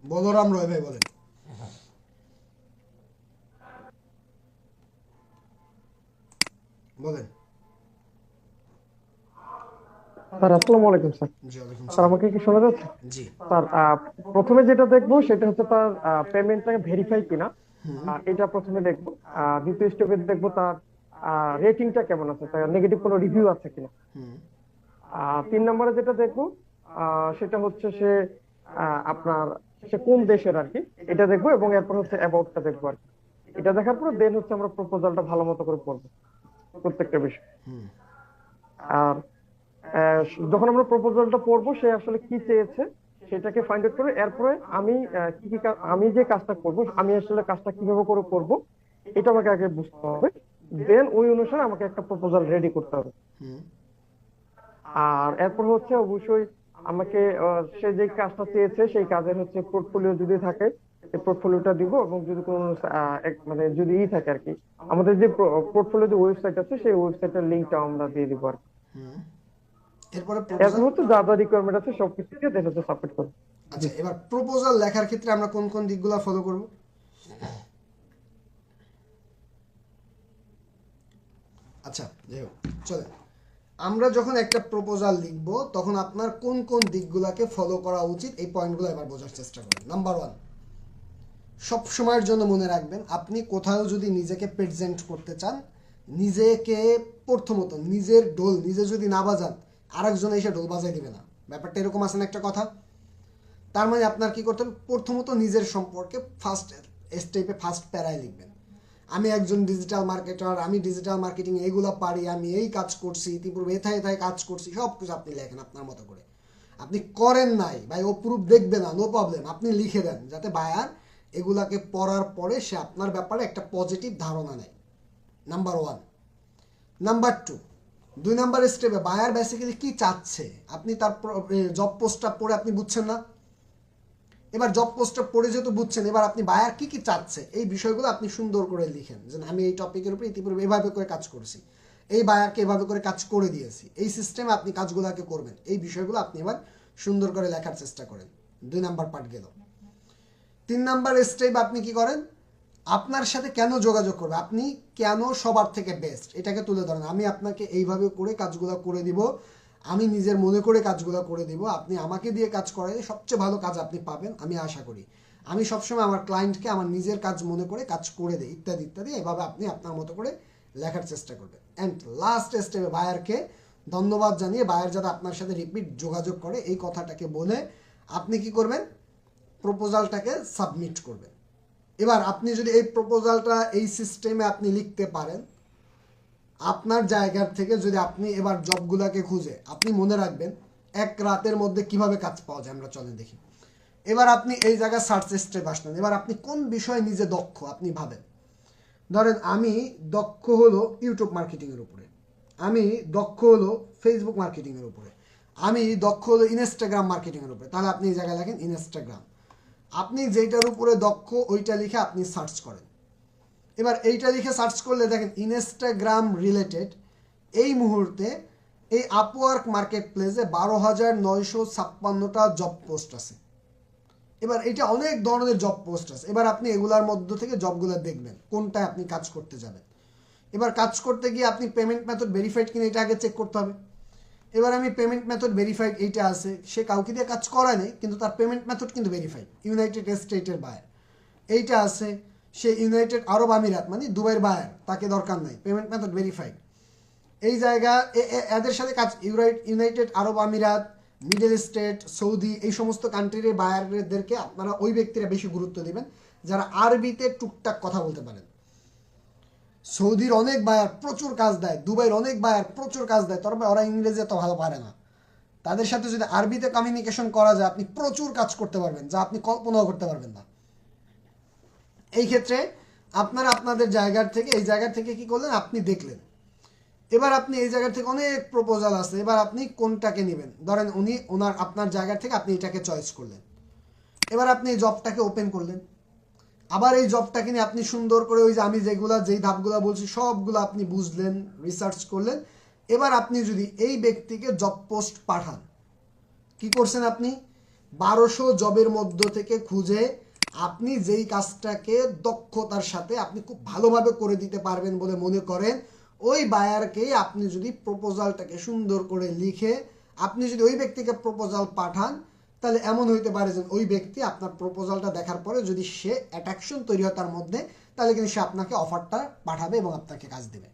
বলরাম রয় ভাই বলেন। বলেন। স্যার আসসালামু আলাইকুম স্যার। জি ওয়ালাইকুম স্যার সালাম। আমাকে কি শোনা যাচ্ছে? জি। স্যার প্রথমে যেটা দেখবো সেটা হচ্ছে তার পেমেন্টটাকে ভেরিফাই কিনা, এটা প্রথমে দেখবো। দ্বিতীয় স্টেপে দেখবো তার রেটিংটা কেমন আছে, তার নেগেটিভ কোনো রিভিউ আছে কিনা। 3 নম্বরে যেটা দেখবো সেটা হচ্ছে সে আপনার সে কোন দেশের আর কি, এটা দেখবো। এবং এরপর হচ্ছে অ্যাবাউটটা দেখবো আর কি। এটা দেখার পর দেন হচ্ছে আমরা প্রপোজালটা ভালো মতো করে পড়বো প্রত্যেকটা বিষয়। আর যখন আমরা প্রপোজালটা পড়বো সে আসলে কি চেয়েছে সেটাকে ফাইন্ড আউট করে এরপরে আমি আমি যে কাজটা করব, আমি আসলে কাজটা কিভাবে করে করব এটা আমাকে আগে বুঝতে হবে। দেন ওই অনুসারে আমাকে একটা প্রপোজাল রেডি করতে হবে। আর এরপর হচ্ছে অবশ্যই আমাকে সে যে কাজটা চেয়েছে সেই কাজের হচ্ছে পোর্টফোলিও যদি থাকে এই পোর্টফোলিওটা দিব। এবং যদি কোনো মানে যদি থাকে আর কি, আমাদের যে পোর্টফোলিও যে ওয়েবসাইট আছে সেই ওয়েবসাইটের লিংকটা আমরা দিয়ে দিব আর কি। এরপরে এখন হচ্ছে যা যা রিকোয়ারমেন্ট আছে সবকিছু দিয়ে দেন হচ্ছে সাবমিট করব। আচ্ছা, এবার প্রপোজাল লেখার ক্ষেত্রে আমরা কোন কোন দিকগুলো ফলো করব? আচ্ছা যাই হোক, চলে আমরা যখন একটা প্রপোজাল লিখব তখন আপনার কোন কোন দিকগুলোকে ফলো করা উচিত এই পয়েন্টগুলো এবার বোঝার চেষ্টা করুন। নাম্বার 1, সব সময়ের জন্য মনে রাখবেন, আপনি কোথাও যদি নিজেকে প্রেজেন্ট করতে চান, নিজেকে প্রথমত নিজের ঢোল নিজে যদি না বাজান, আরেকজন এসে ঢোল বাজাই দিবে না। ব্যাপারটা এরকম আছে না একটা কথা? তার মানে আপনার কি করতে হবে, প্রথমত নিজের সম্পর্কে ফার্স্ট স্টেপে ফার্স্ট প্যারায় লিখবেন, আমি একজন ডিজিটাল মার্কেটার, আমি ডিজিটাল মার্কেটিং এগুলো পারি, আমি এই কাজ করছি, ইতিপূর্বে এথায় এথায় কাজ করছি, সব কিছু আপনি লেখেন আপনার মতো করে। আপনি করেন নাই ভাই, ও প্রুফ দেখবে না, নো প্রবলেম, আপনি লিখে দেন, যাতে বায়ার এগুলাকে পড়ার পরে সে আপনার ব্যাপারে একটা পজিটিভ ধারণা নেয়। নাম্বার 1। নাম্বার 2, 2 নাম্বার স্টেপে বায়ার বেসিক্যালি কি চাচ্ছে, আপনি তার জব পোস্টটা পড়ে আপনি বুঝছেন না। এবার জব পোস্টটা পড়ে যেহেতু বুঝছেন, এবার আপনি বায়ার কি কি চাচ্ছে এই বিষয়গুলো আপনি সুন্দর করে লিখেন, যে আমি এই টপিকের উপরে ইতিপূর্বে এভাবে করে কাজ করছি, এই বায়ারকে এভাবে করে কাজ করে দিয়েছি, এই সিস্টেমে আপনি কাজগুলোকে করবেন, এই বিষয়গুলো আপনি এবার সুন্দর করে লেখার চেষ্টা করেন। 2 নাম্বার পার্ট গেল। 3 নাম্বার স্টেপ আপনি কি করেন, আপনার সাথে কেন যোগাযোগ করবে, আপনি কেন সবার থেকে বেস্ট এটাকে তুলে ধরেন। আমি আপনাকে এইভাবে করে কাজগুলো করে দিব, আমি নিজের মনে করে কাজগুলো করে দিব, আপনি আমাকে দিয়ে কাজ করালে সবচেয়ে ভালো কাজ আপনি পাবেন আমি আশা করি। আমি সবসময় আমার ক্লায়েন্টকে আমার নিজের কাজ মনে করে কাজ করে দিই, ইত্যাদি ইত্যাদি। এভাবে আপনি আপনার মতো করে লেখার চেষ্টা করবেন। অ্যান্ড লাস্ট স্টেপে বায়ারকে ধন্যবাদ জানিয়ে, বায়ার যাতে আপনার সাথে রিপিট যোগাযোগ করে এই কথাটাকে বলে আপনি কি করবেন, প্রপোজালটাকে সাবমিট করবেন। এবার আপনি যদি এই প্রপোজালটা এই সিস্টেমে আপনি লিখতে পারেন, আপনার জায়গার থেকে যদি আপনি এবার জবগুলোকে খুঁজে, আপনি মনে রাখবেন এক রাতের মধ্যে কিভাবে কাজ পাওয়া যায়, আমরা চলে দেখি। এবার আপনি এই জায়গায় সার্চ স্টেপ আসলেন, এবার আপনি কোন বিষয়ে নিজে দক্ষ আপনি ভাবেন। ধরেন আমি দক্ষ হলো ইউটিউব মার্কেটিংয়ের উপরে, আমি দক্ষ হলো ফেসবুক মার্কেটিংয়ের উপরে, আমি দক্ষ হলো ইনস্টাগ্রাম মার্কেটিংয়ের উপরে, তাহলে আপনি এই জায়গায় লেখেন ইনস্টাগ্রাম। আপনি যেটার উপরে দক্ষ ওইটা লিখে আপনি সার্চ করেন। এবার এইটা লিখে সার্চ করলে দেখেন ইনস্টাগ্রাম রিলেটেড এই মুহূর্তে এই আপওয়ার্ক মার্কেট প্লেসে 12,956টা জব পোস্ট আছে। এবার এটা অনেক ধরনের জব পোস্ট আছে। এবার আপনি এগুলার মধ্য থেকে জবগুলো দেখবেন কোনটায় আপনি কাজ করতে যাবেন। এবার কাজ করতে গিয়ে আপনি পেমেন্ট মেথড ভেরিফাইড কিনা এটা আগে চেক করতে হবে। এবার আমি পেমেন্ট মেথড ভেরিফাইড এইটা আছে, সে কাউকে দিয়ে কাজ করায় নেই কিন্তু তার পেমেন্ট মেথড কিন্তু ভেরিফাইড, ইউনাইটেড স্টেটের বায়ার। এইটা আছে, সে ইউনাইটেড আরব আমিরাত মানে দুবাইয়ের বায়ার, তাকে দরকার নাই, পেমেন্ট মেথড ভেরিফাইড। এই জায়গা এদের সাথে কাজ, ইউনাইটেড আরব আমিরাত, মিডল স্টেট, সৌদি, এই সমস্ত কান্ট্রির বায়ারদেরকে আপনারা ওই ব্যক্তিরা বেশি গুরুত্ব দিবেন যারা আরবিতে টুকটাক কথা বলতে পারেন। সৌদির অনেক বায়ার প্রচুর কাজ দেয়, দুবাইয়ের অনেক বায়ার প্রচুর কাজ দেয়, তবে ওরা ইংরেজি এত ভালো পারে না। তাদের সাথে যদি আরবিতে কমিউনিকেশন করা যায় আপনি প্রচুর কাজ করতে পারবেন, যা আপনি কল্পনাও করতে পারবেন না। এই ক্ষেত্রে আপনারা আপনাদের জায়গার থেকে এই জায়গা থেকে কি করলেন, আপনি দেখলেন। এবার আপনি এই জায়গা থেকে অনেক প্রপোজাল আছে, এবার আপনি কোনটাকে নেবেন। ধরেন আপনার জায়গা থেকে আপনি এটাকে চয়েস করলেন। এবার আপনি এই জবটাকে ওপেন করলেন, আবার এই জবটাকে নিয়ে আপনি সুন্দর করে ওই যে আমি যেই ধাপগুলো বলছি সবগুলো আপনি বুঝলেন, রিসার্চ করলেন। এবার আপনি যদি এই ব্যক্তিকে জব পোস্ট পাঠান, কি করছেন আপনি 1200 জবের মধ্য থেকে খুঁজে আপনি যেই কাজটাকে দক্ষতার সাথে আপনি খুব ভালোভাবে করে দিতে পারবেন বলে মনে করেন, ওই বায়ারকে আপনি যদি প্রপোজালটাকে সুন্দর করে লিখে আপনি যদি ওই ব্যক্তিকে প্রপোজাল পাঠান, তাহলে এমন হইতে পারে যে ওই ব্যক্তি আপনার প্রপোজালটা দেখার পরে যদি সে অ্যাট্রাকশন তৈরি হয় তার মধ্যে, তাহলে কিন্তু সে আপনাকে অফারটা পাঠাবে এবং আপনাকে কাজ দেবে।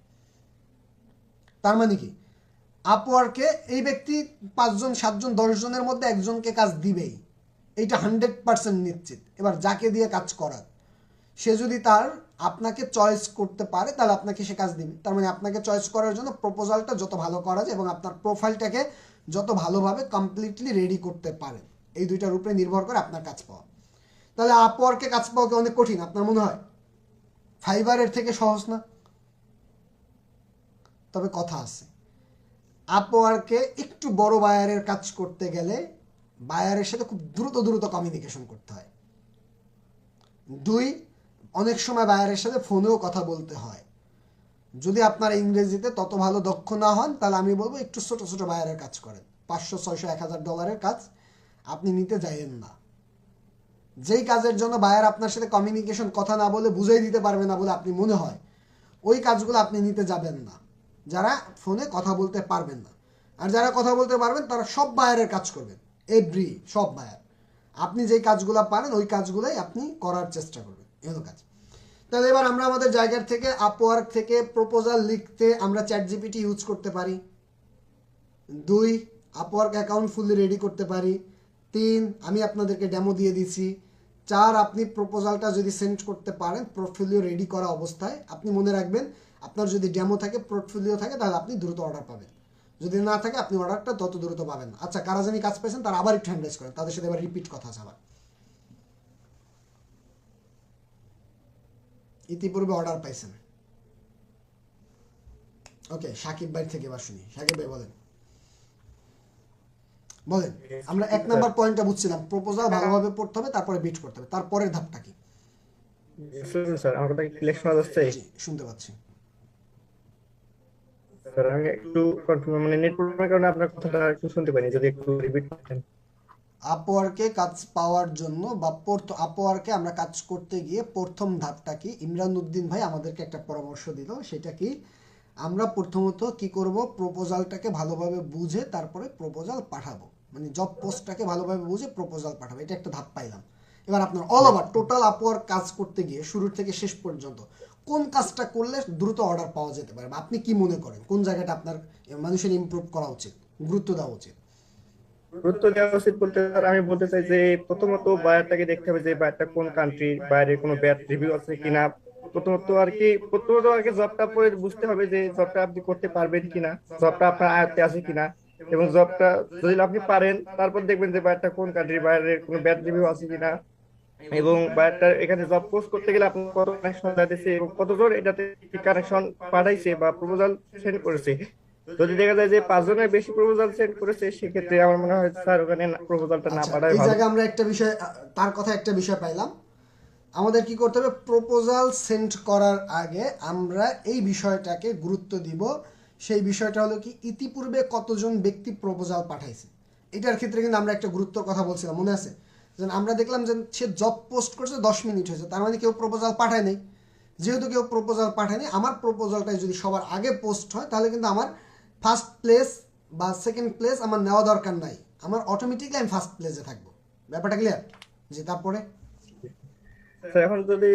তার মানে কি, আপওয়ার্কে এই ব্যক্তি 5 জন 7 জন 10 জনের মধ্যে একজনকে কাজ দিবেই, এইটা 100% নিশ্চিত। এবার যাকে দিয়ে কাজ করার, সে যদি আপনাকে চয়েস করতে পারে তাহলে আপনাকে সে কাজ দিবে। তার মানে আপনাকে চয়েস করার জন্য প্রপোজালটা যত ভালো করা যায় এবং আপনার প্রোফাইলটাকে যত ভালোভাবে কমপ্লিটলি রেডি করতে পারেন, এই দুইটার উপরে নির্ভর করে আপনার কাজ পাওয়া। তাহলে আপওয়ার্কে কাজ পাওয়া কি অনেক কঠিন আপনার মনে হয়? ফাইবারের থেকে সহজ না? তবে কথা আছে, আপওয়ার্কে একটু বড় বায়ারের কাজ করতে গেলে বায়ারের সাথে খুব দ্রুত কমিউনিকেশন করতে হয়। 2, অনেক সময় বায়ারের সাথে ফোনেও কথা বলতে হয়। যদি আপনার ইংরেজিতে তত ভালো দক্ষ না হন তাহলে আমি বলবো একটু ছোট ছোট বায়ারের কাজ করেন। $500, $600, $1000 কাজ আপনি নিতে যাইয়েন না। যেই কাজের জন্য বায়ার আপনার সাথে কমিউনিকেশন কথা না বলে বুঝাই দিতে পারবে না বলে আপনি মনে হয়, ওই কাজগুলো আপনি নিতে যাবেন না যারা ফোনে কথা বলতে পারবেন না। আর যারা কথা বলতে পারবেন তারা সব বায়ারের কাজ করবেন, সব বায়ার। আপনি যেই কাজগুলো পারেন ওই কাজগুলোই আপনি করার চেষ্টা করবেন, এই হলো কাজ। তাহলে এবার আমরা আমাদের জায়গার থেকে আপওয়ার্ক থেকে প্রপোজাল লিখতে আমরা চ্যাটজিপিটি ইউজ করতে পারি। 2, আপওয়ার্ক অ্যাকাউন্ট ফুললি রেডি করতে পারি। 3, আমি আপনাদেরকে ডেমো দিয়ে দিছি। 4, আপনি প্রপোজালটা যদি সেন্ড করতে পারেন পোর্টফোলিও রেডি করা অবস্থায়, আপনি মনে রাখবেন আপনার যদি ডেমো থাকে, পোর্টফোলিও থাকে, তাহলে আপনি দ্রুত অর্ডার পাবেন। যদি না থাকে আপনি অর্ডারটা তত দ্রুত পাবেন না। আচ্ছা, কারা জানি কাজ পেয়েছেন তারা আবার একটু হ্যান্ড রেজ করেন, তাদের সাথে এবার রিপিট কথা আছে আবার। ইতিপূর্বে অর্ডার পাইছেন? ওকে, সাকিব ভাই থেকে এবার শুনি। সাকিব ভাই বলেন বলেন। আমরা 1 নাম্বার পয়েন্টটা বুঝছিলাম, প্রপোজাল ভালোভাবে পড়তে হবে, তারপরে বিট করতে হবে। তারপরের ধাপটা কি? স্যার আমার কথা কি ক্লিয়ার শোনা যাচ্ছে? জি, শুনতে পাচ্ছি। স্যার আমি একটু কনফিউজ, মানে নেট প্রবলেমের কারণে আপনার কথাটা একটু শুনতে পাইনি, যদি একটু রিপিট করতেন। আপওয়ার্কে কাজ পাওয়ার জন্য বা আপওয়ার্কে আমরা কাজ করতে গিয়ে প্রথম ধাপটা কি, ইমরান উদ্দিন ভাই আমাদেরকে একটা পরামর্শ দিল, সেটা কি, আমরা প্রথমত কি করব, প্রপোজালটাকে ভালোভাবে বুঝে তারপরে প্রপোজাল পাঠাবো, মানে জব পোস্টটাকে ভালোভাবে বুঝে প্রপোজাল পাঠাবো, এটা একটা ধাপ পাইলাম। এবার আপনার অল ওভার টোটাল আপওয়ার্ক কাজ করতে গিয়ে শুরু থেকে শেষ পর্যন্ত কোন কাজটা করলে দ্রুত অর্ডার পাওয়া যেতে পারে, বা আপনি কি মনে করেন কোন জায়গাটা আপনার মানুষের ইমপ্রুভ করা উচিত, গুরুত্ব দেওয়া উচিত? গুরুত্ব দেওয়া উচিত বলতে স্যার আমি বলতে চাই যে প্রথমত বায়ারটাকে দেখতে হবে যে বায়ারটা কোন কান্ট্রি, বাইরে কোনো ব্যাড রিভিউ আছে কিনা। প্রথমত আর কি জবটা পরে বুঝতে হবে যে জবটা আপনি করতে পারবেন কিনা, জবটা আপনার আয়ত্তে আছে কিনা। এবং জবটা যদি আপনি পারেন, তারপর দেখবেন যে বায়ারটা কোন কান্ট্রি, বাইরের কোনো ব্যাড রিভিউ আছে কিনা। এবং বায়ারটা এখানে জব পোস্ট করতে গেলে আপনার কত কানেকশন দিয়েছে এবং কতজন এটাতে কানেকশন পাঠাইছে বা প্রপোজাল সেন্ড করেছে। যদি দেখা যায় যে 5 জনের বেশি প্রপোজাল সেন্ড করেছে, সেক্ষেত্রে আমার মনে হয় স্যার ওখানে প্রপোজালটা না আচ্ছা, পাঠাই এই ভালো। জায়গায় আমরা একটা বিষয়, তার কথা একটা বিষয় পাইলাম। আমাদের কি করতে হবে, প্রপোজাল সেন্ড করার আগে আমরা এই বিষয়টাকে গুরুত্ব দিব। সেই বিষয়টা হলো কি, ইতিপূর্বে কতজন ব্যক্তি প্রপোজাল পাঠাইছে। এটার ক্ষেত্রে কিন্তু আমরা একটা গুরুত্বর কথা বলছিলাম, মনে আছে? যেন আমরা দেখলাম যে সে জব পোস্ট করছে 10 মিনিট হয়েছে, তার মানে কেউ প্রপোজাল পাঠায় নাই। যেহেতু কেউ প্রপোজাল পাঠায়নি, আমার প্রপোজালটাই যদি সবার আগে পোস্ট হয়, তাহলে কিন্তু আমার ফার্স্ট প্লেস বা সেকেন্ড প্লেস আমার নেওয়া দরকার নাই, আমার অটোমেটিকলি আমি ফার্স্ট প্লেসে থাকবো। ব্যাপারটা ক্লিয়ার? যে তারপরে স্যার এখন যদি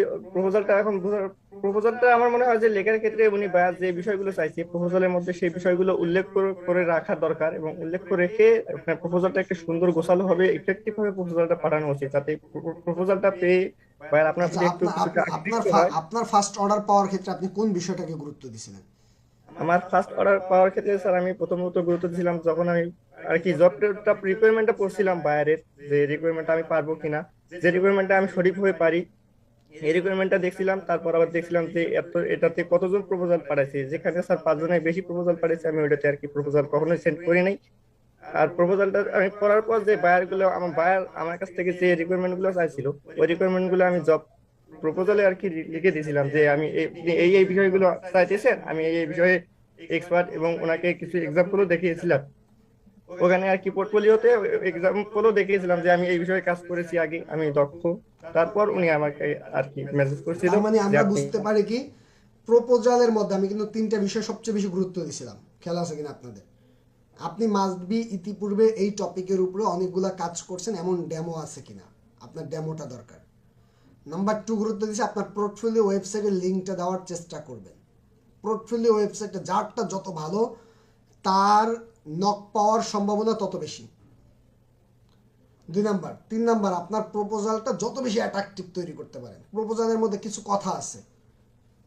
প্রপোজালটা আমার মনে হয় যে লেখার ক্ষেত্রে উনি বায়ার যে বিষয়গুলো চাইছে প্রপোজালের মধ্যে, সেই বিষয়গুলো উল্লেখ করে রাখা দরকার, এবং উল্লেখ করে রেখে আপনার প্রপোজালটা একটা সুন্দর গোছালো হবে, ইফেক্টিভ ভাবে প্রপোজালটা পাঠানো উচিত, যাতে প্রপোজালটা পেয়ে বায়ার আপনার আচ্ছা, প্রতি একটু কিছুটা আকৃষ্ট হয়। আপনার ফার্স্ট অর্ডার পাওয়ার ক্ষেত্রে আপনি কোন বিষয়টাকে গুরুত্ব দিয়েছিলেন? আমার ফার্স্ট অর্ডার পাওয়ার ক্ষেত্রে স্যার আমি প্রথমত গুরুত্ব দিয়েছিলাম যখন আমি আর কি জবটা রিকোয়ারমেন্টটা পড়ছিলাম বায়ারের, যে রিকোয়ারমেন্টটা আমি পারবো কিনা, যে রিকোয়ারমেন্টটা আমি সঠিকভাবে পারি, এই রিকোয়ারমেন্টটা দেখছিলাম। তারপর আবার দেখছিলাম যে এটাতে কতজন প্রপোজাল পাঠাইছে, যেখানে স্যার 5 জনের বেশি প্রপোজাল পাঠাইছে, আমি ওইটাতে আর কি প্রপোজাল কখনোই সেন্ড করি নাই। আর প্রপোজালটা আমি করার পর যে বায়ার আমার কাছ থেকে যে রিকোয়ারমেন্ট গুলো চাইছিল, ওই রিকোয়ারমেন্ট গুলো আমি জব প্রপোজালে আর কি লিখে দিয়েছিলাম যে আমি এই বিষয়গুলো চাইতেছেন, আমি এই বিষয়ে এক্সপার্ট, এবং ওনাকে কিছু এক্সাম্পলও দেখিয়েছিলাম ওখানে আর কি, পোর্টফোলিওতে এক্সাম্পলও দেখিয়েছিলাম যে আমি এই বিষয়ে কাজ করেছি আগে, আমি দক্ষ। তারপর উনি আমাকে আর কি মেসেজ করছিল তার মানে যে আমরা আপনি বুঝতে পারি কি, প্রপোজালের মধ্যে আমি কিন্তু 3টা বিষয় সবচেয়ে বেশি গুরুত্ব দিয়েছিলাম, খেয়াল আছে কিনা আপনাদের? আপনি মাস্ট বি ইতিপূর্বে এই টপিকের উপরে অনেকগুলা কাজ করছেন, এমন ডেমো আছে কিনা, আপনার ডেমোটা দরকার। নাম্বার 2 গুরুত্ব দিয়েছে আপনার পোর্টফোলিও ওয়েবসাইটের লিঙ্কটা দেওয়ার চেষ্টা করবেন। পোর্টফোলিও ওয়েবসাইটটা যারটা যত ভালো, তার নক পাওয়ার সম্ভাবনা তত বেশি। 3 নাম্বার আপনার প্রপোজালটা যত বেশি অ্যাট্রাকটিভ তৈরি করতে পারেন। প্রপোজালের মধ্যে কিছু কথা আছে,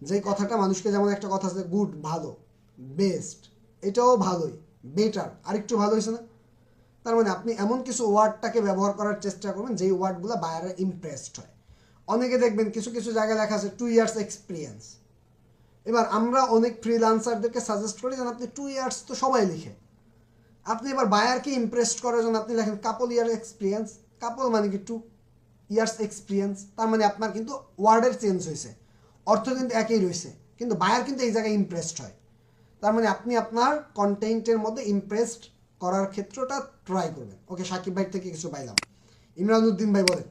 যেই কথাটা মানুষকে, যেমন একটা কথা আছে গুড, ভালো, বেস্ট, এটাও ভালোই, বেটার, আরেকটু ভালো হয়েছে না? তার মানে আপনি এমন কিছু ওয়ার্ডটাকে ব্যবহার করার চেষ্টা করবেন যেই ওয়ার্ডগুলো বায়ারে ইমপ্রেসড হয়। অনেকে দেখবেন কিছু কিছু জায়গায় লেখা আছে 2 ইয়ার্স এক্সপিরিয়েন্স। এবার আমরা অনেক ফ্রিল্যান্সারদেরকে সাজেস্ট করি যেন আপনি 2 ইয়ার্স তো সবাই লিখে, আপনি এবার বায়ারকে ইমপ্রেস করার জন্য আপনি লেখেন কাপল ইয়ার এক্সপিরিয়েন্স। কাপল মানে কি 2 ইয়ার্স এক্সপিরিয়েন্স, তার মানে আপনার কিন্তু ওয়ার্ডের চেঞ্জ হয়েছে, অর্থ কিন্তু একই রয়েছে, কিন্তু বায়ার কিন্তু এই জায়গায় ইমপ্রেসড হয়। তার মানে আপনি আপনার কন্টেন্টের মধ্যে ইমপ্রেসড করার ক্ষেত্রটা ট্রাই করবেন। ওকে, সাকিব ভাই থেকে কিছু পাইলাম। ইমরান উদ্দিন ভাই বলেন,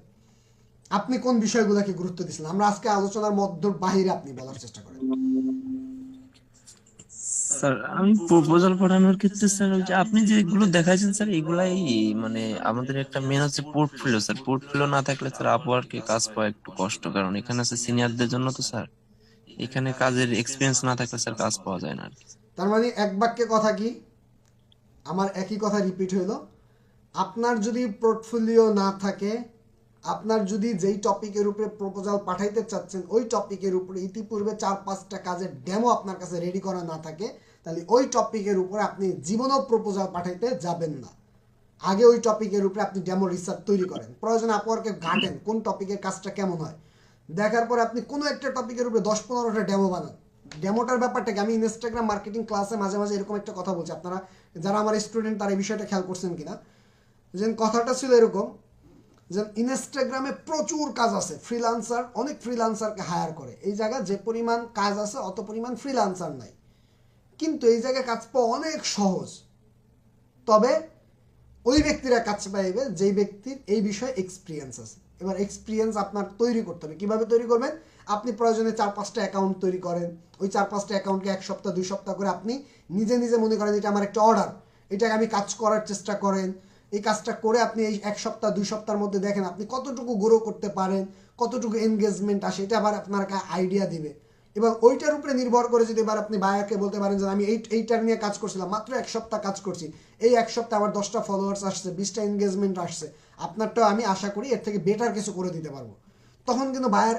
আপনি কোন বিষয়গুলোকে গুরুত্ব দিচ্ছেন? আমরা আজকে আলোচনার মধ্য বাহিরে আপনি বলার চেষ্টা করেন। স্যার আমি প্রপোজাল পাঠানোর ক্ষেত্রে স্যার ওই যে আপনি যেগুলো দেখাইছেন স্যার এগুলাই মানে আমাদের একটা মেন হচ্ছে পোর্টফোলিও স্যার। পোর্টফোলিও না থাকলে স্যার আপওয়ার্কে কাজ পাওয়া একটু কষ্ট, কারণ এখানে আছে সিনিয়রদের জন্য তো স্যার, এখানে কাজের এক্সপিরিয়েন্স না থাকলে স্যার কাজ পাওয়া যায় না আর কি। তার মানে এক বাক্যে কথা কি, আমার একই কথা রিপিট হইলো, আপনার যদি পোর্টফোলিও না থাকে, আপনার যদি যেই টপিকের উপরে প্রপোজাল পাঠাইতে চাচ্ছেন ওই টপিকের উপরে ইতিপূর্বে 4-5টা কাজের ডেমো আপনার কাছে রেডি করা না থাকে, তাহলে ওই টপিকের উপরে আপনি জীবনেও প্রপোজাল পাঠাইতে যাবেন না। আগে ওই টপিকের উপরে আপনি ডেমো রিসার্চ তৈরি করেন, প্রয়োজনে আপওয়ার্কে ঘাটেন কোন টপিকের কাজটা কেমন হয়, দেখার পর আপনি কোনো একটা টপিকের উপরে 10-15টা ডেমো বানান। ডেমোটার ব্যাপারটা কি, আমি ইনস্টাগ্রাম মার্কেটিং ক্লাসে মাঝে মাঝে এরকম একটা কথা বলছি, আপনারা যারা আমার স্টুডেন্ট তারা এই বিষয়টা খেয়াল করছেন কিনা, যে কথাটা ছিল এরকম যে ইনস্টাগ্রামে প্রচুর কাজ আছে, ফ্রিল্যান্সার অনেক ফ্রিল্যান্সারকে হায়ার করে, এই জায়গায় যে পরিমাণ কাজ আছে অত পরিমাণ ফ্রিল্যান্সার নাই, কিন্তু এই জায়গায় কাজ পাওয়া অনেক সহজ। তবে ওই ব্যক্তিরা কাজ পাইবে যেই ব্যক্তির এই বিষয়ে এক্সপিরিয়েন্স আছে। এবার এক্সপিরিয়েন্স আপনার তৈরি করতে হবে, কিভাবে তৈরি করবেন, আপনি প্রয়োজনে 4-5টা অ্যাকাউন্ট তৈরি করেন, ওই 4-5টা অ্যাকাউন্টকে 1 সপ্তাহ 2 সপ্তাহ করে আপনি নিজে নিজে মনে করেন এটা আমার একটা অর্ডার, এটাকে আমি কাজ করার চেষ্টা করেন। এই কাজটা করে আপনি এই 1 সপ্তাহ 2 সপ্তাহের মধ্যে দেখেন আপনি কতটুকু গ্রো করতে পারেন, কতটুকু এনগেজমেন্ট আসে, এটা আবার আপনার আইডিয়া দিবে। এবং ওইটার উপরে নির্ভর করে যদি এবার আপনি বায়ারকে বলতে পারেন যে আমি এইটার নিয়ে কাজ করছিলাম, মাত্র 1 সপ্তাহ কাজ করছি, এই 1 সপ্তাহে আমার 10টা ফলোয়ার্স আসছে, 20টা এনগেজমেন্ট আসছে, আপনারটাও আমি আশা করি এর থেকে বেটার কিছু করে দিতে পারবো। তখন কিন্তু বায়ার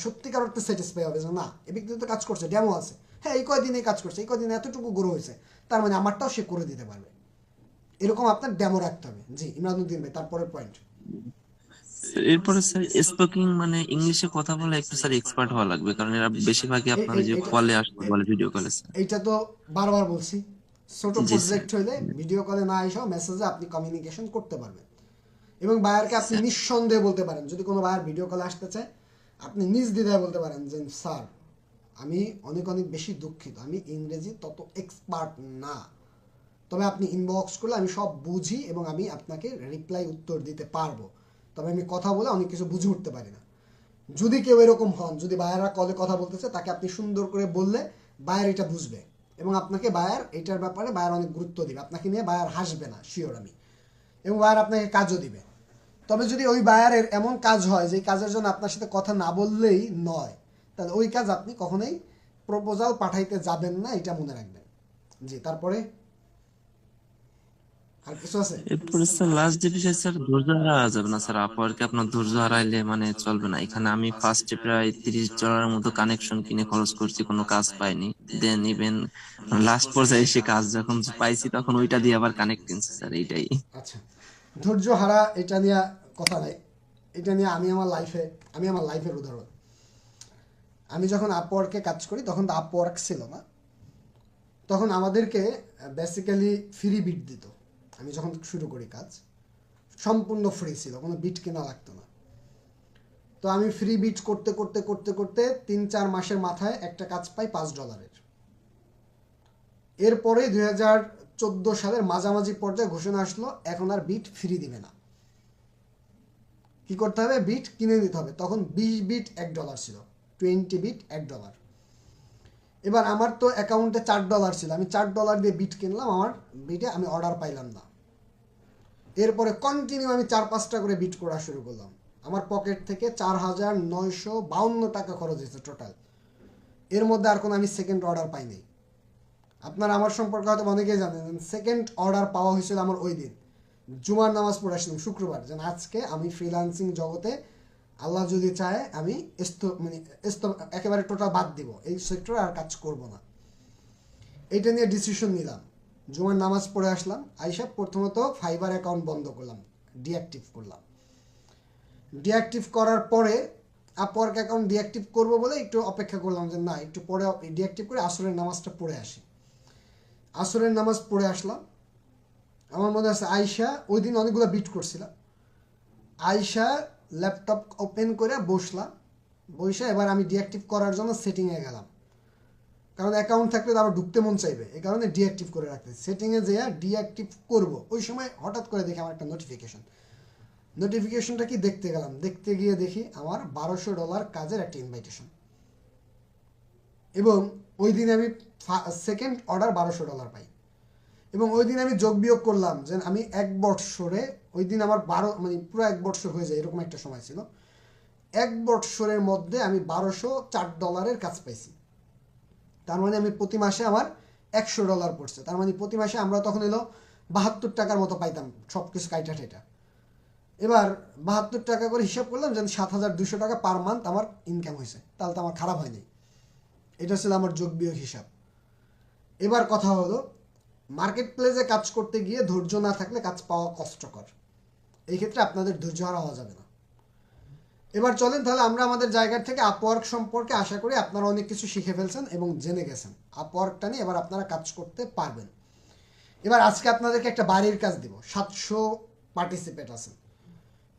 সত্যিকার অর্থে স্যাটিসফাই হবে যে না, এই ব্যক্তি তো কাজ করছে, ডেমো আছে, হ্যাঁ এই কয়দিনে কাজ করছে, এই কয়দিনে এতটুকু গ্রো হয়েছে, তার মানে আমারটাও সে করে দিতে পারবে। এরকম আপনার ডেমো রাখতে হবে। জি ইমরানুদ্দিন ভাই, তারপরের পয়েন্ট। এরপরে স্যার স্পিকিং মানে ইংলিশে কথা বলে একটু স্যার এক্সপার্ট হওয়া লাগবে, কারণ এরা বেশিরভাগই আপনার ওই যে কলে আসতে বলে, ভিডিও কলে স্যার। এইটা তো বারবার বলছি, ছোট জি স্যার। প্রজেক্ট হইলে ভিডিও কলে না এসেও মেসেজে আপনি কমিউনিকেশন করতে পারবেন। এবং বায়ারকে আপনি নিঃসন্দেহে বলতে পারেন, যদি কোনো বায়ার ভিডিও কলে আসতে চায় আপনি নিজ দ্বিধায় বলতে পারেন যে স্যার আমি অনেক অনেক বেশি দুঃখিত, আমি ইংরেজি তত এক্সপার্ট না, তবে আপনি ইনবক্স করলে আমি সব বুঝি এবং আমি আপনাকে রিপ্লাই উত্তর দিতে পারবো, তবে আমি কথা বলে অনেক কিছু বুঝে উঠতে পারি না। যদি কেউ এরকম হন, যদি বায়াররা কলে কথা বলতেছে, তাকে আপনি সুন্দর করে বললে বায়ার এটা বুঝবে এবং আপনাকে বায়ার এটার ব্যাপারে বায়ার অনেক গুরুত্ব দিবে, আপনাকে নিয়ে বায়ার হাসবে না শিওর আমি, এবং বায়ার আপনাকে কাজও দিবে। তবে যদি ওই বায়ারের এমন কাজ হয় যে কাজের জন্য আপনার সাথে কথা না বললেই নয়, তাহলে ওই কাজ আপনি কখনোই প্রপোজাল পাঠাইতে যাবেন না, এটা মনে রাখবেন। জি তারপরে আর কিছু আছে? এরপরে স্যার লাস্ট যে বিষয় স্যার, ধৈর্য হারা যাবে না স্যার। আপওয়ার্কে আপনার ধৈর্য হারাইলে মানে চলবে না। এখানে আমি ফার্স্টে প্রায় $30 মতো কানেকশন কিনে খরচ করছি, কোনো কাজ পাইনি। দেন ইভেন লাস্ট পর্যায়ে এসে কাজ যখন পাইছি তখন ওইটা দিয়ে আবার কানেক্ট কিনছি স্যার, এইটাই। আচ্ছা, ধৈর্য হারা এটা নিয়ে কথা নাই, এটা নিয়ে আমি আমার লাইফের উদাহরণ। আমি যখন আপওয়ার্কে কাজ করি তখন তো আপওয়ার্ক ছিল না, তখন আমাদেরকে বেসিক্যালি ফ্রি বিট দিত। আমি যখন শুরু করি কাজ সম্পূর্ণ ফ্রি ছিল, কোনো বিট কেনা লাগতো না। তো আমি ফ্রি বিট করতে করতে করতে করতে 3-4 মাসের মাথায় একটা কাজ পাই $5। এরপরে 2014 সালের মাঝামাঝি পর্যায়ে ঘোষণা আসলো এখন আর বিট ফ্রি দিবে না, কি করতে হবে, বিট কিনে নিতে হবে। তখন 20 বিট $1 ছিল, 20 বিট $1। এবার আমার তো অ্যাকাউন্টে $4 ছিল, আমি $4 দিয়ে বিট কিনলাম, আমার বিটে আমি অর্ডার পাইলাম না। এরপরে কন্টিনিউ আমি 4-5টা করে বিট করা শুরু করলাম, আমার পকেট থেকে 4,952 টাকা খরচ হয়েছে টোটাল। এর মধ্যে আর কোনো আমি সেকেন্ড অর্ডার পাইনি। আপনারা আমার সম্পর্কে হয়তো অনেকেই জানেন, সেকেন্ড অর্ডার পাওয়া হয়েছিল আমার ওই দিন জুমার নামাজ পড়ে আসলাম শুক্রবার, যেন আজকে আমি ফ্রিল্যান্সিং জগতে আল্লাহ যদি চায় আমি একেবারে টোটাল বাদ দিব, এই সেক্টরে আর কাজ করব না। এইটা নিয়ে ডিসিশন নিলাম, জুমার নামাজ পড়ে আসলাম, আইসা প্রথমত ফাইবার অ্যাকাউন্ট বন্ধ করলাম, ডিঅ্যাক্টিভ করলাম। ডিঅ্যাক্টিভ করার পরে আপওয়ার্ক অ্যাকাউন্ট ডিঅ্যাক্টিভ করবো বলে একটু অপেক্ষা করলাম যে না একটু পরে ডিঅ্যাক্টিভ করে আসরের নামাজটা পড়ে আসি। আসরের নামাজ পড়ে আসলাম, আমার মনে আছে আয়শা ওই দিন অনেকগুলো বিট করছিলাম, আয়শা ল্যাপটপ ওপেন করে বসলাম, বসে এবার আমি ডিঅ্যাক্টিভ করার জন্য সেটিংয়ে গেলাম, কারণ অ্যাকাউন্ট থাকলে তো আবার ঢুকতে মন চাইবে, এই কারণে ডিঅ্যাক্টিভ করে রাখতে। সেটিংয়ে যেয়ে ডিঅ্যাক্টিভ করব, ওই সময় হঠাৎ করে দেখি আমার একটা নোটিফিকেশনটা কি দেখতে গেলাম, দেখতে গিয়ে দেখি আমার $1200 কাজের একটা ইনভাইটেশন, এবং ওই দিন আমি সেকেন্ড অর্ডার $1200 পাই। এবং ওই দিন আমি যোগ বিয়োগ করলাম যে আমি 1 বৎসরে, ওই দিন আমার 12 মানে পুরো 1 বৎসর হয়ে যায় এরকম একটা সময় ছিল, 1 বৎসরের মধ্যে আমি $1204 কাজ পাইছি। তার মানে আমি প্রতি মাসে আমার $100 পড়ছে। তার মানে প্রতি মাসে আমরা তখন এলো 72 টাকার মতো পাইতাম সব কিছু কাইটা ঠেটা। এবার 72 টাকা করে হিসাব করলাম যে 7200 টাকা পার মান্থ আমার ইনকাম হয়েছে, তাহলে তো আমার খারাপ হয়নি। এটা ছিল আমার যোগ বিয়োগ হিসাব। এবার কথা হলো, মার্কেট প্লেসে কাজ করতে গিয়ে ধৈর্য না থাকলে কাজ পাওয়া কষ্টকর। এই ক্ষেত্রে আপনাদের ধৈর্য হারা হওয়া যাবে না। এবার চলেন তাহলে আমরা আমাদের জায়গা থেকে আপওয়ার্ক সম্পর্কে আশা করি আপনারা অনেক কিছু শিখে ফেলছেন এবং জেনে গেছেন। আপওয়ার্কটা নিয়ে এবার আপনারা কাজ করতে পারবেন। এবার আজকে আপনাদেরকে একটা বাড়ির কাজ দিব। 700 পার্টিসিপেট আছেন।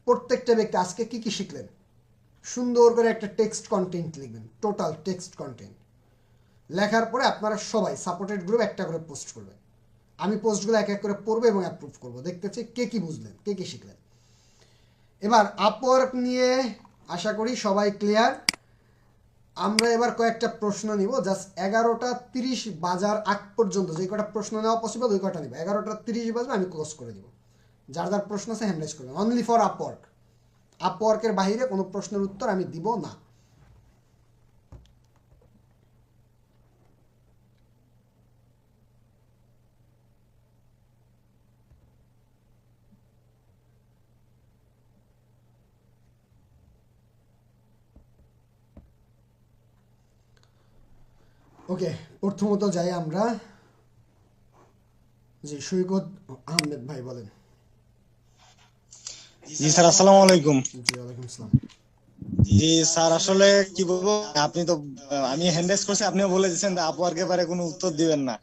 প্রত্যেকটা ব্যক্তি আজকে কি কি শিখলেন? সুন্দর করে একটা টেক্সট কন্টেন্ট লিখবেন, টোটাল টেক্সট কন্টেন্ট লেখার পরে আপনারা সবাই সাপোর্টেড গ্রুপ একটা করে পোস্ট করবেন। আমি পোস্টগুলো এক এক করে পড়বো এবং অ্যাপ্রুভ করবো, দেখতে চাই কে কি বুঝলেন, কে কি শিখলেন। এবার আপওয়ার্ক নিয়ে আশা করি সবাই ক্লিয়ার। আমরা এবার কয়েকটা প্রশ্ন নিব, জাস্ট 11:30 বাজার আগ পর্যন্ত যে কটা প্রশ্ন নেওয়া পসিবল ওই কটা নিব। 11:30 বাজবে আমি ক্লোজ করে দিব। যার যার প্রশ্ন আছে হ্যান্ড রাইজ করবেন, অনলি ফর আপওয়ার্ক। আপওয়ার্কের বাইরে কোনো প্রশ্নের উত্তর আমি দিব না। ওকে, প্রথমত যাই আমরা। জি, সৈকত আহমেদ ভাই বলেন। জি স্যার, আসসালামু আলাইকুম। জি, ওয়ালাইকুম আসসালাম। জি স্যার, আসলে কি বলবো, আপনি তো আমি হ্যান্ড রাইজ করছি, আপনিও বলে দিচ্ছেন আপওয়ার্কের বারে কোনো উত্তর দিবেন না,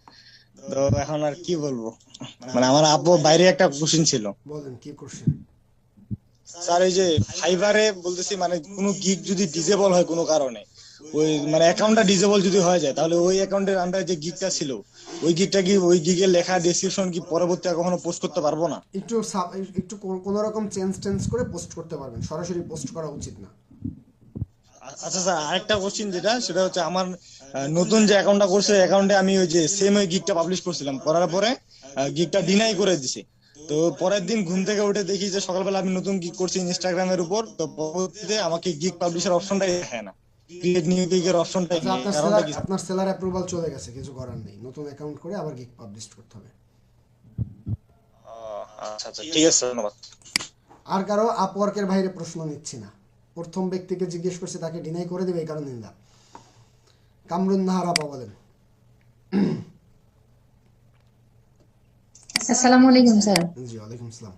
তো এখন আর কি বলবো। মানে আমার আপু বাইরে একটা কোশ্চেন ছিল। বলেন কি কোশ্চেন? স্যার এই যে ফাইবারে বলতেছি, মানে কোনো গিগ যদি ডিজেবল হয় কোনো কারণে, ওই মানে অ্যাকাউন্টটা ডিজেবল যদি হয়ে যায়, তাহলে ওই অ্যাকাউন্টের আন্ডারে যে গিগটা ছিল, ওই গিগটা কি ওই গিগের লেখা ডেসক্রিপশন কি পরবর্তীতে কখনো পোস্ট করতে পারবো না? একটু কোনো রকম চেঞ্জ করে পোস্ট করতে পারবেন, সরাসরি পোস্ট করা উচিত না। আচ্ছা স্যার, আরেকটা কোশ্চেন সেটা হচ্ছে আমার নতুন যে অ্যাকাউন্টটা করছে, অ্যাকাউন্টে আমি ওই যে সেম ওই গিগটা পাবলিশ করছিলাম, করার পরে গিগটা ডিনাই করে দিছে। তো পরের দিন ঘুম থেকে উঠে দেখি যে সকালবেলা আমি নতুন গিগ করছি ইনস্টাগ্রামের উপর, তো পরবর্তীতে আমাকে গিগ পাবলিশের অপশনটাই দেখায় না, ক্রিয়েট নিউ গিগের অপশনটাই আচ্ছা, নেই। কারণটা কি? আপনার সেলার অ্যাপ্রুভাল চলে গেছে, কিছু করার নেই, নতুন অ্যাকাউন্ট করে আবার গিগ পাবলিশ করতে হবে। আচ্ছা আচ্ছা, ঠিক আছে, ধন্যবাদ। আর কারো আপওয়ার্কের বাইরে প্রশ্ন নিচ্ছি না। প্রথম ব্যক্তিকে জিজ্ঞেস করছে তাকে ডিনাই করে দেবে, এই কারণে নিন্দা। কামরুন নাহার আপা বলেন। আসসালামু আলাইকুম স্যার। জি, ওয়ালাইকুম আসসালাম।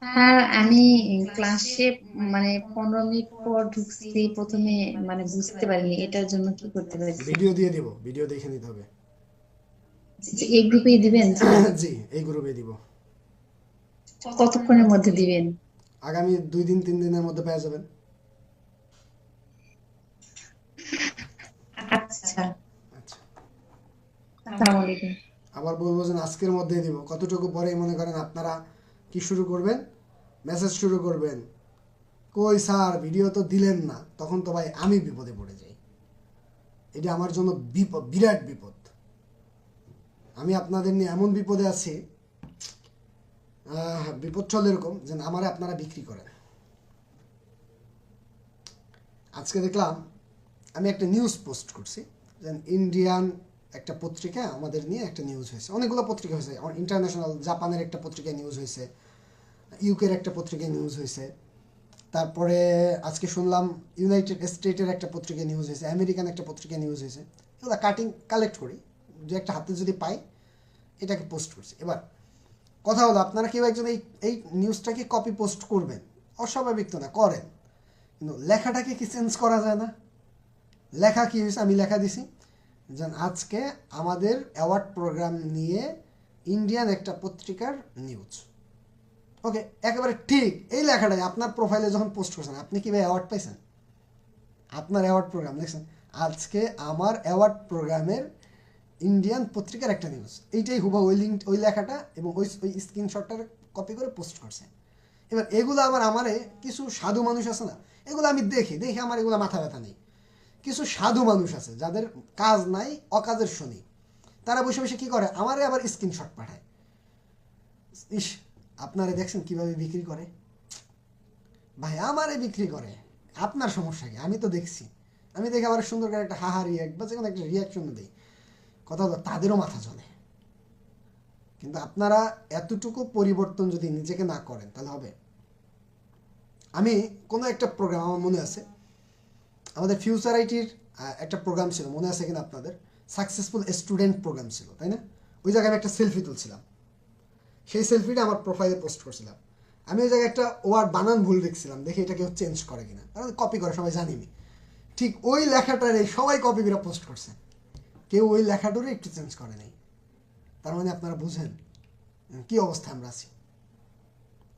হ্যাঁ, আমি ক্লাসে মানে 15 মিনিট পর ঢুকছি, প্রথমে মানে বুঝতে পারিনি, এটার জন্য কি করতে পারি? ভিডিও দিয়ে দিব, ভিডিও দেখে নিতে হবে। এই গ্রুপেই দিবেন? জি, এই গ্রুপে দিব। কতক্ষণের মধ্যে দিবেন? আগামী 2-3 দিনের মধ্যে পেয়ে যাবেন। আচ্ছা, আচ্ছা, আসসালামু আলাইকুম। আবার বলবো যে আজকের মধ্যে দিব। কতটুকু পরে মনে করেন আপনারা কি শুরু করবেন, মেসেজ শুরু করবেন, কই স্যার ভিডিও তো দিলেন না, তখন তো ভাই আমি বিপদে পড়ে যাই। এটা আমার জন্য বিপদ, বিরাট বিপদ। আমি আপনাদের নিয়ে এমন বিপদে আছি, বিপদ চলে এরকম যে আমারে আপনারা বিক্রি করেন। আজকে দেখলাম আমি একটা নিউজ পোস্ট করছি যে ইন্ডিয়ান একটা পত্রিকা আমাদের নিয়ে একটা নিউজ হয়েছে, অনেকগুলো পত্রিকা হয়েছে, ইন্টারন্যাশনাল, জাপানের একটা পত্রিকায় নিউজ হয়েছে, ইউকের একটা পত্রিকায় নিউজ হয়েছে, তারপরে আজকে শুনলাম ইউনাইটেড স্টেটের একটা পত্রিকায় নিউজ হয়েছে, আমেরিকান একটা পত্রিকায় নিউজ হয়েছে। এগুলো কালেক্ট করি, যে একটা হাতে যদি পাই এটাকে পোস্ট করছি। এবার কথা হলো, আপনারা কেউ একজন এই নিউজটাকে কপি পোস্ট করবেন, অস্বাভাবিক তো না, করেন, কিন্তু লেখাটাকে কি চেঞ্জ করা যায় না? লেখা কি হয়েছে, আমি লেখা দিছি যে আজকে আমাদের অ্যাওয়ার্ড প্রোগ্রাম নিয়ে ইন্ডিয়ান একটা পত্রিকার নিউজ। ওকে, একেবারে ঠিক এই লেখাটাই আপনার প্রোফাইলে যখন পোস্ট করছেন, আপনি কীভাবে অ্যাওয়ার্ড পাইছেন? আপনার অ্যাওয়ার্ড প্রোগ্রাম দেখছেন, আজকে আমার অ্যাওয়ার্ড প্রোগ্রামের ইন্ডিয়ান পত্রিকার একটা নিউজ, এইটাই হুবা ওই লিঙ্ক, ওই লেখাটা এবং ওই স্ক্রিনশটটার কপি করে পোস্ট করছে। এবার এগুলো আমারে কিছু সাধু মানুষ আছে না, এগুলো আমি দেখি আমার এগুলো মাথা ব্যথা নেই, কিছু সাধু মানুষ আছে যাদের কাজ নাই, অকাজের শনি, তারা বসে বসে কি করে, আমারে আবার স্ক্রিনশট পাঠায়। ইস, আপনারা দেখছেন কিভাবে বিক্রি করে ভাই, আমারে বিক্রি করে, আপনার সমস্যা কি? আমি তো দেখছি, আমি দেখে আবার সুন্দর করে একটা হাহা রিয়াক্ট বা যেকোনো একটা রিয়াকশন দিই, কথা হলো তাদেরও মাথা চলে। কিন্তু আপনারা এতটুকু পরিবর্তন যদি নিজেকে না করেন তাহলে হবে। আমি কোনো একটা প্রোগ্রাম, আমার মনে আছে আমাদের ফিউচার আইটির একটা প্রোগ্রাম ছিল, মনে আছে কিনা আপনাদের, সাকসেসফুল স্টুডেন্ট প্রোগ্রাম ছিল, তাই না? ওই জায়গায় আমি একটা সেলফি তুলছিলাম, সেই সেলফিটা আমার প্রোফাইলে পোস্ট করছিলাম। আমি ওই জায়গায় একটা ওয়ার্ড বানান ভুল দেখছিলাম, দেখে এটা কেউ চেঞ্জ করে কিনা, কারণ কপি করে সবাই জানিনি। ঠিক ওই লেখাটারে সবাই কপি করে পোস্ট করছে, কেউ ওই লেখাটারে একটু চেঞ্জ করে নাই। তার মানে আপনারা বুঝেন কি অবস্থায় আমরা আছি।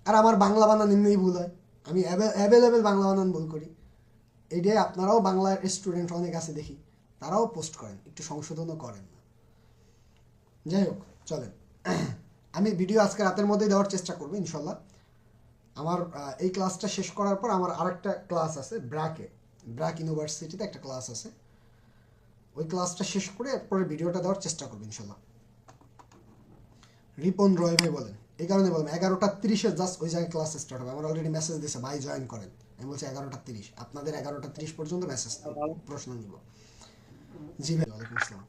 আর আমার বাংলা বানান এমনিই ভুল হয়, আমি অ্যাভেলেবেল বাংলা বানান ভুল করি। এইটাই আপনারাও বাংলার স্টুডেন্ট অনেক আছে দেখি, তারাও পোস্ট করেন, একটু সংশোধনও করেন না। যাই হোক, চলেন, আমি ভিডিও আজকে রাতের মধ্যেই দেওয়ার চেষ্টা করবো ইনশাল্লাহ। আমার এই ক্লাসটা শেষ করার পর আমার আরেকটা ক্লাস আছে ব্র্যাক ইউনিভার্সিটিতে একটা ক্লাস আছে, ওই ক্লাসটা শেষ করে এরপরে ভিডিওটা দেওয়ার চেষ্টা করবো ইনশাল্লাহ। রিপন রয় ভাই বলেন, এই কারণে বললাম 11:30 জাস্ট ওই জায়গায় ক্লাস স্টার্ট হবে। আমার অলরেডি মেসেজ দিয়েছে ভাই জয়েন করেন, আমি বলছি 11:30, আপনাদের 11:30 পর্যন্ত মেসেজ প্রশ্ন নিব। জি ভাই, ওয়ালাইকুম আসসালাম।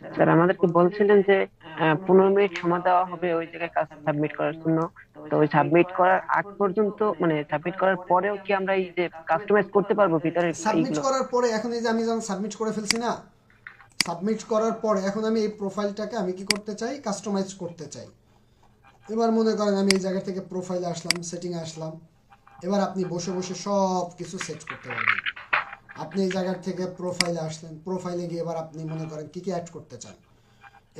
স্যার আমাদেরকে বলছিলেন যে 15 মিনিট সময় দেওয়া হবে ওই জায়গায় কাজ সাবমিট করার জন্য। তো ওই সাবমিট করার আগ পর্যন্ত, মানে সাবমিট করার পরেও কি আমরা এই যে কাস্টমাইজ করতে পারবো ভিতরে সাবমিট এইগুলো? করার পরে এখন এই যে আমি যখন সাবমিট করে ফেলছি না, সাবমিট করার পরে এখন আমি এই প্রোফাইলটাকে আমি কি করতে চাই, কাস্টমাইজ করতে চাই। এবার মনে করেন আমি এই জায়গা থেকে প্রোফাইলে আসলাম, সেটিংয়ে আসলাম, এবার আপনি বসে বসে সব কিছু সেট করতে পারবেন। আপনি এই জায়গার থেকে প্রোফাইলে আসলেন, প্রোফাইলে গিয়ে এবার আপনি মনে করেন কী কী অ্যাড করতে চান,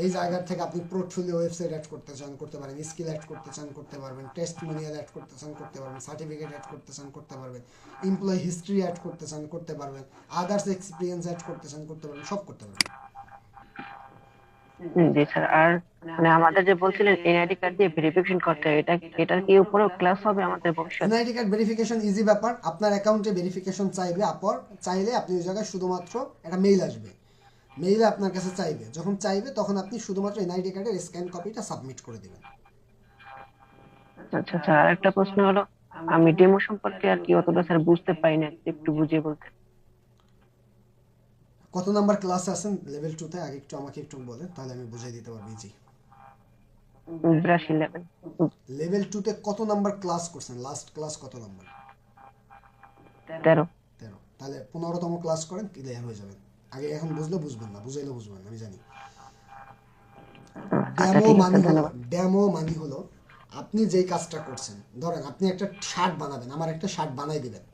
এই জায়গার থেকে আপনি পোর্টফোলিও ওয়েবসাইট অ্যাড করতে চান করতে পারেন, স্কিল অ্যাড করতে চান করতে পারবেন, টেস্টিমোনিয়াল অ্যাড করতে চান করতে পারবেন, সার্টিফিকেট অ্যাড করতে চান করতে পারবেন, এমপ্লয়ি হিস্ট্রি অ্যাড করতে চান করতে পারবেন, আদার্স এক্সপিরিয়েন্স অ্যাড করতে চান করতে পারবেন, সব করতে পারবেন। জি স্যার। আর মানে আমাদের যে বলছিলেন এনআইডি কার্ড দিয়ে ভেরিফিকেশন করতে হয়, এটার কি উপরেও ক্লাস হবে আমাদের ভবিষ্যতে? এনআইডি কার্ড ভেরিফিকেশন ইজি ব্যাপার। আপনার অ্যাকাউন্টে ভেরিফিকেশন চাইবে, চাইলে আপনি ওই জায়গায় শুধুমাত্র একটা মেইল আসবে, মেইলে আপনার কাছে চাইবে, যখন চাইবে তখন আপনি শুধুমাত্র এনআইডি কার্ডের স্ক্যান কপিটা সাবমিট করে দেবেন। আচ্ছা আচ্ছা। আর একটা প্রশ্ন হলো, আমি ডেমো সম্পর্কে আর কি অতটা স্যার বুঝতে পারি না, একটু বুঝিয়ে বলতে। কত নাম্বার ক্লাসে আছেন লেভেল 2 তে, আগে একটু আমাকে একটু বলেন, তাহলে আমি বুঝিয়ে দিতে পারবো। জি, 82 লেভেল। লেভেল 2 তে কত নাম্বার ক্লাস করছেন, লাস্ট ক্লাস কত নাম্বার? 13। 13। তাহলে 15তম ক্লাস করেন, ক্লিয়ার হয়ে যাবেন। আগে এখন বুঝলে বুঝবেন না, বুঝাইলে বুঝবেন না, আমি জানি। আচ্ছা ঠিক আছে, ধন্যবাদ। ডেমো মানে হলো আপনি যেই কাজটা করছেন, ধরেন আপনি একটা শার্ট বানাবেন, আমার একটা শার্ট বানাই দিবেন,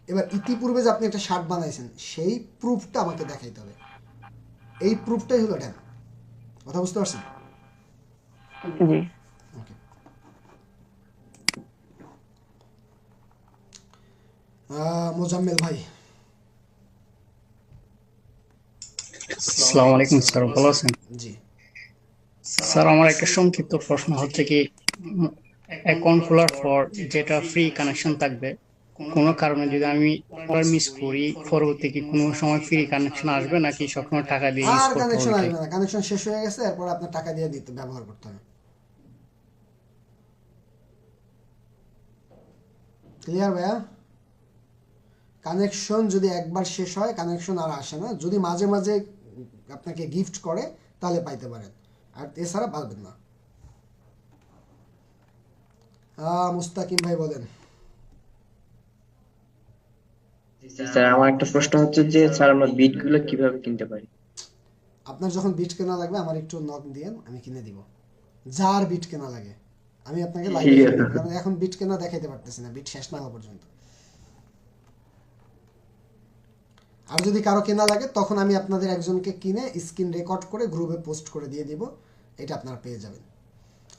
এবার ইতিপূর্বে যে আপনি একটা শার্ট বানাইছেন সেই প্রুফটা আমাকে দেখাইতে হবে, এই প্রুফটাই হলো ডেমো। কথা বুঝতে পারছেন? জি। ওকে। মোজাম্মেল ভাই, আসসালামু আলাইকুম স্যার, ভালো আছেন? জি। স্যার আমার একটা সংক্ষিপ্ত প্রশ্ন হচ্ছে কি, অ্যাকাউন্ট খোলার পর যেটা ফ্রি কানেকশন থাকবে, কোনো কারণে যদি আমি অর্ডার মিস করি, পরবর্তী কি কোনো সময় ফ্রি কানেকশন আসবে নাকি সবসময় টাকা দিয়ে ইউজ আর করতে কানেকশন হবে? আসবে না, কানেকশন শেষ হয়ে গেছে, এরপর আপনার টাকা দিয়ে দিতে ব্যবহার করতে হবে। ক্লিয়ার ভাইয়া? কানেকশন যদি একবার শেষ হয় কানেকশন আর আসে না, যদি মাঝে মাঝে আপনাকে গিফট করে তাহলে পাইতে পারেন, আর এছাড়া পাবেন না। মুস্তাকিম ভাই বলেন। স্যার আমার একটা প্রশ্ন হচ্ছে যে স্যার আমরা বিট গুলো কিভাবে কিনতে পারি? আপনার যখন বিট কেনা লাগবে আমার একটু নক দিয়েন, আমি কিনে দিব। যার বিট কেনা লাগে আমি আপনাকে লাইভে ঠিক কিনে আছে। দিব, কারণ এখন বিট কেনা দেখাইতে পারতেছি না, বিট শেষ না হওয়া পর্যন্ত। আর যদি কারো কেনা লাগে তখন আমি আপনাদের একজনকে কিনে স্ক্রিন রেকর্ড করে গ্রুপে পোস্ট করে দিয়ে দিব, এটা আপনারা পেয়ে যাবেন।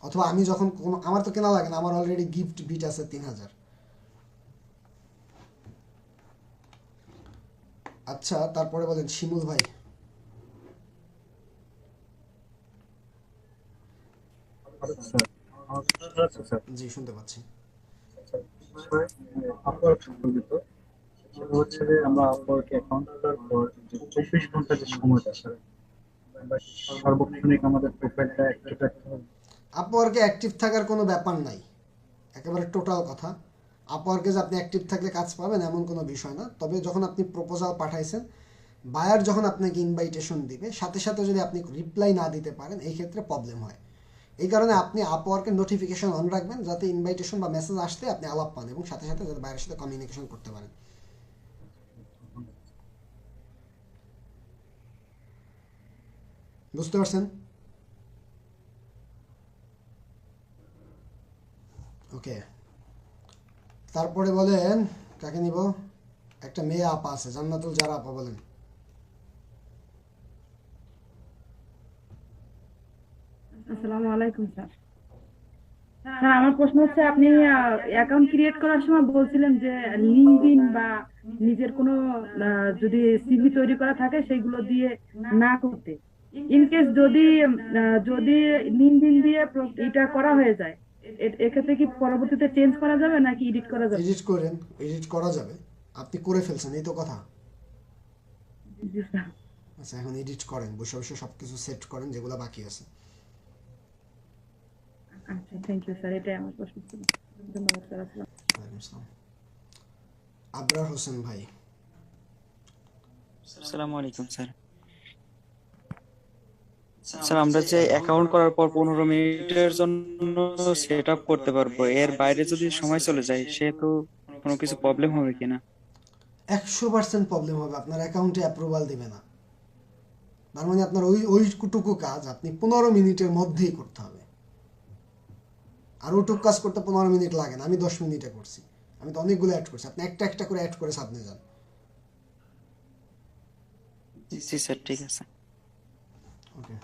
অথবা আমি যখন কোনো, আমার তো কেনা লাগে না, আমার অলরেডি গিফট বিট আছে 3000। আচ্ছা, তারপরে বলেন শিমুল ভাই। জি, শুনতে পাচ্ছি। সেটা হচ্ছে যে আমরা আপওয়ার্কে অ্যাকাউন্ট করার পর যে 24 ঘন্টা যে সময়টা স্যার আমরা সার্বক্ষণিক আমাদের প্রোফাইলটা অ্যাক্টিভ রাখতে হবে। আপওয়ার্কে অ্যাক্টিভ থাকার কোনো ব্যাপার নাই, একেবারে টোটাল কথা। আপওয়ার্কে যে আপনি অ্যাক্টিভ থাকলে কাজ পাবেন এমন কোনো বিষয় না। তবে যখন আপনি প্রপোজাল পাঠাইছেন, বায়ার যখন আপনাকে ইনভাইটেশন দিবে, সাথে সাথে যদি আপনি রিপ্লাই না দিতে পারেন, এই ক্ষেত্রে প্রবলেম হয়। এই কারণে আপনি আপওয়ার্কের নোটিফিকেশন অন রাখবেন, যাতে ইনভাইটেশন বা মেসেজ আসতে আপনি আলাপ পান এবং সাথে সাথে যাতে বায়ারের সাথে কমিউনিকেশন করতে পারেন। বুঝতে পারছেন? ওকে, তারপরে বলেন কাকে নিব? একটা মেয়ে আপা আছে, জান্নাতুল জারা আপা, বলেন। আসসালামু আলাইকুম স্যার। স্যার আমার প্রশ্ন হচ্ছে, আপনি অ্যাকাউন্ট ক্রিয়েট করার সময় বলছিলেন যে লিঙ্কডইন বা নিজের কোনো যদি সিভি তৈরি করা থাকে সেগুলো দিয়ে না করতে। ইনকেস যদি যদি লিঙ্কডইন দিয়ে এটা করা হয়ে যায়, এক্ষেত্রে কি পরবর্তীতে চেঞ্জ করা যাবে নাকি এডিট করা যাবে? এডিট করেন, এডিট করা যাবে। আপনি করে ফেলছেন, এই তো কথা। জি স্যার। আচ্ছা, এখন এডিট করেন, বসে বসে সব কিছু সেট করেন যেগুলো বাকি আছে। আচ্ছা, থ্যাংক ইউ স্যার, এটাই আমার প্রশ্ন ছিল। ধন্যবাদ স্যার। ওয়ালাইকুম আসসালাম। আবরার হোসেন ভাই। আসসালামু আলাইকুম স্যার। স্যার আমরা যে অ্যাকাউন্ট করার পর 15 মিনিটের জন্য সেট আপ করতে পারবো, এর বাইরে যদি সময় চলে যায় সে তো কোনো কিছু প্রবলেম হবে কিনা? 100% প্রবলেম হবে, আপনার অ্যাকাউন্টে অ্যাপ্রুভাল দিবে না। তার মানে আপনার ওইটুকু কাজ আপনি 15 মিনিটের মধ্যেই করতে হবে। আর ওইটুকু কাজ করতে 15 মিনিট লাগে না, আমি 10 মিনিটে করছি। আমি তো অনেকগুলো অ্যাড করছি, আপনি একটা একটা করে অ্যাড করে সামনে যান। জি স্যার, ঠিক আছে। ওকে,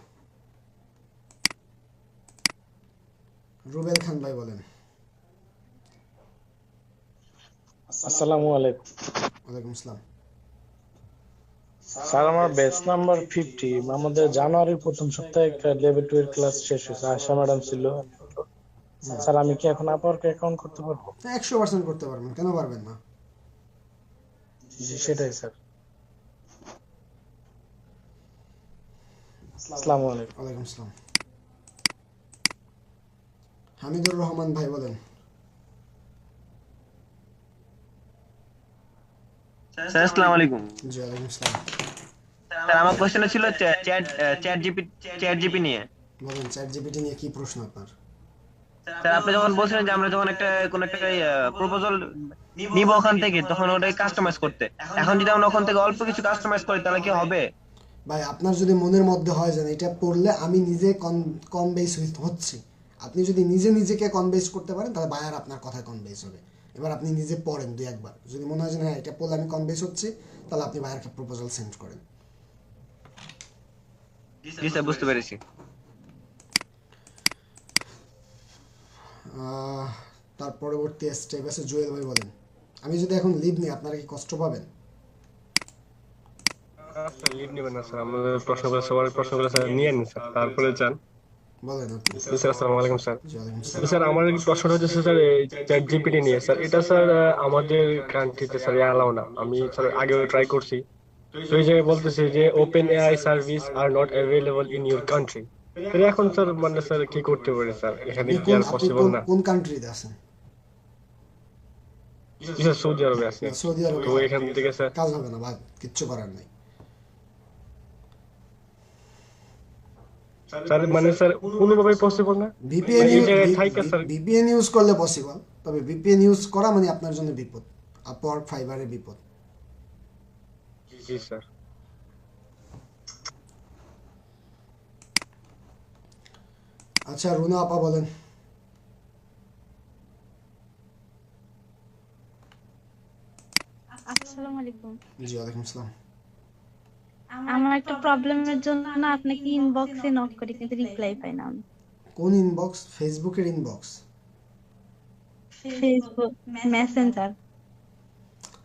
রুবেল খান ভাই বলেন। আসসালামু আলাইকুম। ওয়ালাইকুম আসসালাম। স্যার আমার ব্যাচ নাম্বার 50, আমাদের জানুয়ারির প্রথম সপ্তাহে একটা লেভেল 2 এর ক্লাস শেষ হয়েছে, আয়শা ম্যাডাম ছিল। স্যার আমি কি এখন আপওয়ার্কে অ্যাকাউন্ট করতে পারবো? 100% করতে পারবেন, কেন পারবেন না? জি সেটাই স্যার। আসসালামু আলাইকুম। ওয়ালাইকুম আসসালাম। হামিদুর রহমান ভাই বলেন। স্যার আসসালামু আলাইকুম। জি ওয়ালাইকুম আসসালাম। স্যার আমার কোশ্চেন ছিল চ্যাট জিপি নিয়ে। বলেন, চ্যাট জিপিটি নিয়ে কি প্রশ্ন আপনার? স্যার আপনি যখন বলছিলেন যে আমরা যখন কোন একটা প্রপোজাল নিব ওখান থেকে, তখন ওটাই কাস্টমাইজ করতে। এখন যদি আমরা ওখান থেকে অল্প কিছু কাস্টমাইজ করি তাহলে কি হবে? ভাই আপনার যদি মনের মধ্যে হয় যে এটা পড়লে আমি নিজে কনভিন্স হচ্ছি, আপনি যদি নিজেকে কনভিন্স করতে পারেন তাহলে বায়ার আপনার কথায় কনভিন্স হবে। এবার আপনি নিজে পড়েন 2-1 বার, যদি মনে হয় যে হ্যাঁ এটা পড়লে আমি কনভিন্স হচ্ছি, তাহলে আপনি বায়ারকে প্রপোজাল সেন্ড করেন। জি স্যার, বুঝতে পেরেছি। তার পরবর্তী স্টেপ আছে জুয়েল ভাই বলেন। আমি যদি এখন লিভ নিই আপনারা কি কষ্ট পাবেন? স্যার লিভ নেবেন না স্যার, আমাদের প্রশ্নগুলো সবার প্রশ্নগুলো স্যার নিয়ে নিন স্যার, তারপরে যান। বলেন আপনি। স্যার আসসালামু আলাইকুম স্যার। জি ওয়ালাইকুম আসসালাম। স্যার আমার একটা প্রশ্ন হচ্ছে স্যার চ্যাট জিপিটি নিয়ে। স্যার এটা স্যার আমাদের কান্ট্রিতে স্যার অ্যালাউ না। আমি স্যার আগেও ট্রাই করছি, তো এই জায়গায় বলতেছে যে open AI service are not available in your country. তো এখন স্যার মানে স্যার কি করতে পারি স্যার, এখানে কি আর পসিবল না? কোন কান্ট্রিতে আছেন? স্যার সৌদি আরবে আছি। সৌদি আরবে তো এখান থেকে স্যার কাজ হবে না, বাদ, কিচ্ছু করার নাই। স্যার মানে স্যার কোনোভাবে পসিবল না। ভিপিএন ইউজ করলে পসিবল, তবে ভিপিএন ইউজ করা মানে আপনার জন্য বিপদ, আপওয়ার্ক ফাইবারের বিপদ। জি স্যার। আচ্ছা রুনা আপা বলেন। আসসালামু আলাইকুম। জি ওয়ালাইকুম আসসালাম। আমার একটা প্রবলেমের জন্য না আপনাকে ইনবক্সে নক করি কিন্তু রিপ্লাই পাই না আমি। কোন ইনবক্স? ফেসবুকের ইনবক্স? Facebook Messenger.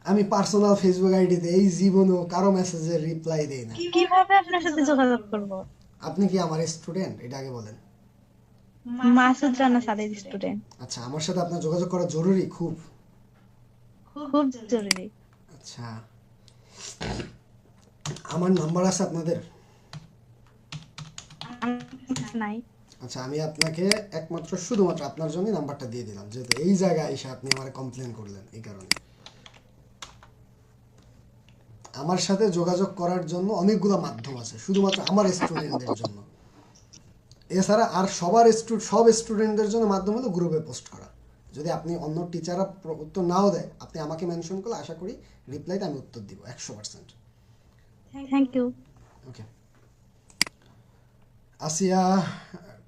আমি পার্সোনাল ফেসবুক আইডিতে এই জীবনেও কারো মেসেজের রিপ্লাই দেই না। কিভাবে আপনার সাথে যোগাযোগ করব? আপনি কি আমার স্টুডেন্ট? এটা আগে বলেন। মাসুদ রানা স্যারের স্টুডেন্ট। আচ্ছা, আমার সাথে আপনার যোগাযোগ করা জরুরি, খুব খুব জরুরি। আচ্ছা, আমার নাম্বার আছে আপনাদের? নাই। আচ্ছা, আমি আপনাকে একমাত্র শুধুমাত্র আপনার জন্য নাম্বারটা দিয়ে দিলাম, যেহেতু এই জায়গায় এসে আপনি আমার কমপ্লেন করলেন, এই কারণে। আমার সাথে যোগাযোগ করার জন্য অনেকগুলো মাধ্যম আছে, শুধুমাত্র আমার স্টুডেন্টদের জন্য। এছাড়া আর সব স্টুডেন্টদের জন্য মাধ্যম হলো গ্রুপে পোস্ট করা। যদি আপনি অন্য টিচাররা উত্তর নাও দেয়, আপনি আমাকে মেনশন করলে আশা করি রিপ্লাইতে আমি উত্তর দিব 100%। Thank you. ওকে, আসিয়া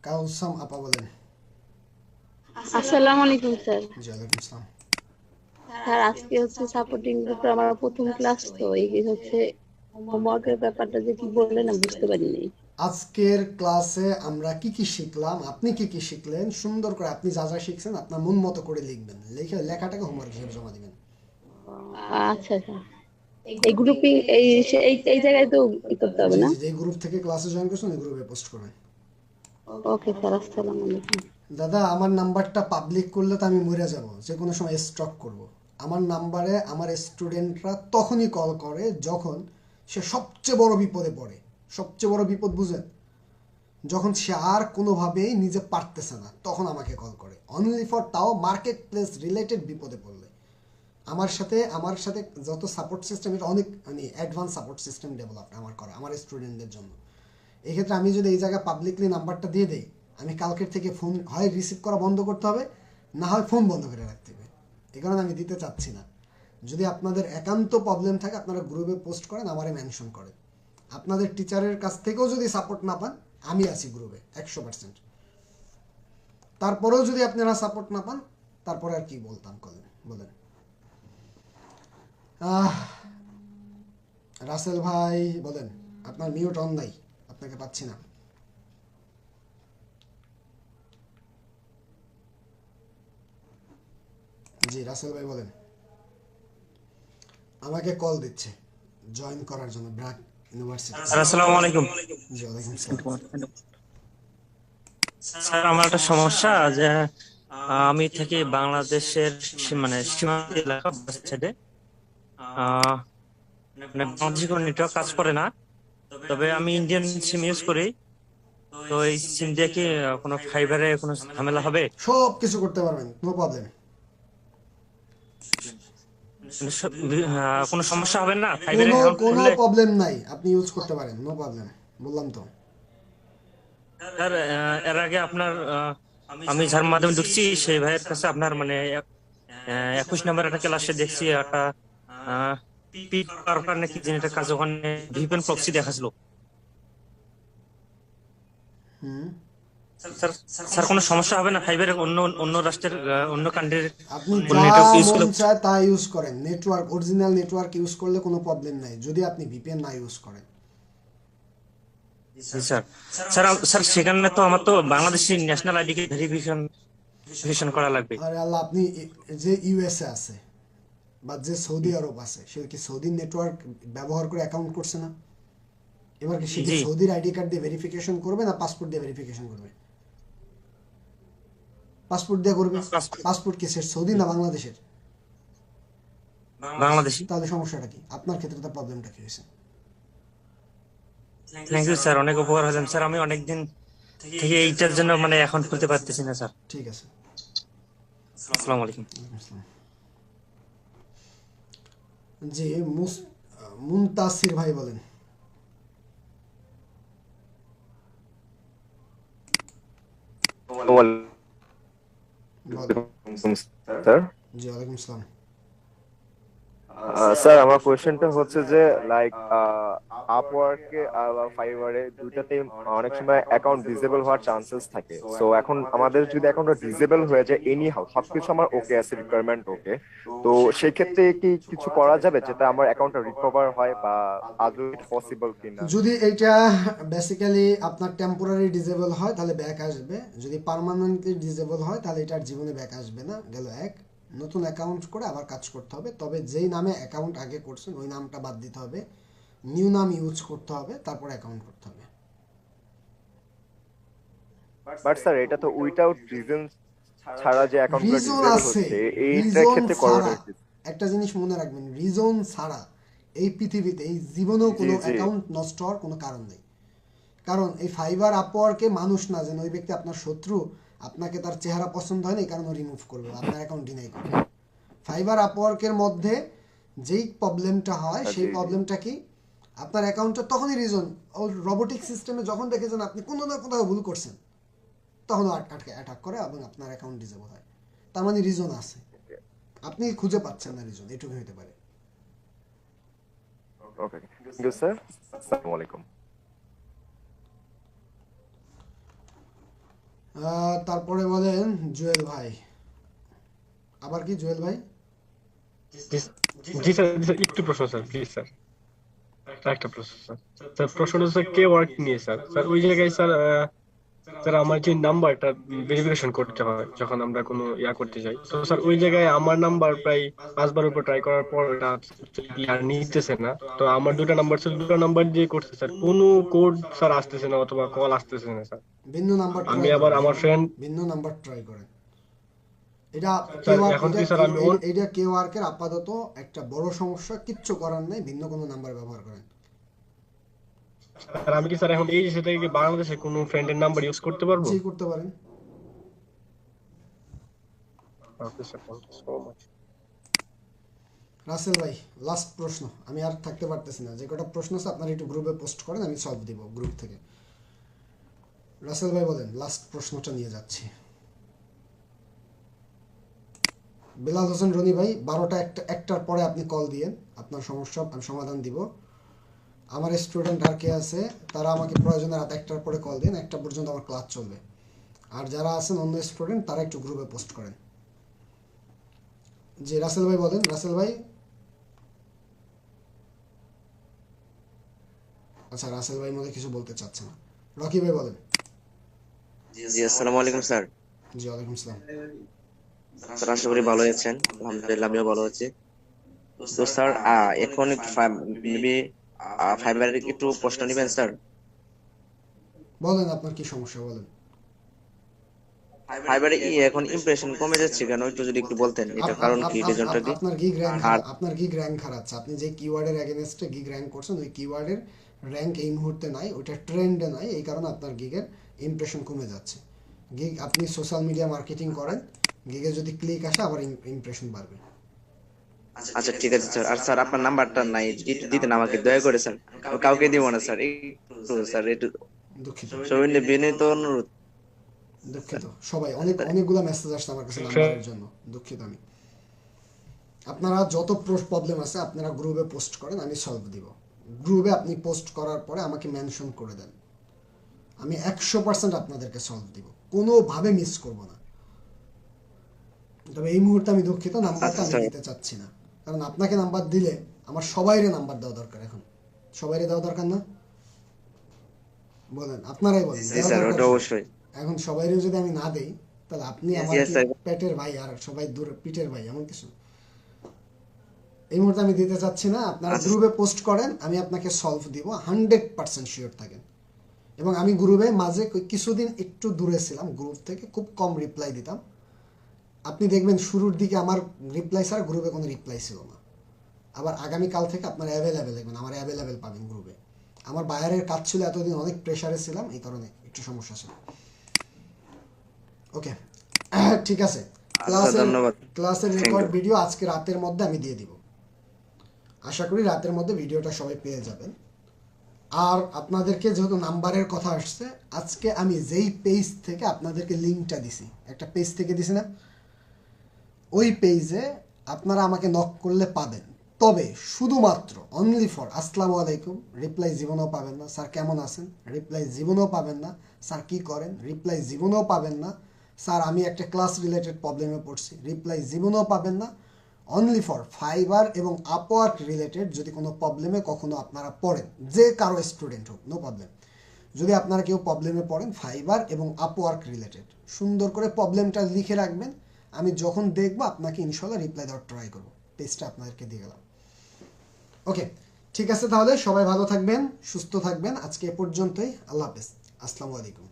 কাউসাম আপা বলেন। আসসালামু আলাইকুম স্যার। জি ওয়ালাইকুম আসসালাম। স্যার আজকে হচ্ছে সাপোর্টিং গ্রুপে আমার প্রথম ক্লাস, তো এই হচ্ছে হোমওয়ার্কের ব্যাপারটা যে কি বললেন আমি বুঝতে পারিনি। আজকের ক্লাসে আমরা কি কি শিখলাম, আপনি কি কি শিখলেন, সুন্দর করে আপনি যা যা শিখছেন আপনার মন মতো করে লিখবেন, লেখাটাকে হোমওয়ার্ক হিসেবে জমা দিবেন। আচ্ছা আচ্ছা, এই গ্রুপিং এই এই জায়গায় তো করতে হবে না? যে গ্রুপ থেকে ক্লাসে জয়েন করছেন ওই গ্রুপে পোস্ট করবেন। ওকে স্যার, আসসালামু আলাইকুম। দাদা, আমার নাম্বারটা পাবলিক করলে তো আমি মরে যাব, যে কোনো সময় স্টক করব। আমার নাম্বারে আমার স্টুডেন্টরা তখনই কল করে যখন সে সবচেয়ে বড় বিপদে পড়ে। সবচেয়ে বড় বিপদ বুঝেন? যখন সে আর কোনোভাবেই নিজে পারতেছে না, তখন আমাকে কল করে। অনলি ফর তাও মার্কেট প্লেস রিলেটেড বিপদে পড়লে আমার সাথে যত সাপোর্ট সিস্টেম, এটা অনেক মানে অ্যাডভান্স সাপোর্ট সিস্টেম ডেভেলপ আমার করা আমার স্টুডেন্টদের জন্য। এক্ষেত্রে আমি যদি এই জায়গায় পাবলিকলি নাম্বারটা দিয়ে দেই, আমি কালকের থেকে ফোন হয় রিসিভ করা বন্ধ করতে হবে, না হয় ফোন বন্ধ করে রাখতে হবে। এই কারণে আমি দিতে চাচ্ছি না। যদি আপনাদের একান্ত প্রবলেম থাকে আপনারা গ্রুপে পোস্ট করেন, আমারে মেনশন করেন। আপনাদের টিচারের কাছ থেকেও যদি সাপোর্ট না পান, আমি আছি গ্রুপে 100%। তারপরেও যদি আপনারা সাপোর্ট না পান, তারপরে আর কি বলতাম বলেন। রাসেল ভাই বলেন, আপনার মিউট অন নাই, আপনাকে পাচ্ছি না। জি রাসেল ভাই বলেন। আমাকে কল দিচ্ছে জয়েন করার জন্য ব্র্যাক ইউনিভার্সিটি। আসসালামু আলাইকুম। জি ওয়ালাইকুম আসসালাম। স্যার আমার একটা সমস্যা, যে আমি থাকি বাংলাদেশের মানে সীমান্ত এলাকা ছেড়ে, মানে বাংলাদেশে কোনো নেটওয়ার্ক কাজ করে না, তবে আমি ইন্ডিয়ান সিম ইউজ করি। তো এই সিম দিয়ে কি কোনো ফাইবারে কোনো ঝামেলা হবে? সব কিছু করতে পারবেন, নো প্রবলেম। কোনো সমস্যা হবে না? ফাইবারে কোনো প্রবলেম নাই, আপনি ইউজ করতে পারেন, নো প্রবলেম। বললাম তো স্যার, এর আগে আপনার আমি যার মাধ্যমে ঢুকছি সেই ভাইয়ের কাছে আপনার মানে 21 নম্বর একটা ক্লাসে দেখছি একটা নাকি যেটা কাজ, ওখানে ভিপিএন প্রক্সি দেখাছিল। স্যার কোনো সমস্যা হবে না ফাইবারে অন্য রাষ্ট্রের অন্য কান্ট্রির আপনি নেটওয়ার্ক ইউজ করলে? তা ইউজ করেন, নেটওয়ার্ক অরিজিনাল নেটওয়ার্ক ইউজ করলে কোনো প্রবলেম নাই, যদি আপনি ভিপিএন না ইউজ করেন। স্যার স্যার স্যার সেখানে তো আমার তো Bangladeshi national ID K verification করা লাগবে। আরে আল্লাহ, আপনি যে ইউএসএ আছে বা যে সৌদি আরব আছে, সে কি সৌদি নেটওয়ার্ক ব্যবহার করে অ্যাকাউন্ট করছে না? এবার কি সে সৌদির আইডি কার্ড দিয়ে ভেরিফিকেশন করবে না পাসপোর্ট দিয়ে ভেরিফিকেশন করবে? পাসপোর্ট দিয়ে করবে। পাসপোর্ট কি সে সৌদি না বাংলাদেশের? বাংলাদেশি। তাহলে সমস্যাটা কি? আপনার ক্ষেত্রে তো প্রবলেমটা কি হয়েছে? থ্যাংক ইউ স্যার, অনেক উপকার হলেন স্যার। আমি অনেকদিন থেকে এইটার জন্য মানে অ্যাকাউন্ট খুলতে পারতেছি না স্যার। ঠিক আছে, আসসালামু আলাইকুম। জি মুনতাসির ভাই বলেন। স্যার জি ওয়ালাইকুম আসসালাম। স্যার আমার কোশ্চেনটা হচ্ছে যে লাইক আপওয়ার্কে বা ফাইবারে দুইটাতে অনেক সময় অ্যাকাউন্ট ডিসেবল হওয়ার চান্সেস থাকে। সো এখন আমাদের যদি অ্যাকাউন্টটা ডিসেবল হয়ে যায়, এনি হাউ সবকিছু আমার ওকে আছে, রিকোয়ারমেন্ট ওকে, তো সেই ক্ষেত্রে কি কিছু করা যাবে যেটা আমার অ্যাকাউন্টটা রিকভার হয়, বা আদৌ পসিবল কিনা? যদি এইটা বেসিক্যালি আপনার টেম্পোরারি ডিসেবল হয় তাহলে ব্যাক আসবে, যদি পার্মানেন্টলি ডিসেবল হয় তাহলে এটার জীবনে ব্যাক আসবে না। গেল এক, নতুন অ্যাকাউন্ট করে আবার কাজ করতে হবে। তবে যেই নামে অ্যাকাউন্ট আগে করছেন ওই নামটা বাদ দিতে হবে, নিউ নাম ইউজ করতে হবে, তারপর অ্যাকাউন্ট করতে হবে। বাট স্যার এটা তো উইদাউট রিজন ছাড়া যে অ্যাকাউন্টগুলো রিজন ডিসেবল আছে, হচ্ছে, এইটার ক্ষেত্রে করণীয় কি? একটা জিনিস মনে রাখবেন, রিজন ছাড়া এই পৃথিবীতে এই জীবনেও কোনো জি, জি। অ্যাকাউন্ট নষ্ট হওয়ার কোনো কারণ নেই। কারণ এই ফাইবার আপওয়ার্কে মানুষ না যেন ওই ব্যক্তি আপনার শত্রু, আপনাকে তার চেহারা পছন্দ হয় না এই কারণে রিমুভ করবে, আপনার অ্যাকাউন্ট ডিনাই করবে। ফাইবার আপওয়ার্কের মধ্যে যেই প্রবলেমটা হয় সেই জি, জি। প্রবলেমটা কি, আপনার অ্যাকাউন্টটা তখনই রিজন, রোবোটিক সিস্টেমে যখন দেখেছেন আপনি কোনো না কোথাও ভুল করছেন তখন আটকে অ্যাটাক করে এবং আপনার অ্যাকাউন্ট ডিসেবল হয়। তার মানে রিজন আছে, আপনি খুঁজে পাচ্ছেন না রিজন, এটুকু হতে পারে। ওকে, থ্যাংক ইউ স্যার। আসসালামু আলাইকুম। তারপরে বলেন জুয়েল ভাই, আবার কি জুয়েল ভাই? জি স্যার, একটু প্রশ্ন স্যার, প্লিজ স্যার, একটা প্রশ্ন স্যার। স্যার প্রশ্নটা স্যার কে ওয়ার্ক নিয়ে স্যার। স্যার ওই জায়গায় স্যার স্যার আমার যে নাম্বারটা ভেরিফিকেশন করতে হয় যখন আমরা কোনো করতে যাই, তো স্যার ওই জায়গায় আমার নাম্বার প্রায় 5বার উপর ট্রাই করার পর এটা আর নিতেছে না। তো আমার দুটো নাম্বার ছিল, দুটো নাম্বার দিয়ে করছে স্যার, কোনো কোড স্যার আসতেছে না অথবা কল আসতেছে না স্যার। ভিন্ন নাম্বার আমি আবার আমার ফ্রেন্ড ভিন্ন নাম্বার ট্রাই করেন। এটা স্যার এখন কি স্যার আমি এটা কে ওয়ার্কের আপাতত একটা বড় সমস্যা, কিচ্ছু করার নাই, ভিন্ন কোনো নাম্বার ব্যবহার করেন। স্যার আমি কি স্যার এখন এই দেশে থেকে বাংলাদেশে কোনো ফ্রেন্ডের নাম্বার ইউজ করতে পারবো? জি করতে পারেন। Okay sir, thank you so much. Rasel ভাই লাস্ট প্রশ্ন, আমি আর থাকতে পারতেছি না, যে কটা প্রশ্ন আছে আপনারা একটু গ্রুপে পোস্ট করেন, আমি সলভ দিব গ্রুপ থেকে। রাসেল ভাই বলেন, লাস্ট প্রশ্নটা নিয়ে যাচ্ছি। বেলাল হোসেন রনি ভাই 12টা একটার পরে আপনি কল দিয়েন, আপনার সমস্যা আমি সমাধান দিব। আমার স্টুডেন্ট আর কে আছে তারা আমাকে প্রয়োজনে রাত 1টার পরে কল দিন, 1টা পর্যন্ত আমার ক্লাস চলবে। আর যারা আছেন অন্য স্টুডেন্ট তারা একটু গ্রুপে পোস্ট করেন। জি রাসেল ভাই বলেন। রাসেল ভাই, আচ্ছা রাসেল ভাই মধ্যে কিছু বলতে চাচ্ছে না। রকি ভাই বলেন। জি আসসালামু আলাইকুম স্যার। জি ওয়ালাইকুম আসসালাম। স্যার আশা করি ভালো আছেন। আলহামদুলিল্লাহ আমিও ভালো আছি। তো স্যার এখন মেবি ফাইবারের একটু প্রশ্ন নেবেন স্যার। বলেন আপনার কি সমস্যা বলেন। ফাইবারে এখন ইমপ্রেশন কমে যাচ্ছে কেন, একটু যদি একটু বলতেন এটা কারণ কি, রিজনটা কি? আপনার গিগ র্যাঙ্ক হারাচ্ছে, আপনি যে কিওয়ার্ডের এগেইনস্টে গিগ র্যাঙ্ক করছেন ওই কিওয়ার্ডের র্যাঙ্ক এই মুহূর্তে নাই, ওটা ট্রেন্ডে নাই, এই কারণে আপনার গিগের ইমপ্রেশন কমে যাচ্ছে। গিগ আপনি সোশ্যাল মিডিয়া মার্কেটিং করেন, গিগে যদি ক্লিক আসে আবার ইমপ্রেশন বাড়বে। আচ্ছা ঠিক আছে স্যার। আর স্যার আপনার নাম্বারটা নাই, একটু দিতেন আমাকে দয়া করে স্যার। কাউকে দিব না স্যার, একটু স্যার একটু দুঃখিত, সবিনয় বিনীত অনুরোধ। দুঃখিত সবাই, অনেকগুলো মেসেজ আসছে আমার কাছে নাম্বারের জন্য, দুঃখিত আমি। আপনারা যত প্রবলেম আছে আপনারা গ্রুপে পোস্ট করেন, আমি সলভ দিব। গ্রুপে আপনি পোস্ট করার পরে আমাকে মেনশন করে দেন, আমি 100% আপনাদেরকে সলভ দিব, কোনোভাবে মিস করব না। তবে এই মুহূর্তে আমি দুঃখিত, নাম্বারটা আমি দিতে চাচ্ছি না, কারণ আপনাকে নাম্বার দিলে আমার সবাইরে নাম্বার দেওয়া দরকার। এখন সবাইরে দেওয়া দরকার না? বলেন, আপনারাই বলেন। অবশ্যই এখন সবাইরে যদি আমি না দেই তাহলে আপনি আমার পেটের ভাই আর সবাই দূর পিঠের ভাই, এমন কিছু এই মুহূর্তে আমি দিতে চাচ্ছি না। আপনারা গ্রুপে পোস্ট করেন, আমি আপনাকে সলভ দিব, 100% শিওর থাকেন। এবং আমি গ্রুপে মাঝে কিছুদিন একটু দূরে ছিলাম, গ্রুপ থেকে খুব কম রিপ্লাই দিতাম। আপনি দেখবেন শুরুর দিকে আমার রিপ্লাই ছাড়া গ্রুপে কোনো রিপ্লাই ছিল না। আবার আগামীকাল থেকে আপনার অ্যাভেলেবেল দেখবেন, আমার অ্যাভেলেবেল পাবেন গ্রুপে। আমার বায়ারের কাজ ছিল, এতদিন অনেক প্রেশারে ছিলাম, এই কারণে একটু সমস্যা ছিল। ওকে ঠিক আছে, ক্লাসের রেকর্ড ভিডিও আজকে রাতের মধ্যে আমি দিয়ে দিব, আশা করি রাতের মধ্যে ভিডিওটা সবাই পেয়ে যাবেন। আর আপনাদেরকে যেহেতু নাম্বারের কথা আসছে, আজকে আমি যেই পেজ থেকে আপনাদেরকে লিঙ্কটা দিছি, একটা পেজ থেকে দিছি না, ওই পেজে আপনারা আমাকে নক করলে পাবেন। তবে শুধুমাত্র অনলি ফর আসসালামু আলাইকুম রিপ্লাই জীবনেও পাবেন না। স্যার কেমন আছেন রিপ্লাই জীবনেও পাবেন না। স্যার কি করেন রিপ্লাই জীবনেও পাবেন না। স্যার আমি একটা ক্লাস রিলেটেড প্রবলেমে পড়ছি রিপ্লাই জীবনেও পাবেন না। অনলি ফর ফাইবার এবং আপওয়ার্ক রিলেটেড যদি কোনো প্রবলেমে কখনো আপনারা পড়েন, যে কারো স্টুডেন্ট হোক, নো প্রবলেম, যদি আপনারা কেউ প্রবলেমে পড়েন ফাইবার এবং আপওয়ার্ক রিলেটেড, সুন্দর করে প্রবলেমটা লিখে রাখবেন, আমি যখন দেখবো আপনাকে ইনশাল্লাহ রিপ্লাই দেওয়ার ট্রাই করবো। পেজটা আপনাদেরকে দিয়ে গেলাম। ওকে ঠিক আছে, তাহলে সবাই ভালো থাকবেন, সুস্থ থাকবেন। আজকে এ পর্যন্তই, আল্লাহ হাফেজ, আসসালামু আলাইকুম।